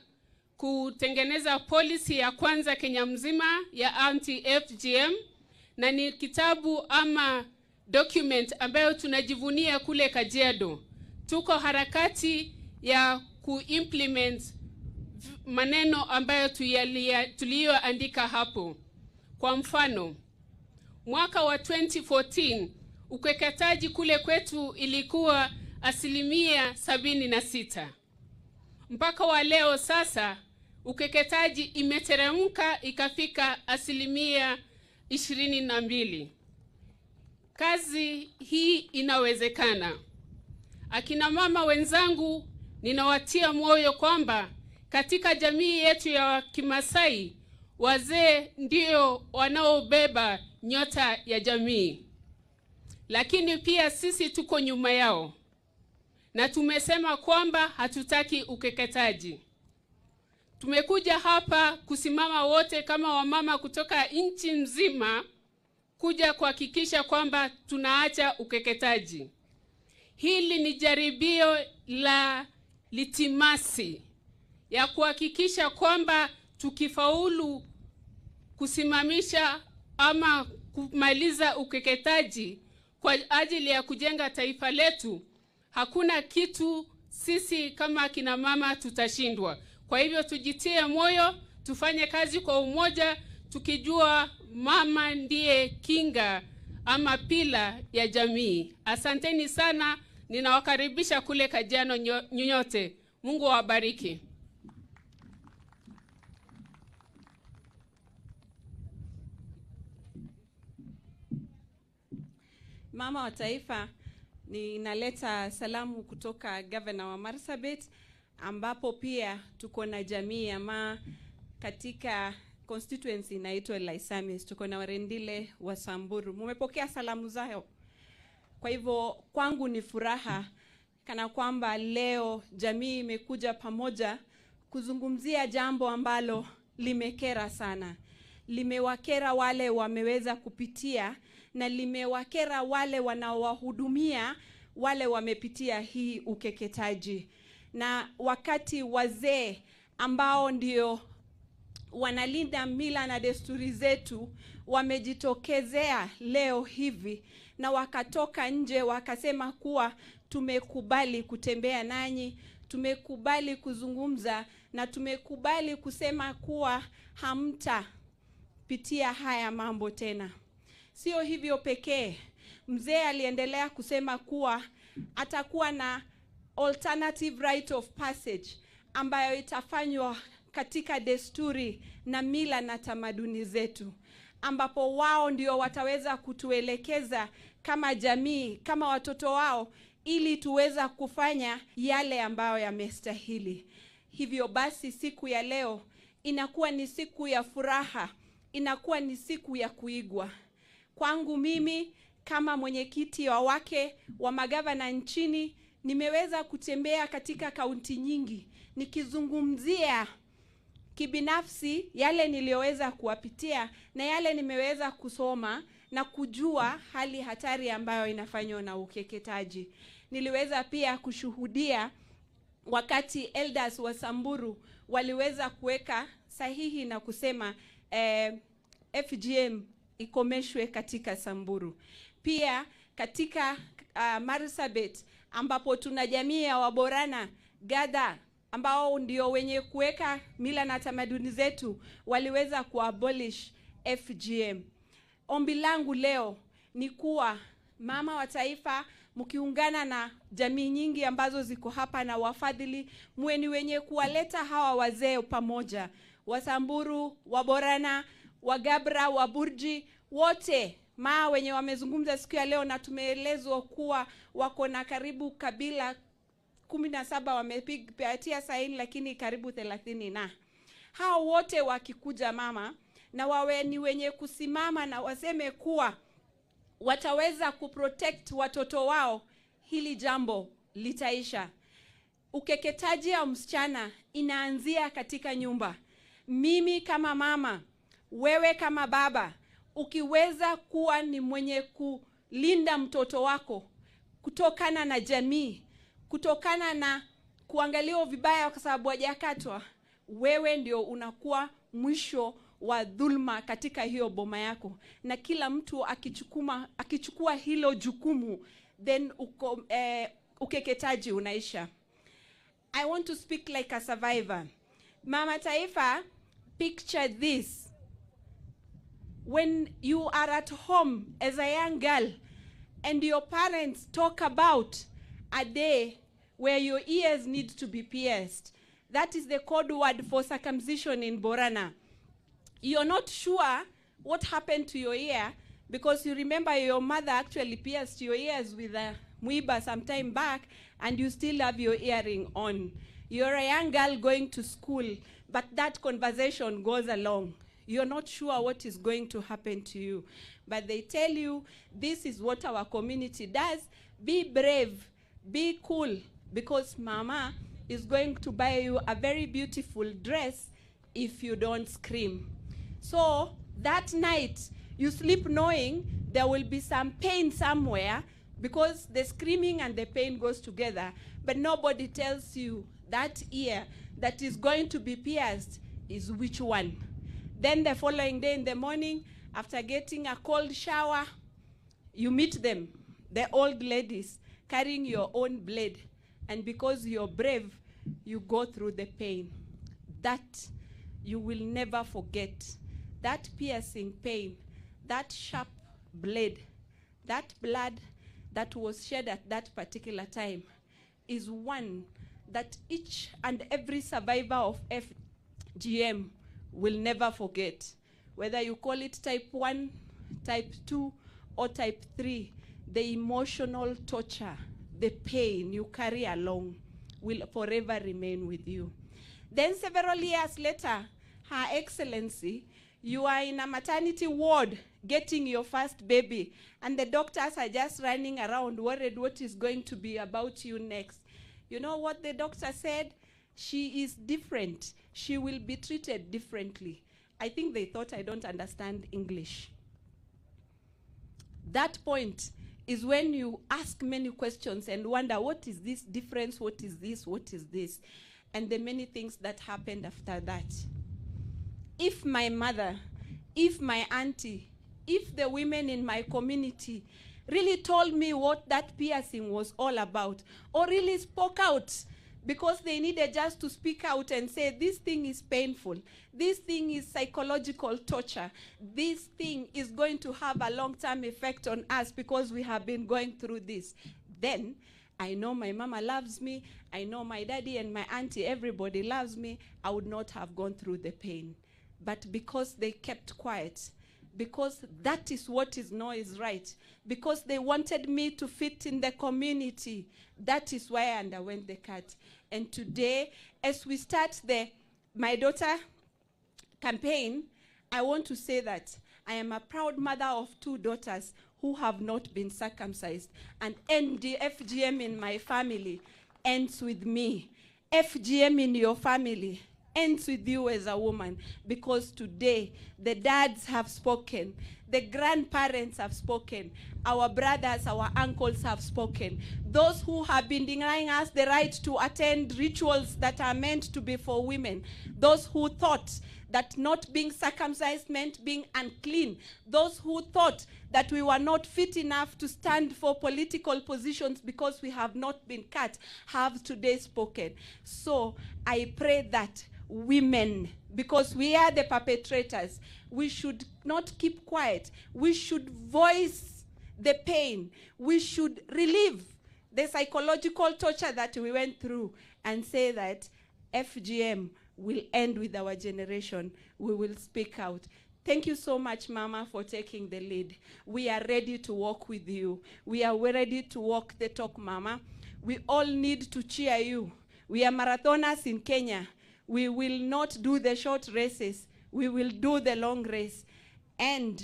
S19: kutengeneza policy ya kwanza Kenya mzima ya anti-FGM, na ni kitabu ama document ambayo tunajivunia kule Kajiado. Tuko harakati ya kuimplement maneno ambayo tuliyoandika hapo. Kwa mfano, mwaka wa 2014 ukeketaji kule kwetu ilikuwa 76%. Mpaka wa leo sasa ukeketaji imeteremka ikafika 22%. Kazi hii inawezekana. Akina mama wenzangu, ninawatia moyo kwamba katika jamii yetu ya Kimasai, wazee ndio wanaobeba nyota ya jamii. Lakini pia sisi tuko nyuma yao. Na tumesema kwamba hatutaki ukeketaji. Tumekuja hapa kusimama wote kama wamama kutoka nchi nzima kuja kuhakikisha kwamba tunaacha ukeketaji. Hili ni jaribio la litimasi ya kuhakikisha kwamba tukifaulu kusimamisha ama kumaliza ukeketaji kwa ajili ya kujenga taifa letu, hakuna kitu sisi kama kina mama tutashindwa. Kwa hivyo tujitie moyo, tufanye kazi kwa umoja, tukijua mama ndiye kinga ama pila ya jamii. Asanteni sana, ninawakaribisha kule Kajiado nyote. Mungu awabariki.
S17: Mama wa taifa, ninaleta salamu kutoka Governor wa Marsabit, ambapo pia tuko na jamii ama katika constituency inaitwa Laisamis, tuko na Warendile wa Samburu. Mumepokea salamu zao. Kwa hivyo kwangu ni furaha kana kwamba leo jamii imekuja pamoja kuzungumzia jambo ambalo limekera sana. Limewakera wale wameweza kupitia, na limewakera wale wanaowahudumia wale wamepitia hii ukeketaji. Na wakati wazee ambao ndio wanalinda mila na desturi zetu wamejitokezea leo hivi na wakatoka nje wakasema kuwa tumekubali kutembea nanyi, tumekubali kuzungumza, na tumekubali kusema kuwa hamtapitia haya mambo tena. Sio hivyo pekee, mzee aliendelea kusema kuwa atakuwa na alternative right of passage ambayo itafanywa katika desturi na mila na tamaduni zetu, ambapo wao ndio wataweza kutuelekeza kama jamii, kama watoto wao, ili tuweza kufanya yale ambayo yamestahili. Hivyo basi siku ya leo inakuwa ni siku ya furaha, inakuwa ni siku ya kuigwa. Kwangu mimi kama mwenyekiti wa wake wa magavana nchini, nimeweza kutembea katika kaunti nyingi nikizungumzia kibinafsi yale niliyoweza kuwapitia na yale nimeweza kusoma na kujua hali hatari ambayo inafanywa na ukeketaji. Niliweza pia kushuhudia wakati elders wa Samburu waliweza kuweka sahihi na kusema FGM ikomeshwe katika Samburu. Pia katika Marsabit ambapo tuna jamii ya Waborana Gada ambao ndio wenye kuweka mila na tamaduni zetu waliweza kuabolish FGM. Ombi langu leo ni kuwa mama wa taifa, mkiungana na jamii nyingi ambazo ziko hapa na wafadhili, muwe ni wenye kuwaleta hawa wazee pamoja, Wasamburu, Waborana, Wagabra, Waburji, wote wenye wamezungumza siku ya leo, na tumeelezwa kuwa wako na karibu kabila 17 wamepitia saini, lakini karibu 30 na hao wote wakikuja mama, na wawe ni wenye kusimama na waseme kuwa wataweza kuprotect watoto wao, hili jambo litaisha. Ukeketaji ya msichana inaanzia katika nyumba. Mimi kama mama, wewe kama baba, ukiweza kuwa ni mwenye kulinda mtoto wako kutokana na jamii, kutokana na kuangaliwa vibaya kwa sababu hajakatwa, wewe ndio unakuwa mwisho wa dhulma katika hiyo boma yako. Na kila mtu akichukua hilo jukumu, then ukeketaji unaisha. I want to speak like a survivor. Mama Taifa, picture this. When you are at home as a young girl and your parents talk about a day where your ears need to be pierced, that is the code word for circumcision in Borana. You're not sure what happened to your ear because you remember your mother actually pierced your ears with a muiba some time back and you still have your earring on. You're a young girl going to school, but that conversation goes along. You're not sure what is going to happen to you. But they tell you, this is what our community does. Be brave, be cool, because mama is going to buy you a very beautiful dress if you don't scream. So that night, you sleep knowing there will be some pain somewhere because the screaming and the pain goes together, but nobody tells you that ear that is going to be pierced is which one. Then the following day in the morning, after getting a cold shower, you meet them, the old ladies, carrying your own blade. And because you're brave, you go through the pain. That you will never forget. That piercing pain, that sharp blade, that blood that was shed at that particular time is one that each and every survivor of FGM will never forget. Whether you call it type 1, type 2, or type 3, the emotional torture, the pain you carry along will forever remain with you. Then several years later, Her Excellency, you are in a maternity ward getting your first baby, and the doctors are just running around worried what is going to be about you next. You know what the doctor said? She is different. She will be treated differently. I think they thought I don't understand English. That point is when you ask many questions and wonder, what is this difference? What is this? What is this? And the many things that happened after that. If my mother, if my auntie, if the women in my community really told me what that piercing was all about, or really spoke out, because they needed just to speak out and say, this thing is painful, this thing is psychological torture, this thing is going to have a long-term effect on us because we have been going through this, then I know my mama loves me, I know my daddy and my auntie, everybody loves me, I would not have gone through the pain. But because they kept quiet, because that is what is right, because they wanted me to fit in the community, that is why I underwent the cut. And today, as we start the My Daughter campaign, I want to say that I am a proud mother of 2 daughters who have not been circumcised. And the FGM in my family ends with me. FGM in your family ends with you as a woman, because today the dads have spoken, the grandparents have spoken, our brothers, our uncles have spoken. Those who have been denying us the right to attend rituals that are meant to be for women, those who thought that not being circumcised meant being unclean, those who thought that we were not fit enough to stand for political positions because we have not been cut, have today spoken. So I pray that women, because we are the perpetrators, we should not keep quiet. We should voice the pain. We should relieve the psychological torture that we went through and say that FGM will end with our generation. We will speak out. Thank you so much, Mama, for taking the lead. We are ready to walk with you. We are ready to walk the talk, Mama. We all need to cheer you. We are marathoners in Kenya. We will not do the short races. We will do the long race. And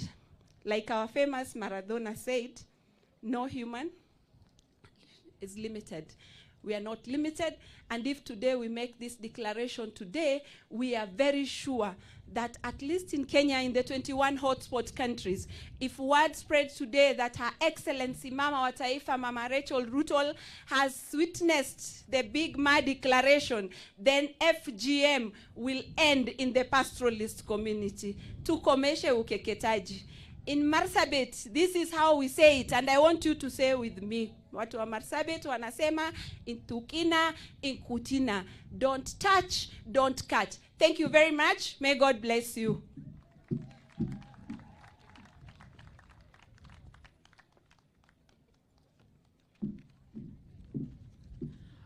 S17: like our famous Maradona said, no human is limited. We are not limited. And if today we make this declaration today, we are very sure that at least in Kenya, in the 21 hotspot countries, if word spreads today that Her Excellency Mama wa Taifa, Mama Rachel Ruto, has witnessed the Big Ma declaration, then FGM will end in the pastoralist community. Tukomeshe ukeketaji. In Marsabit, this is how we say it, and I want you to say with me. Watu wa Marsabit wanasema, intukina, inkutina. Don't touch, don't cut. Thank you very much. May God bless you.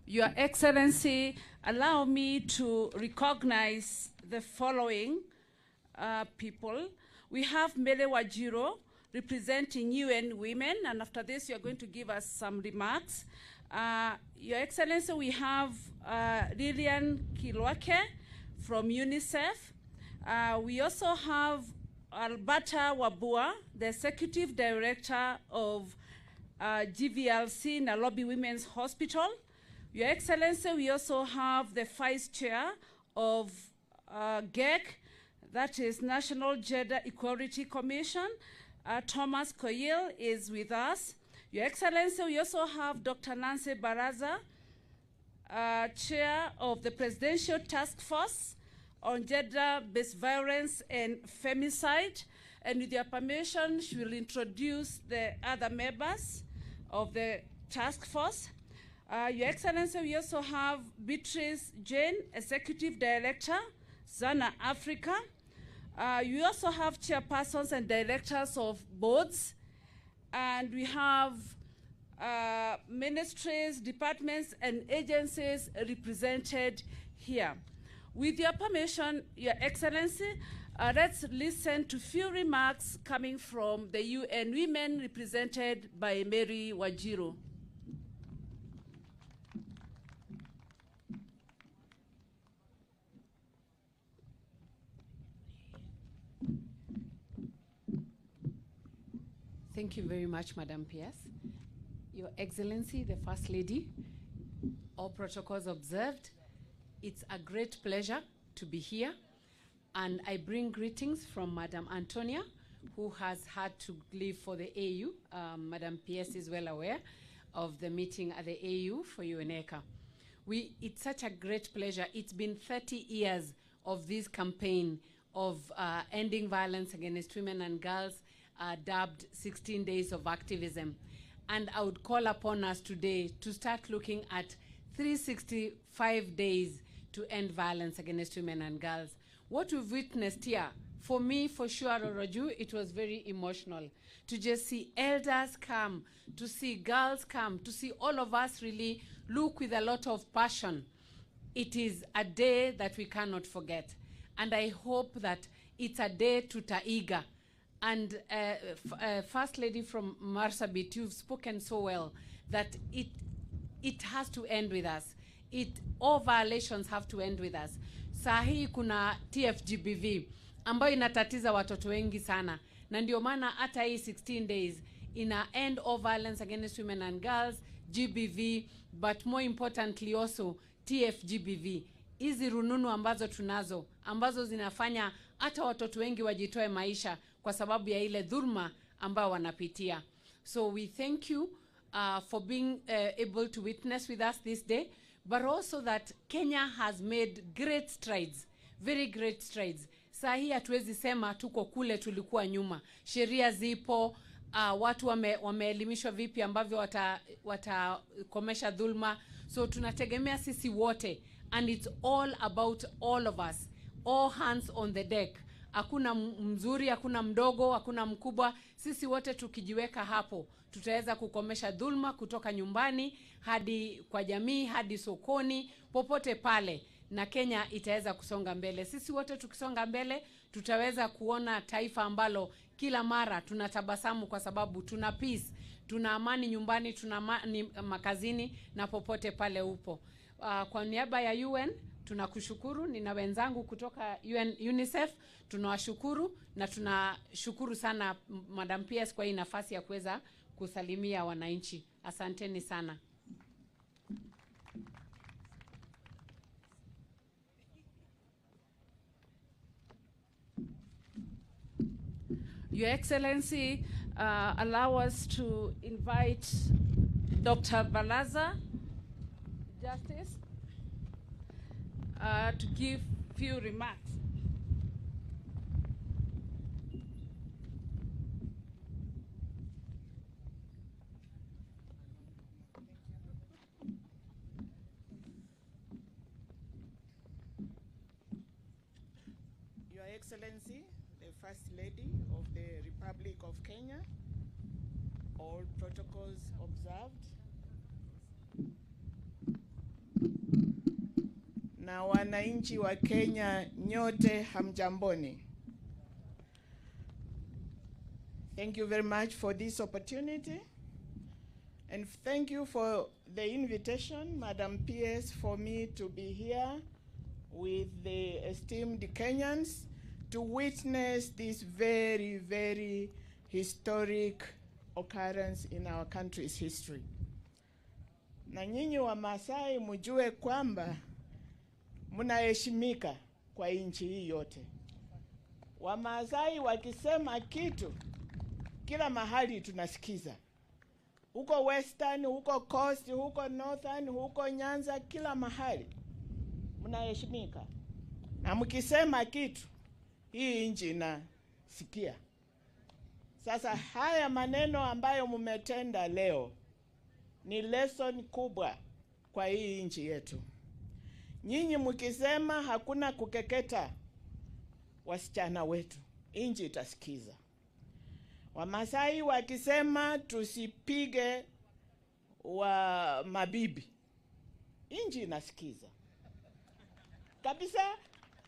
S16: Your Excellency, allow me to recognize the following people. We have Mele Wajiro representing UN Women, and after this you're going to give us some remarks. Your Excellency, we have Lilian Kilwake from UNICEF. We also have Alberta Wabua, the Executive Director of GVLC, Nairobi Women's Hospital. Your Excellency, we also have the Vice Chair of GEC, that is National Gender Equality Commission. Thomas Koyil is with us. Your Excellency, we also have Dr. Nancy Baraza, Chair of the Presidential Task Force on Gender-Based Violence and Femicide. And with your permission, she will introduce the other members of the task force. Your Excellency, we also have Beatrice Jane, Executive Director, Zana Africa. You also have chairpersons and directors of boards, and we have ministries, departments, and agencies represented here. With your permission, Your Excellency, let's listen to few remarks coming from the UN Women represented by Mary Wajiro.
S20: Thank you very much, Madam Pierce. Your Excellency, the First Lady, all protocols observed. It's a great pleasure to be here. And I bring greetings from Madam Antonia, who has had to leave for the AU. Madam Pierce is well aware of the meeting at the AU for UNECA. It's such a great pleasure. It's been 30 years of this campaign of ending violence against women and girls, dubbed 16 Days of Activism. And I would call upon us today to start looking at 365 days to end violence against women and girls. What we've witnessed here, for me, for sure, Raju, it was very emotional to just see elders come, to see girls come, to see all of us really look with a lot of passion. It is a day that we cannot forget. And I hope that it's a day to taiga. And First Lady from Marsabit, you've spoken so well that it has to end with us. All violations have to end with us. Sahi kuna TFGBV ambayo inatatiza watoto wengi sana. Na ndio maana hata hii 16 days ina end all violence against women and girls, GBV, but more importantly also TFGBV. Hizi rununu ambazo tunazo, ambazo zinafanya hata watoto wengi wajitoe maisha kwa sababu ya ile dhulma ambao wanapitia. So we thank you for being able to witness with us this day, but also that Kenya has made great strides, very great strides. Saa hii hatuwezi sema tuko kule tulikuwa nyuma. Sheria zipo, watu wameelimishwa vipi ambavyo watakomesha dhulma. So tunategemea sisi wote, and it's all about all of us, all hands on the deck,
S16: Hakuna mzuri, hakuna mdogo, hakuna mkubwa. Sisi wote tukijiweka hapo, tutaweza kukomesha dhulma kutoka nyumbani hadi kwa jamii, hadi sokoni, popote pale, na Kenya itaweza kusonga mbele. Sisi wote tukisonga mbele, tutaweza kuona taifa ambalo kila mara tunatabasamu kwa sababu tuna peace, tuna amani nyumbani, tuna amani makazini na popote pale upo. Kwa niaba ya UN tunakushukuru, nina wenzangu kutoka UNICEF, tunawashukuru na tunashukuru sana Madam PS kwa hii nafasi ya kuweza kusalimia wananchi. Asanteni sana. Your Excellency, allow us to invite Dr. Balaza, Justice, to give few remarks.
S21: Your Excellency, the First Lady of the Republic of Kenya, all protocols observed, na wananchi wa Kenya nyote hamjamboni. Thank you very much for this opportunity, and thank you for the invitation, Madam PS, for me to be here with the esteemed Kenyans to witness this very, very historic occurrence in our country's history. Na nyinyi wa Masai mjue kwamba mnaheshimika kwa nchi hii yote. Wa Masai wakisema kitu, kila mahali tunasikiza. Huko Western, huko Coast, huko Northern, huko Nyanza, kila mahali mnaheshimika. Na mkisema kitu, hii nchi inasikia. Sasa haya maneno ambayo mmetenda leo ni lesson kubwa kwa hii nchi yetu. Nyinyi mkisema hakuna kukeketa wasichana wetu, nchi itasikiza. Wamasai wakisema tusipige wa mabibi, nchi inasikiza. Kabisa,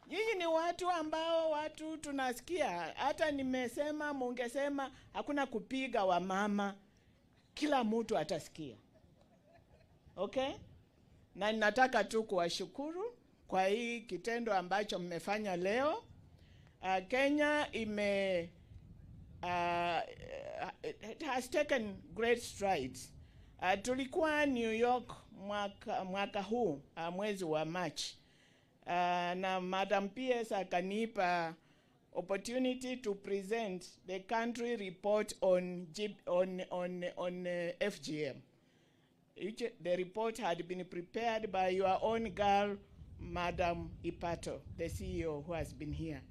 S21: nyinyi ni watu ambao watu tunasikia. Hata nimesema, mungesema hakuna kupiga wa mama, kila mtu atasikia. Okay? Na ninataka tu kuwashukuru kwa hii kitendo ambacho mmefanya leo. Kenya it has taken great strides. Tulikuwa New York mwaka huu mwezi wa March. Na Madam PS akanipa opportunity to present the country report on FGM. The report had been prepared by your own girl, Madam Ipato, the CEO who has been here.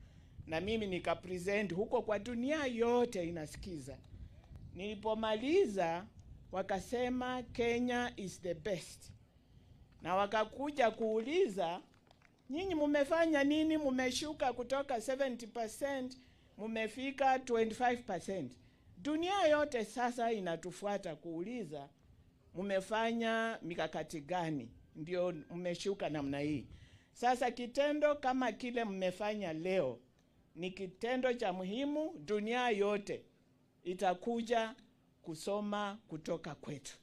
S21: Na mimi nika present huko kwa dunia yote inasikiza. Nilipomaliza wakasema Kenya is the best. Na wakakuja kuuliza, nyinyi mumefanya nini? Mumeshuka kutoka 70%, mumefika 25%. Dunia yote sasa inatufuata kuuliza, mumefanya mikakati gani ndio mmeshuka namna hii? Sasa kitendo kama kile mmefanya leo ni kitendo cha muhimu. Dunia yote itakuja kusoma kutoka kwetu.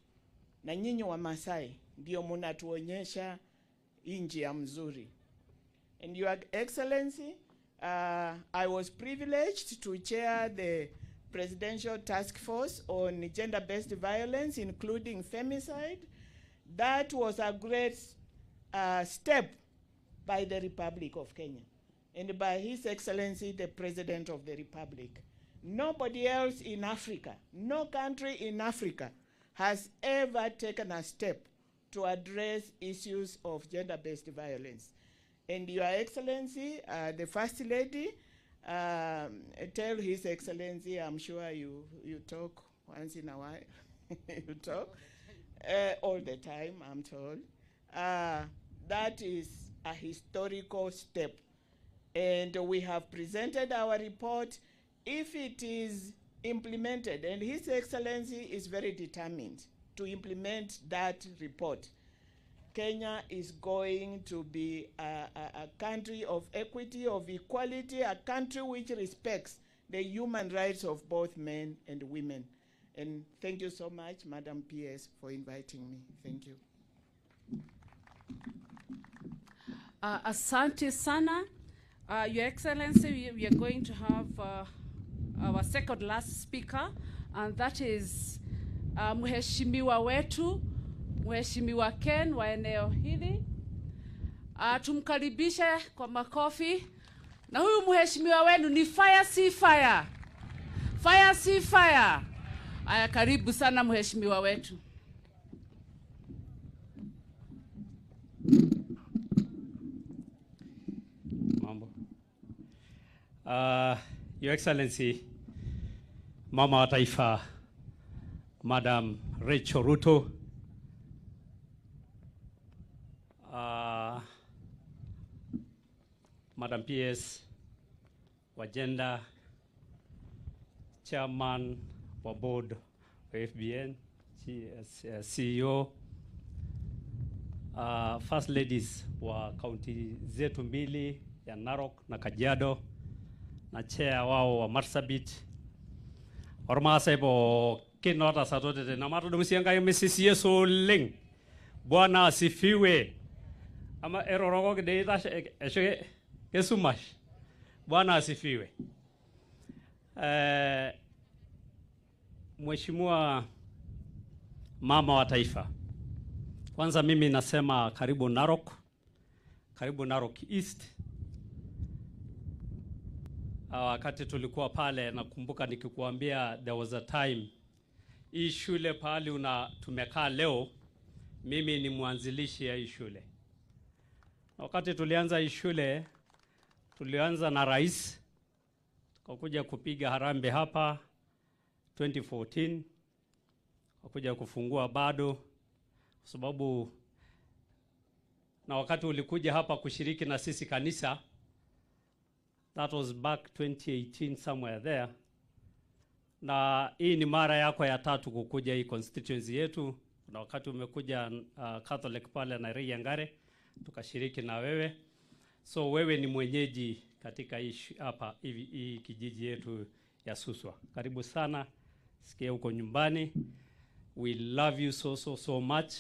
S21: Na nyinyi wa Masai ndio mnatuonyesha nchi ya mzuri. And Your Excellency, I was privileged to chair the Presidential Task Force on Gender-Based Violence, including femicide. That was a great step by the Republic of Kenya and by His Excellency, the President of the Republic. Nobody else in Africa, no country in Africa has ever taken a step to address issues of gender-based violence. And Your Excellency, the First Lady, tell His Excellency, I'm sure you talk once in a while, you talk all the time, I'm told. That is a historical step and we have presented our report. If it is implemented, and His Excellency is very determined to implement that report, Kenya is going to be a country of equity, of equality, a country which respects the human rights of both men and women. And thank you so much, Madam PS, for inviting me. Thank you.
S16: Asante sana. Your Excellency, we are going to have our second last speaker, and that is Mheshimiwa wetu, Mheshimiwa Ken wa eneo hili. Tumkaribishe kwa makofi. Na huyu mheshimiwa wenu ni fire si fire. Fire si fire. Aya, karibu sana mheshimiwa wetu.
S4: Mambo. Your Excellency, Mama wa Taifa, Madam Rachel Ruto, Madam PS wa Gender, Chairman wa Board wa FBN, CEO, First Ladies wa county zetu mbili ya Narok na Kajiado, na chair wao wa Marsabit, ormaasai pookin ootasatote na matudumusi Enkai mesisi Yesu oleng. Bwana asifiwe. Ama erorokoki dei itashe eshe kesumash. Bwana asifiwe. Mheshimiwa Mama wa Taifa, kwanza mimi nasema karibu Narok, karibu Narok East. Wakati tulikuwa pale nakumbuka nikikuambia there was a time hii shule pahali tumekaa leo, mimi ni mwanzilishi ya hii shule. Wakati tulianza hii shule, tulianza na rais, tukakuja kupiga harambe hapa 2014, tukakuja kufungua bado, kwa sababu na wakati ulikuja hapa kushiriki na sisi kanisa, that was back 2018 somewhere there. Na hii ni mara yako ya tatu kukuja hii constituency yetu. Na wakati umekuja Catholic pale na Ngare, tukashiriki na wewe. So wewe ni mwenyeji katika hapa hii kijiji yetu ya Suswa. Karibu sana. Sikia huko nyumbani. We love you so much.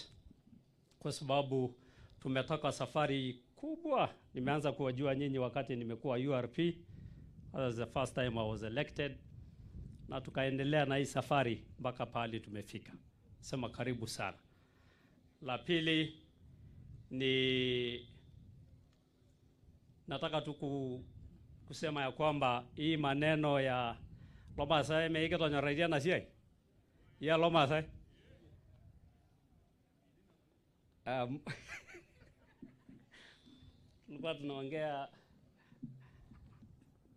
S4: Kwa sababu tumetoka safari kubwa. Nimeanza kuwajua nyinyi wakati nimekuwa URP. That was the first time I was elected. Na tukaendelea na hii safari mpaka pale tumefika. Sema karibu sana. La pili ni nataka tu kusema ya kwamba hii maneno ya Loma Sai meike tonyaraidia na siai. Ya Loma Sai. Nilikuwa tunaongea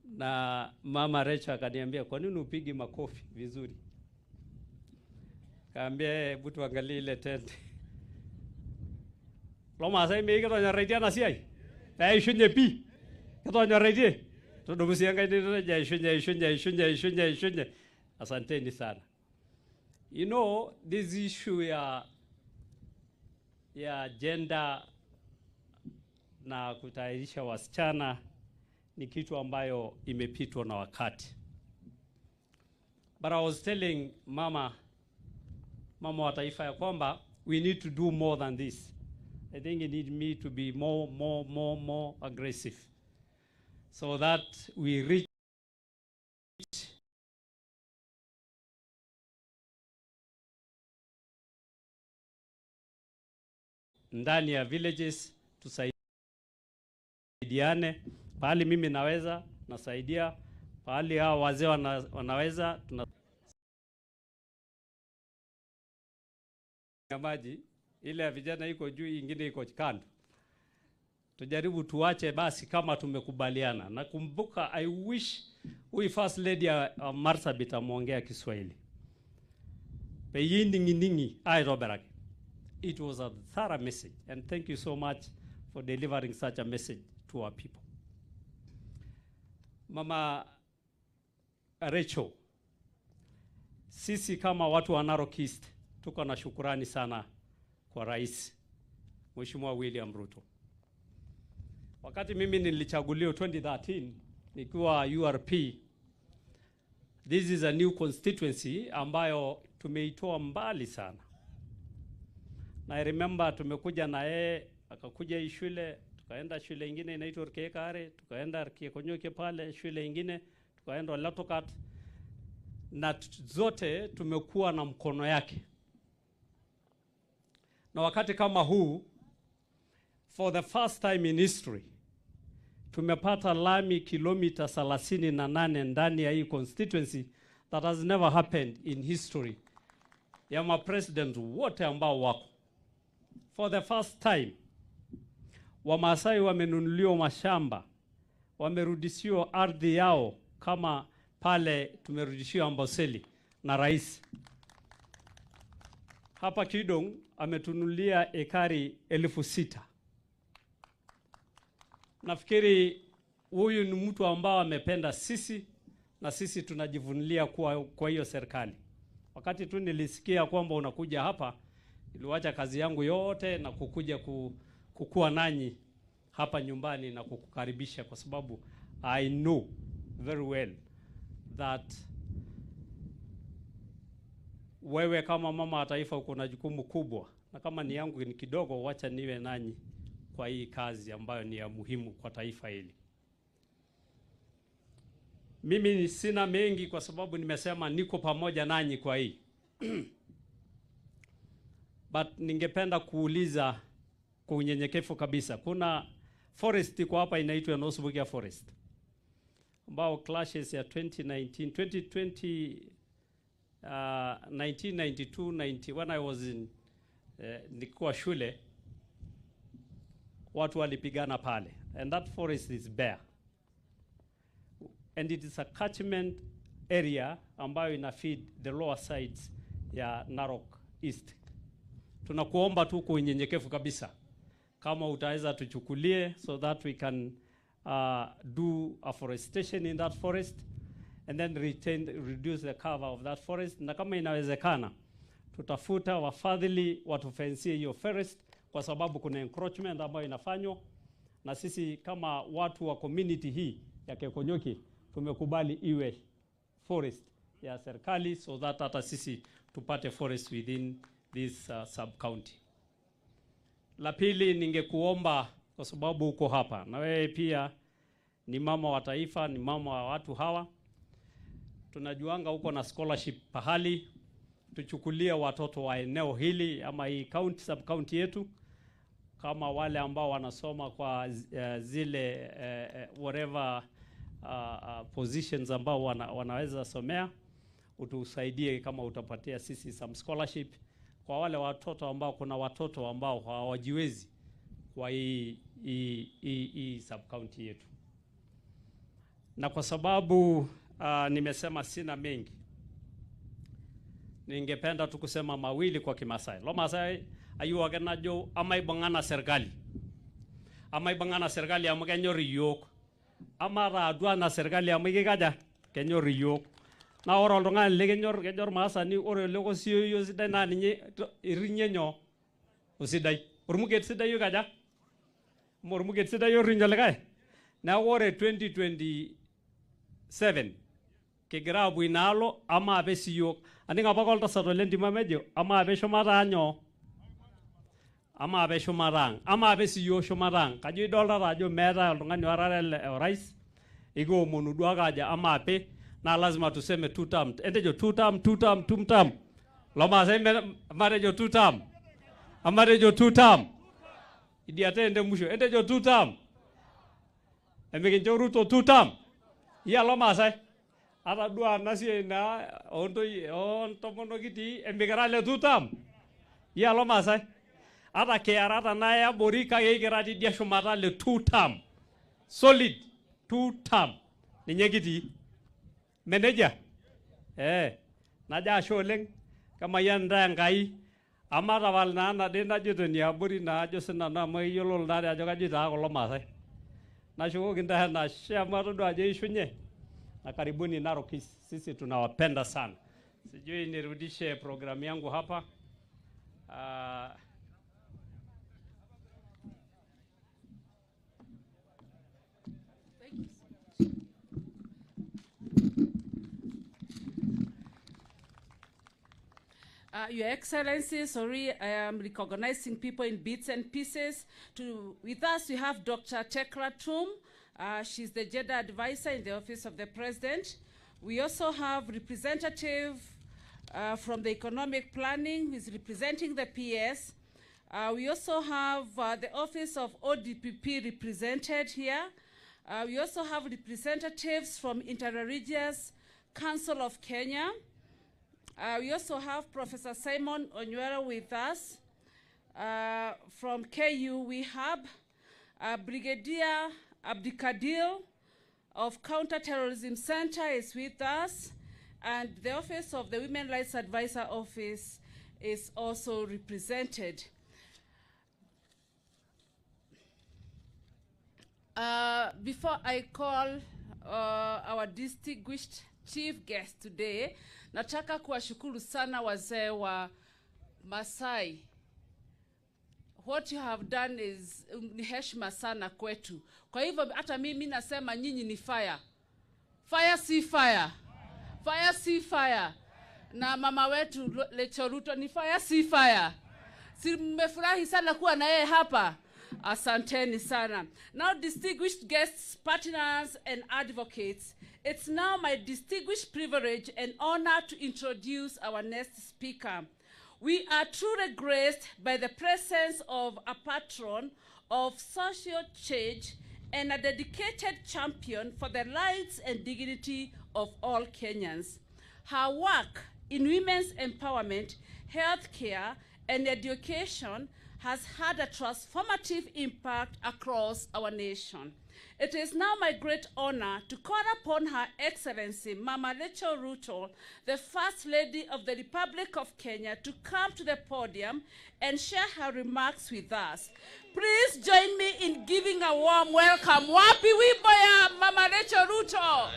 S4: na Mama Rachel akaniambia, kwa nini upigi makofi vizuri? Kaambia hebu tuangalie ile tent. Loma Sai meike tonyaraidia na siai. Ishunye pi. Ketonyaraidia. Tudumusi Enkai nitoja ishunye. Asanteni sana. You know, this issue ya gender na kutayarisha wasichana ni kitu ambayo imepitwa na wakati. But I was telling Mama wa Taifa ya kwamba we need to do more than this. I think you need me to be more aggressive so that we reach ndani ya villages, tusaidiane. Pahali mimi naweza nasaidia, pahali hao wazee wanaweza maji ile ya vijana iko juu, ingine iko kando. Tujaribu tuache basi kama tumekubaliana. Nakumbuka I wish we First Lady Marsabit amuongea Kiswahili. Ningi ai roberaki. It was a thorough message, and thank you so much for delivering such a message to our people. Mama Rachel, sisi kama watu wa Narok East tuko na shukurani sana kwa Rais Mheshimiwa William Ruto. Wakati mimi nilichaguliwa 2013 nikiwa URP, this is a new constituency ambayo tumeitoa mbali sana. Na I remember tumekuja na yeye, akakuja hii shule, tukaenda shule ingine inaitwa Kekare, tukaenda Kekonyoke pale shule ingine, tukaenda Latokat, na zote tumekuwa na mkono yake. Na wakati kama huu, for the first time in history, tumepata lami kilomita 38 ndani ya hii constituency. That has never happened in history ya ma president wote ambao wako. For the first time, Wamasai wamenunuliwa mashamba, wamerudishiwa ardhi yao kama pale tumerudishiwa Amboseli na rais. Hapa Kidong ametunulia ekari 6,000. Nafikiri huyu ni mtu ambao amependa sisi, na sisi tunajivunia kwa hiyo serikali. Wakati tu nilisikia kwamba unakuja hapa, niliwacha kazi yangu yote na kukuja kukua nanyi hapa nyumbani na kukukaribisha, kwa sababu I know very well that wewe kama mama wa taifa uko na jukumu kubwa, na kama ni yangu ni kidogo, wacha niwe nanyi kwa hii kazi ambayo ni ya muhimu kwa taifa hili. Mimi sina mengi kwa sababu nimesema niko pamoja nanyi kwa hii. But ningependa kuuliza kwa unyenyekevu kabisa. Kuna forest kwa hapa inaitwa Nosbugia Forest, ambao clashes ya 2019, 1992, 90, when I was in nilikuwa shule, watu walipigana pale, and that forest is bare, and it is a catchment area ambayo ina feed the lower sides ya Narok East. Tunakuomba tu kwa unyenyekevu kabisa, kama utaweza tuchukulie, so that we can do afforestation in that forest and then reduce the cover of that forest. Na kama inawezekana, tutafuta wafadhili watufensie hiyo forest, kwa sababu kuna encroachment ambayo inafanywa, na sisi kama watu wa community hii ya Kekonyoke tumekubali iwe forest ya serikali, so that hata sisi tupate forest within this sub-county. La pili, ningekuomba, kwa sababu uko hapa na wewe pia ni mama wa taifa, ni mama wa watu hawa, tunajuanga uko na scholarship pahali, tuchukulie watoto wa eneo hili ama hii county, sub-county yetu, kama wale ambao wanasoma kwa zile whatever positions ambao wanaweza somea, utusaidie kama utapatia sisi some scholarship kwa wale watoto ambao, kuna watoto ambao hawajiwezi kwa hii sub-county yetu. Na kwa sababu nimesema sina mengi, ningependa tu kusema mawili kwa Kimasai. Lo Masai ayu wagenajo amaibangana serikali. Amaibangana serikali amakenyori yok. Amara adwana serikali amigikaja kenyori yok. Na oro ndonga legenyor masani oro lego siyo yo sidai na ninye irinyenyo usidai. Urmuget sidai yo kaja. Mormuget sidai yo rinjale kai. Na ore 2027 kegrabu inalo ama abesi yok. Aninga pakolta satolendi mamejo ama abesho maranyo. Ama abesho marang. Ama abesi yo shomarang. Kajo idolta rajo mera ndongani warare orais. Igo monudwa kaja ama ape. Na lazima tuseme 2 term. Endejo 2 term. Loma seme marejo 2 term. Amarejo 2 term. Idi atende musho. Endejo 2 term. Emekinjo Ruto 2 term. Ya loma sai. Ata dua nasi na ontomono kiti emigrale 2 term. Ya loma sai. Ata kearata na ya borika yegerati dia shumata le 2 term. Solid 2 term. Ninye kiti. Manager, naja sholeng kama yanda ngai amara wal na de na joto ni aburi na jo sena na mai yolol dare ajo kaji ta ko Masai Nashukuru kinda na shama rodo aje ishunye. Na karibuni Narok, sisi tunawapenda sana. Sijui nirudishe programu yangu hapa.
S16: Your Excellency, sorry, I am recognizing people in bits and pieces. With us, we have Dr. Tekra Tum. She's the gender advisor in the Office of the President. We also have representative from the Economic Planning, who is representing the PS. We also have the Office of ODPP represented here. We also have representatives from Interreligious Council of Kenya. We also have Professor Simon Onywera with us. From KU, we have Brigadier Abdikadil of Counterterrorism Center is with us. And the Office of the Women Rights Advisor Office is also represented. Before I call our distinguished chief guest today, nataka kuwashukuru sana wazee wa Masai. What you have done is ni heshima sana kwetu. Kwa hivyo hata mimi nasema nyinyi ni fire. Fire si fire. Fire si fire. Na mama wetu Lechoruto ni fire si fire. Si mmefurahi sana kuwa na yeye hapa. Asanteni sana. Now, distinguished guests, partners, and advocates, it's now my distinguished privilege and honor to introduce our next speaker. We are truly graced by the presence of a patron of social change and a dedicated champion for the rights and dignity of all Kenyans. Her work in women's empowerment, healthcare, and education has had a transformative impact across our nation. It is now my great honor to call upon Her Excellency Mama Rachel Ruto, the First Lady of the Republic of Kenya, to come to the podium and share her remarks with us. Please join me in giving a warm welcome. Wapi wimbo ya Mama Rachel Ruto?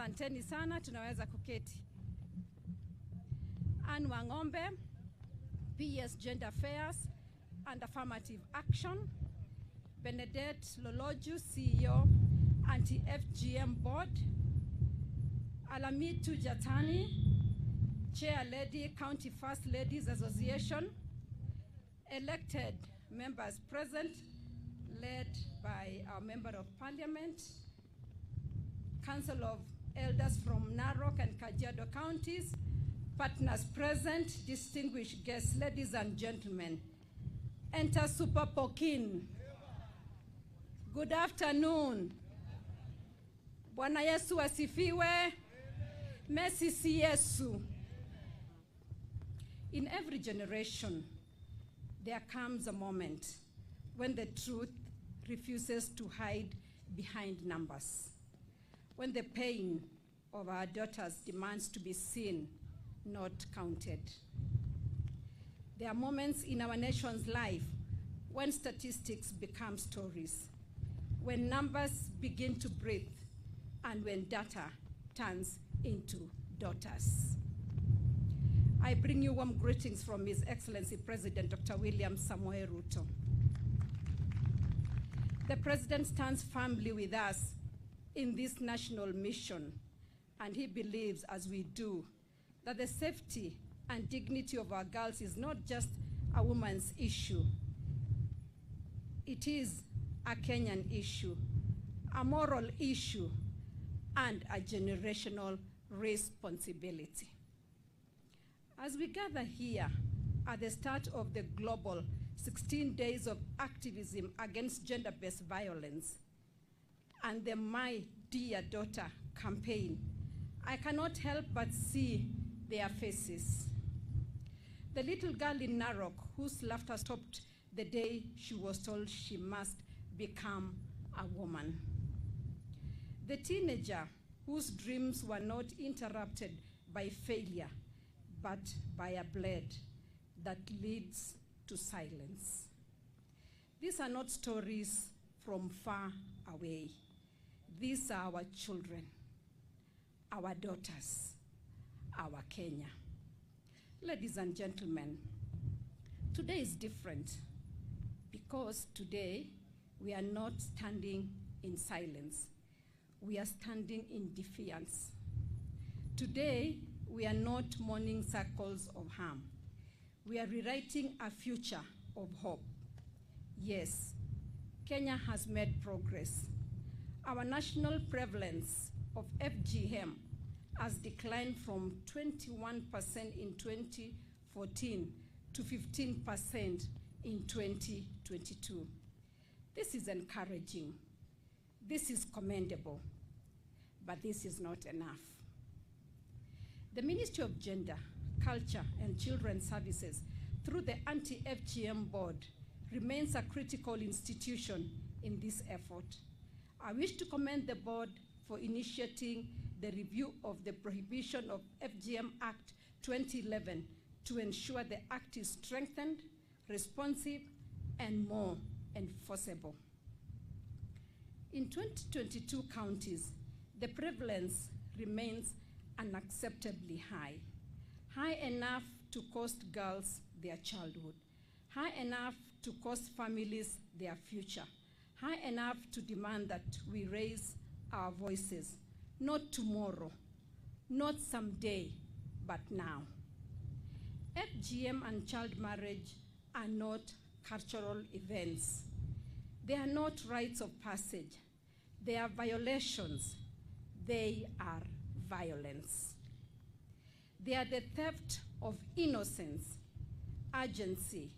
S11: Asanteni sana, tunaweza kuketi. Anne Wangombe, PS Gender Affairs and Affirmative Action. Benedette Loloju, CEO, Anti-FGM Board. Alamitu Jatani, Chair Lady, County First Ladies Association. Elected members present, led by our Member of Parliament. Council of Elders from Narok and Kajiado counties, partners present, distinguished guests, ladies and gentlemen. Enter Super Pokin. Good afternoon. Bwana Yesu asifiwe. Mercy si Yesu. In every generation, there comes a moment when the truth refuses to hide behind numbers, when the pain of our daughters demands to be seen, not counted. There are moments in our nation's life when statistics become stories, when numbers begin to breathe, and when data turns into daughters. I bring you warm greetings from His Excellency President Dr. William Samoei Ruto. The President stands firmly with us in this national mission, and he believes, as we do, that the safety and dignity of our girls is not just a woman's issue. It is a Kenyan issue, a moral issue, and a generational responsibility. As we gather here at the start of the global 16 days of activism against gender-based violence and the My Dear Daughter campaign, I cannot help but see their faces. The little girl in Narok whose laughter stopped the day she was told she must become a woman. The teenager whose dreams were not interrupted by failure, but by a blade that leads to silence. These are not stories from far away. These are our children, our daughters, our Kenya. Ladies and gentlemen, today is different because today we are not standing in silence. We are standing in defiance. Today, we are not mourning circles of harm. We are rewriting a future of hope. Yes, Kenya has made progress. Our national prevalence of FGM has declined from 21% in 2014 to 15% in 2022. This is encouraging. This is commendable, but this is not enough. The Ministry of Gender, Culture, and Children's Services, through the Anti-FGM Board, remains a critical institution in this effort. I wish to commend the board for initiating the review of the Prohibition of FGM Act 2011 to ensure the act is strengthened, responsive, and more enforceable. In 2022 counties, the prevalence remains unacceptably high, high enough to cost girls their childhood, high enough to cost families their future, high enough to demand that we raise our voices, not tomorrow, not someday, but now. FGM and child marriage are not cultural events. They are not rites of passage. They are violations. They are violence. They are the theft of innocence, agency,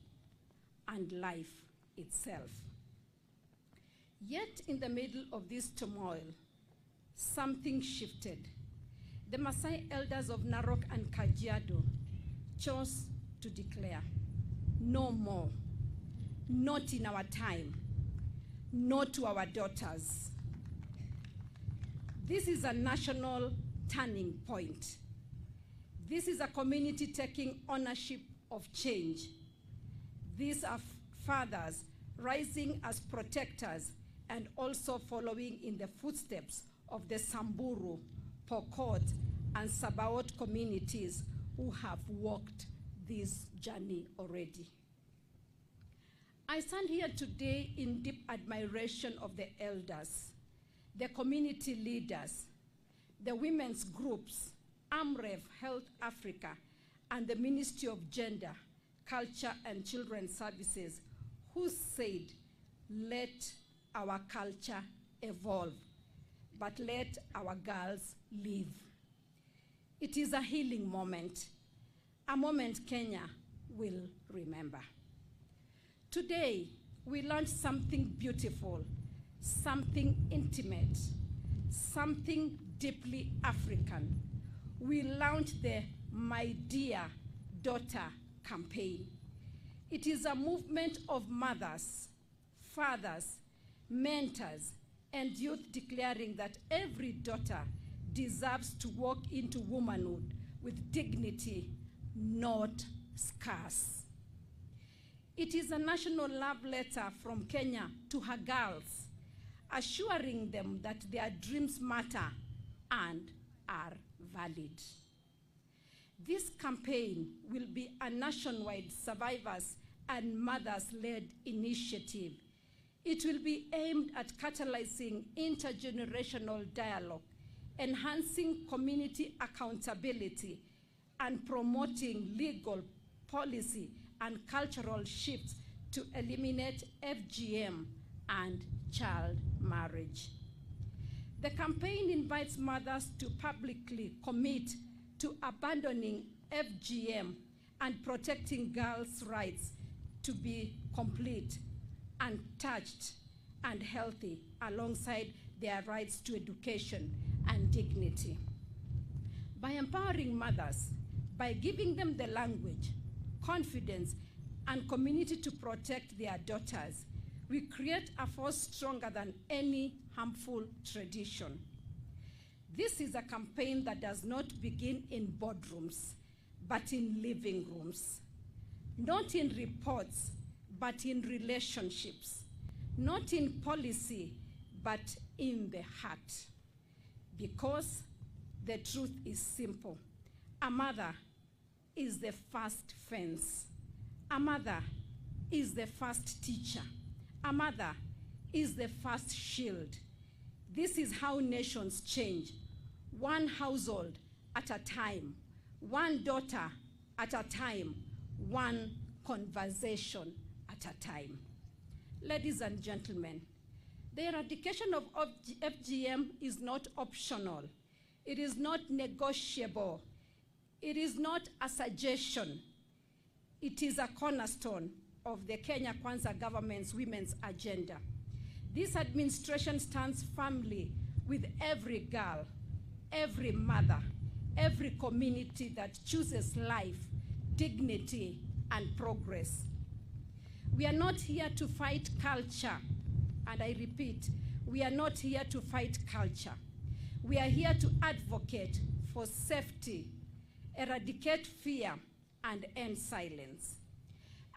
S11: and life itself. Yet in the middle of this turmoil, something shifted. The Maasai elders of Narok and Kajiado chose to declare, no more, not in our time, not to our daughters. This is a national turning point. This is a community taking ownership of change. These are fathers rising as protectors and also following in the footsteps of the Samburu, Pokot, and Sabaot communities who have walked this journey already. I stand here today in deep admiration of the elders, the community leaders, the women's groups, AMREF Health Africa, and the Ministry of Gender, Culture, and Children's Services, who said, let our culture evolve, but let our girls live. It is a healing moment, a moment Kenya will remember. Today, we launched something beautiful, something intimate, something deeply African. We launched the My Dear Daughter campaign. It is a movement of mothers, fathers, mentors, and youth declaring that every daughter deserves to walk into womanhood with dignity, not scars. It is a national love letter from Kenya to her girls, assuring them that their dreams matter and are valid. This campaign will be a nationwide survivors and mothers-led initiative. It will be aimed at catalyzing intergenerational dialogue, enhancing community accountability, and promoting legal, policy, and cultural shifts to eliminate FGM and child marriage. The campaign invites mothers to publicly commit to abandoning FGM and protecting girls' rights to be complete, untouched, and healthy, alongside their rights to education and dignity. By empowering mothers, by giving them the language, confidence, and community to protect their daughters, we create a force stronger than any harmful tradition. This is a campaign that does not begin in boardrooms, but in living rooms. Not in reports, but in relationships. Not in policy, but in the heart. Because the truth is simple. A mother is the first fence. A mother is the first teacher. A mother is the first shield. This is how nations change. One household at a time, one daughter at a time, one conversation at a time. Ladies and gentlemen, the eradication of FGM is not optional. It is not negotiable. It is not a suggestion. It is a cornerstone of the Kenya Kwanza government's women's agenda. This administration stands firmly with every girl, every mother, every community that chooses life, dignity, and progress. We are not here to fight culture, and I repeat, we are not here to fight culture. We are here to advocate for safety, eradicate fear, and end silence.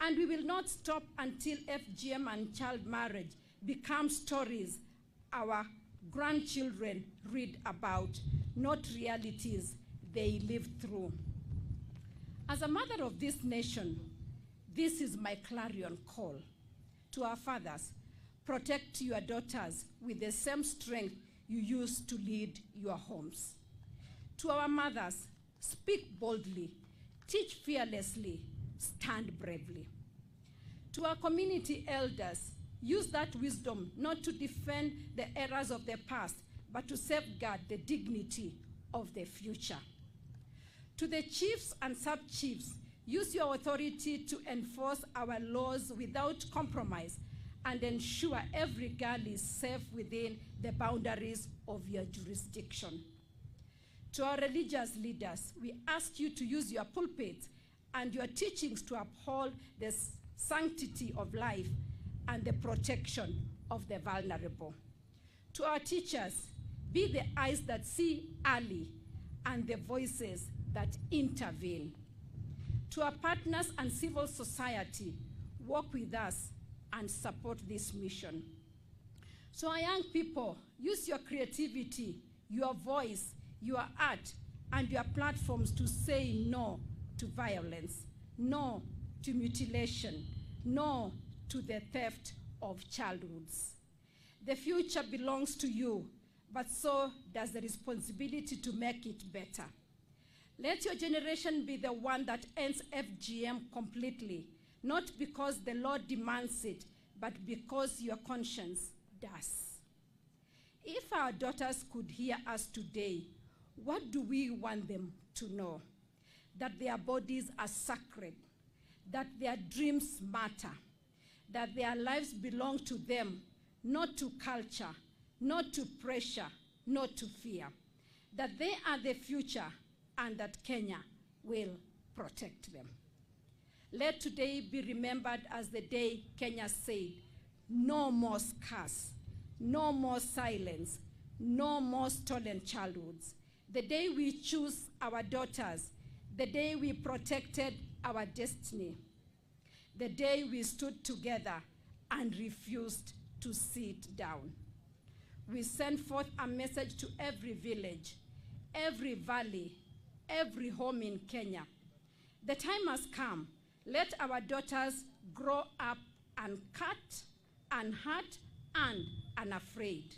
S11: And we will not stop until FGM and child marriage become stories our grandchildren read about, not realities they lived through. As a mother of this nation, this is my clarion call to our fathers: protect your daughters with the same strength you use to lead your homes. To our mothers, speak boldly, teach fearlessly, stand bravely. To our community elders, use that wisdom not to defend the errors of the past, but to safeguard the dignity of the future. To the chiefs and sub-chiefs, use your authority to enforce our laws without compromise and ensure every girl is safe within the boundaries of your jurisdiction. To our religious leaders, we ask you to use your pulpits and your teachings to uphold the sanctity of life and the protection of the vulnerable. To our teachers, be the eyes that see early and the voices that intervene. To our partners and civil society, work with us and support this mission. So our young people, use your creativity, your voice, your art, and your platforms to say no to violence, no to mutilation, no to the theft of childhoods. The future belongs to you, but so does the responsibility to make it better. Let your generation be the one that ends FGM completely, not because the law demands it, but because your conscience does. If our daughters could hear us today, what do we want them to know? That their bodies are sacred, that their dreams matter, that their lives belong to them, not to culture, not to pressure, not to fear, that they are the future and that Kenya will protect them. Let today be remembered as the day Kenya said, no more scars, no more silence, no more stolen childhoods. The day we choose our daughters, the day we protected our destiny, the day we stood together and refused to sit down. We send forth a message to every village, every valley, every home in Kenya. The time has come. Let our daughters grow up uncut, unhurt, and unafraid.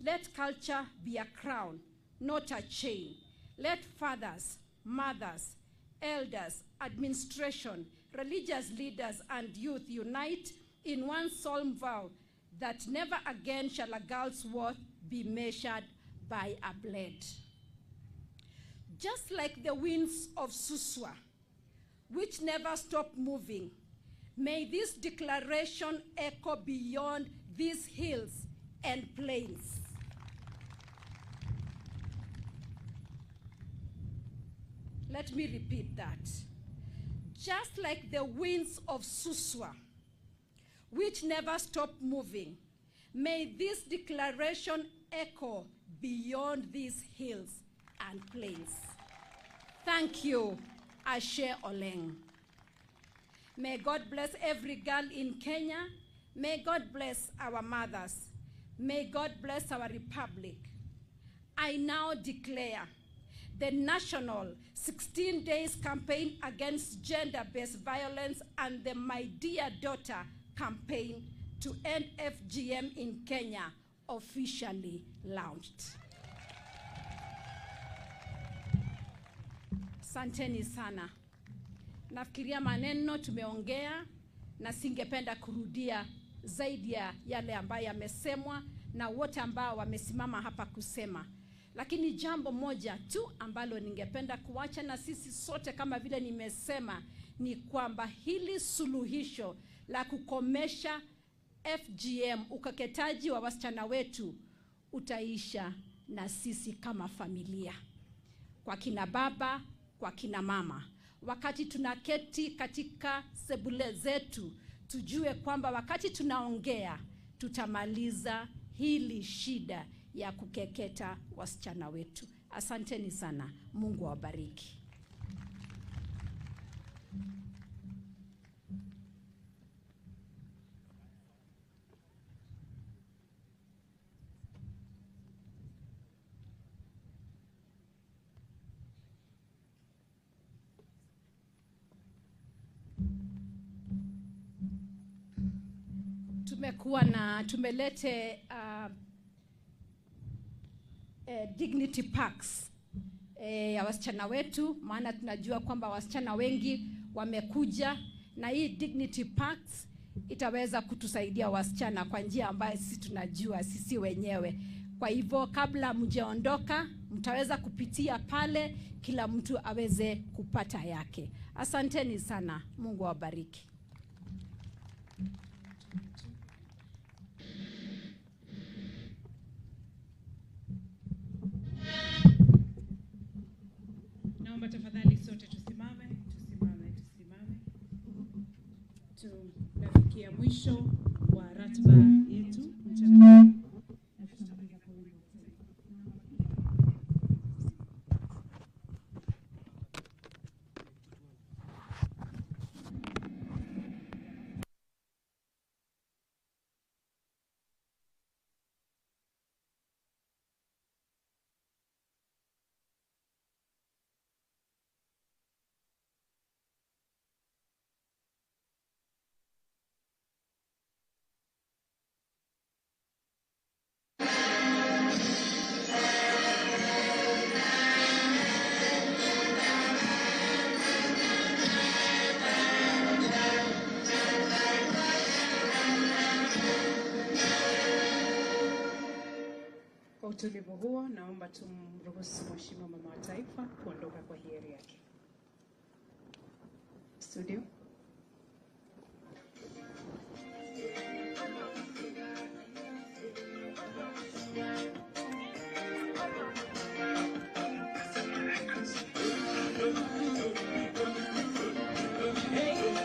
S11: Let culture be a crown, not a chain. Let fathers, mothers, elders, administration, religious leaders, and youth unite in one solemn vow that never again shall a girl's worth be measured by a blade. Just like the winds of Suswa, which never stop moving, may this declaration echo beyond these hills and plains. Let me repeat that. Just like the winds of Suswa, which never stop moving, may this declaration echo beyond these hills and plains. Thank you, Ashe Oleng. May God bless every girl in Kenya. May God bless our mothers. May God bless our republic. I now declare the national 16 days campaign against gender-based violence and the My Dear Daughter campaign to end FGM in Kenya officially launched. Asanteni sana. Nafikiria maneno tumeongea na singependa kurudia zaidi ya yale ambayo yamesemwa na wote ambao wamesimama hapa kusema. Lakini jambo moja tu ambalo ningependa kuacha na sisi sote kama vile nimesema ni kwamba hili suluhisho la kukomesha FGM, ukeketaji wa wasichana wetu, utaisha na sisi kama familia. Kwa kina baba, kwa kina mama. Wakati tunaketi katika sebule zetu, tujue kwamba wakati tunaongea, tutamaliza hili shida ya kukeketa wasichana wetu. Asanteni sana. Mungu awabariki. Tumelete dignity packs ya wasichana wetu, maana tunajua kwamba wasichana wengi wamekuja, na hii dignity packs itaweza kutusaidia wasichana kwa njia ambayo sisi tunajua sisi wenyewe. Kwa hivyo kabla mjeondoka, mtaweza kupitia pale, kila mtu aweze kupata yake. Asanteni sana. Mungu awabariki.
S2: Naomba tafadhali sote tusimame. Tunafikia mwisho wa ratiba yetu mchana. Kwa utulivu huo, naomba tumruhusu Mheshimiwa Mama wa Taifa kuondoka kwa hiari yake. Studio.
S8: Hey.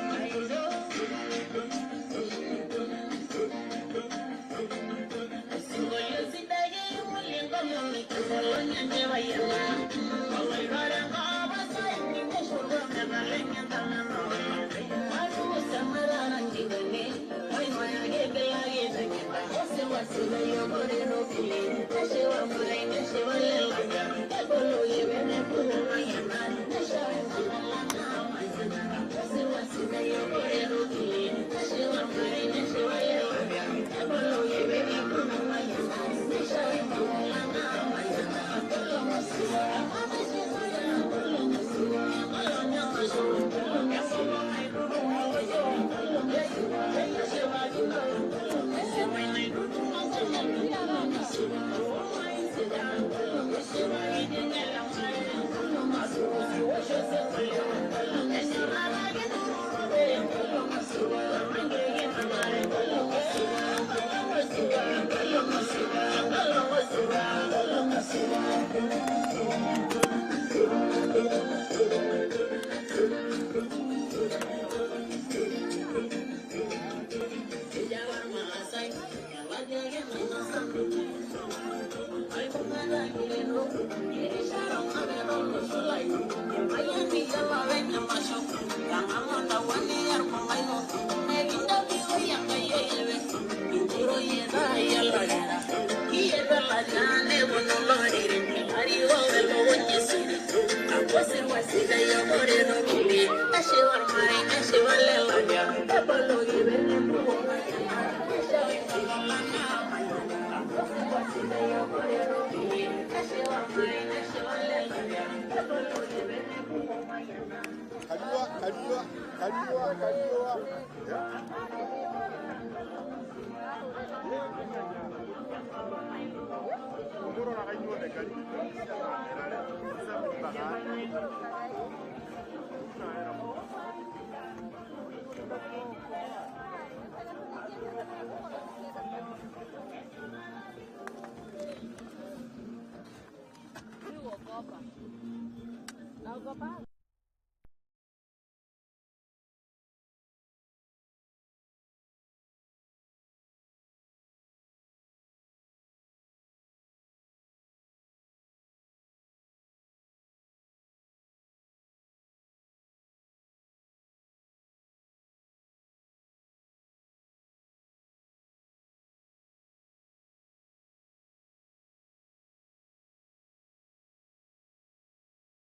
S8: Naogopa.